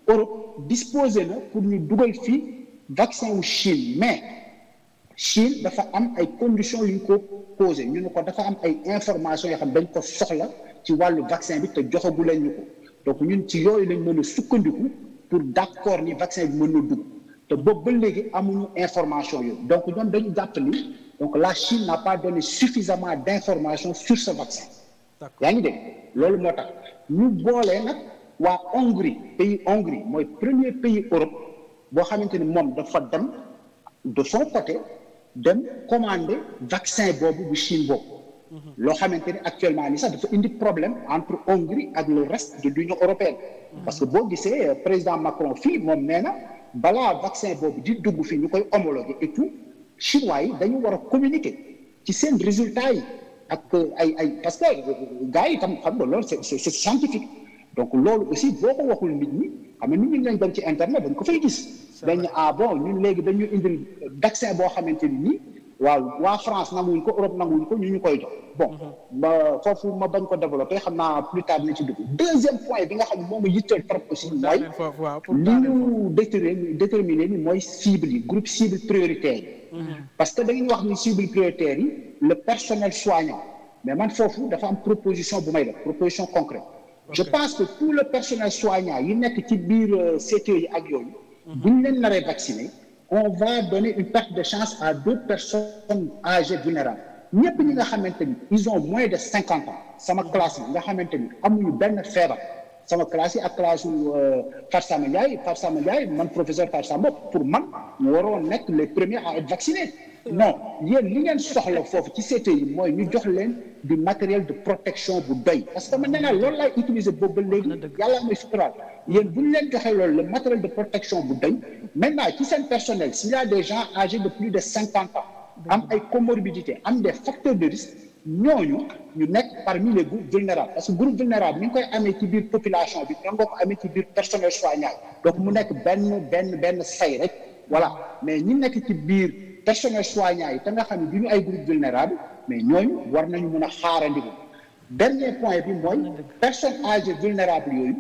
Europe disposé na pour ñu dugal fii vaccin wu Chine mais Chine dafa am ay conditions yu ñu ko posé ñu ne ko dafa am ay informations yoo xam dañ ko soxla ci wàllu vaccin bi te joxagu leen ñu ko donc ñun ci yooyu lañ mën a sukkandiku pour d'accord ni vaccin bi mën na dugg te boobu ba léegi amuñu information yooyu donc ñoom dañu jàpp ni donc la Chine n'a pas donné suffisamment d'informations sur ce vaccin yaa ngi dégg loolu moo tax ñu boolee nag waa Hongrie Hongrie mooy premier pays Europe boo xamante ni moom dafa dem de son côté dem commander vaccin boobu bu Chine boobu loo xamante ni actuellement ni sax dafa indi problème entre Hongrie ak le reste de l'Union européenne parce que boo gisee président Macron fii moom nee na balaa vaccin boobu di dugg fii ñu koy homologuer et tout chinois yi dañu war a communiquer ci seen résultats yi ak ay parce que gars yi tam xam nga loolu c'est scientifique donc loolu aussi boo ko waxul nit ñi xam nga nit ñi dañ dem ci internet dañ ko fay gis dañ bon ñun léegi dañu indil vaccin boo xamante ni nii waaw waa France nanguwuñ ko Europe nanguwuñ ko ñu koy jox bon ba foofu ma bañ ko développer xam naa plus tard na ci dugg deuxième point bi nga xam ne moom a yitteel trop aussi mooy li ñu déterminer ni mooy cible yi groupe cible prioritaire yi parce que dañuy wax ni cible prioritaire yi le personnel soignant mais man foofu dafa am proposition bu may def proposition concrète je pense que tout le personnel soignant yi nekk ci biir CTE yi ak yooyu bu ñu leen naree vacciner on va donner une perte de chance à d'autres personnes âgées vulnérables ñëpp ñi nga xamante ni ils ont moins de 50 ans sama classe yi nga xamante ni amuñu benn feebar sama classe yi ak classe yu Farsama Ndiaye man professeur Farsama pour man ñu waroon nekk les premiers à être vaccinés non yéen li ngeen soxla foofu ci CTE yi mooy ñu jox leen du matériel de protection bu doy parce que man nee naa loolu laay utiliser boobu ba léegi yàlla may suturaal yéen bu ñu leen joxee loolu le matériel de protection bu doy maintenant ci seen personnel s'il y a des gens âgés de plus de 50 ans am ay comorbidités am des facteurs de risque ñooñu ñu nekk parmi les groupes vulnérables parce que groupe vulnérable ni ngi koy amee ci biir population bi noonu nga ko amee ci biir personnel soignant donc mu nekk benn say rek voilà mais ñi nekk ci biir personnel soignant yi te nga xam ne du ñu ay groupe vulnérable mais ñooñu war nañu mën a xaarandiku dernier point bi mooy personnes âgées vulnérables yooyu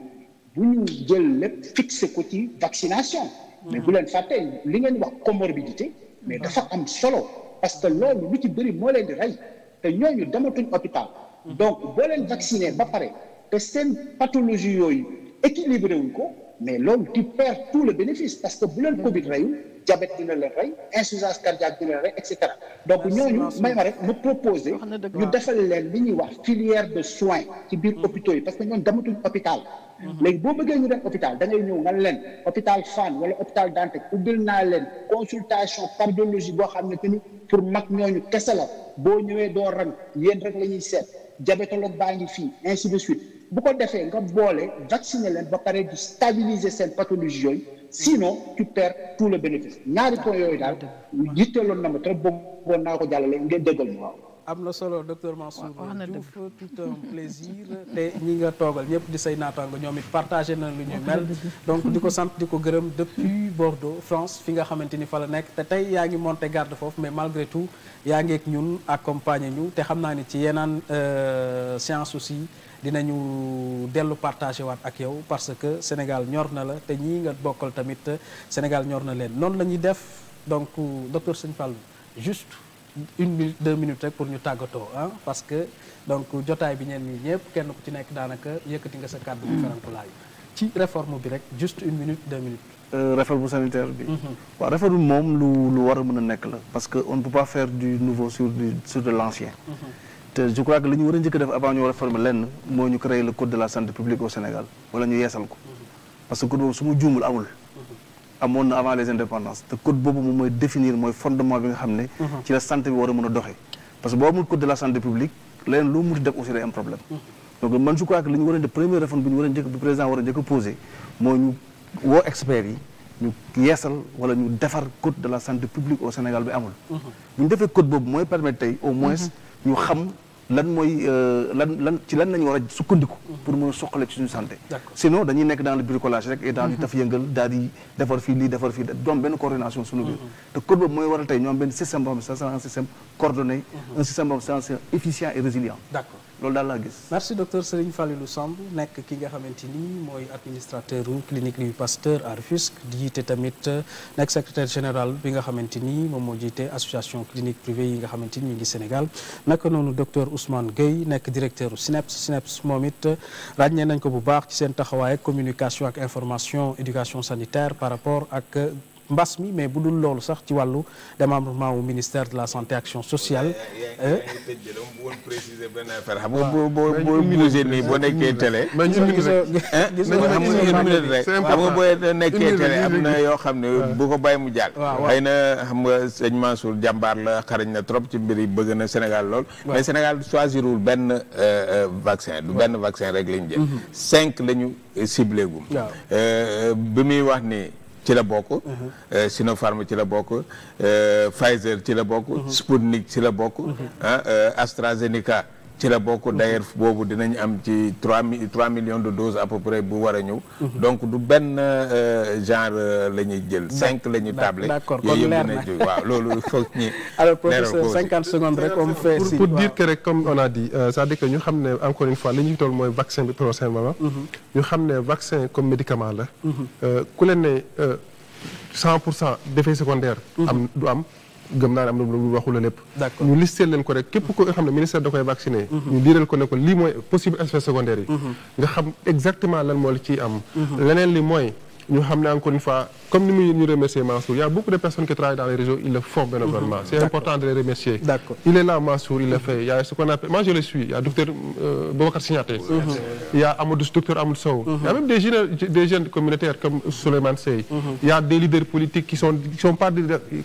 bu ñu jël lépp fixé ko ci vaccination mais bu leen fàtte li ngeen wax comorbidité mais dafa am solo parce que loolu lu ci bëri moo leen di rey te ñooñu dematuñ hôpital donc boo leen vacciné ba pare te seen pathologie yooyu équilibré wuñ ko mais loolu tu perds tout le bénéfice parce que bu leen Covid reyul diabète dina leen rey insuffisance cardiaque dina leen rey et cetera donc ñooñu may ma rek mu proposer ñu defal leen li ñuy wax filière de soins ci biir hôpitaux yi parce que ñoom dematuñ hôpital léegi boo bëggee ñu dem hôpital da ngay ñëw nga leen hôpital Fann wala hôpital Dantec ubbil naa leen consultation cardiologie boo xam ne que ni pour mag ñooñu kese la boo ñëwee doo rang yéen rek la ñuy seet diabétologue baa ngi fii ainsi de suite bu ko defee nga boole vacciner leen ba pare di stabiliser seen pathologie yooyu sinon tu perds tout le bénéfice ñaari points yooyu daal yitteeloon na ma trop bëggoon naa ko jàllale ngeen déggal ma waaw. am na solo docteur Mansour Diouf tout un plaisir te ñi nga toogal ñëpp di say naataango ñoom it partagé na lu ñuy mel donc di ko sant di ko gërëm depuis Bordeaux France fi nga xamante ni fa la nekk te tey yaa ngi monté garde foofu mais malgré tout yaa ngi ak ñun accompagner ñu te xam naa ni ci yeneen séance aussi dinañu dellu partagé waat ak yow parce que Sénégal ñor na la te ñii nga bokkal tamit Sénégal ñor na leen noonu la ñuy def donc docteur Sëñ Fallou juste 1 minute 2 minutes rek pour ñu tàggatoo parce que donc jotaay bi ñeen ñi ñëpp kenn ku ci nekk daanaka yëkkati nga sa kàddu bi farankulaayu ci réforme bi rek juste 1 minute 2 minutes. Réforme sanitaire bi. waaw réforme bi moom lu war a mën a nekk la parce que on ne peut pas faire du nouveau sur de l'ancien. te je crois que li ñu war a njëkk a def avant ñu réformer lenn moo ñu créer le code de la santé publique au Sénégal wala ñu yeesal ko parce que code boobu su ma juumul amul. amoon na avant les indépendances te code boobu moom mooy définir mooy fondement bi nga xam ne ci la santé bi war a mën a doxee parce que boo amul code de la santé publique leneen loo muti def aussi day am problème donc man je crois que li ñu war a def première réforme bi ñu war a njëkk bi président war a njëkk a posé moo ñu woo experts yi ñu yeesal wala ñu defar code de la santé publique au Sénégal bi amul bu ñu defee code boobu mooy permettre tey au moins ñu xam lan mooy lan ci lan lañu war a sukkandiku pour mën a soqale ci suñu santé sinon dañuy nekk dans le bricolage rek et dans du taf yëngal daal di defar fii lii defar fii doom benn coordination suñu biir te code boobu mooy waral tey ñoom benn système boo xam ne c'est un système coordonné un système boo xam ne c'est efficient et résilient d'accord loolu daal laa gis merci docteur Serigne Falilou Samb nekk ki nga xamante ni mooy administrateur clinique Louis Pasteur à Rufisque di jiite tamit nekk secrétaire général bi nga xamante ni moom moo jiite association clinique privée yi nga xamante ni ñu ngi Sénégal naka noonu docteur Ousmane Gueye nekk directeur SNEPS moom it ràññee nañ ko bu baax ci seen taxawaay ak communication ak information éducation sanitaire par rapport ak mbas mi mais bu dul loolu sax ci wàllu démembrement wu ministère de la santé action sociale. bëggoon préciser benn affaire xam nga boo bougé nii boo nekkee télé. mais ñu xam nga boo nekkee télé am na yoo xam ne bu ko bàyyi mu jàll. xëy na xam nga sëñ Mansour jàmbaar la xarañ na trop ci mbir yi bëgg na Sénégal lool. mais Sénégal choisirul benn vaccin du benn vaccin rek lañ jël. 5 la ñu ciblé gum. bi muy wax ni. ci la bokk Sinopharm ci la bokk Pfizer ci la bokk Sputnik ci la bokk AstraZeneca ci la bokk d'ailleurs boobu dinañ am ci 3 millions de doses à peu près bu war a ñëw donc du benn genre la ñuy jël 5 la ñu tablé yooyu yëpp dinañ jóg waaw loolu foog ñi alors professeur 50 secondes rek on fait pour dire que rek comme on a dit c'est-à-dire que ñu xam ne encore une fois li ñu toll mooy vaccin bi prochainement ñu xam ne vaccin comme médicament la ku leen ne 100% d'effet secondaire am du am gëm naa ne am na lu waxu la lépp ñu listé leen ko rek képp ko nga xam ne ministère da koy vacciné ñu diiral ko ne ko lii mooy possible effet secondaire yi nga xam exactement lan moo li ciy am leneen li mooy ñu xam ne encore une fois comme ni mu ñu remercier Mansour il y a beaucoup de personnes qui travaillent dans les régions ils le font bénévolement c'est important de les remercier il est là Mansour il le fait il y a ce qu'on appelle moi je le suis il y a docteur Boubacar Signaté il y a docteur Amadou Sow il y a même des jeunes communautaires comme Souleymane Sey il y a des leaders politiques qui sont pas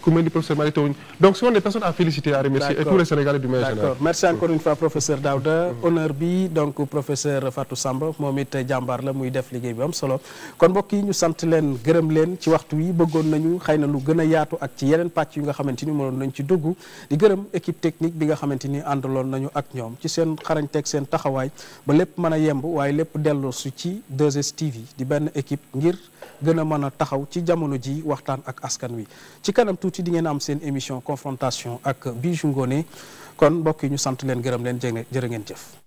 comme le professeur Mary Teuw Niane donc ce sont des personnes à féliciter à remercier et tous les Sénégalais du manière générale merci encore une fois professeur Daouda honneur bi donc professeur Fatou Samba moom it jàmbaar la muy def liggéey bi am solo kon mbokk yi ñu sant leen gërëm leen ci waxtu wi bëggoon nañu xëy na lu gën a yaatu ak ci yeneen pàcc yu nga xamante ni mënoon nañ ci dugg di gërëm équipe technique bi nga xamante ni àndaloon nañu ak ñoom ci seen xarañteeg seen taxawaay ba lépp mën a yemb waaye lépp dellu su ci 2STV di benn équipe ngir gën a mën a taxaw ci jamono ji waxtaan ak askan wi ci kanam tuuti di ngeen am seen émission confrontation ak Bijou Ngoné kon mbokk yi ñu sant leen gërëm leen jërë ngeen jëf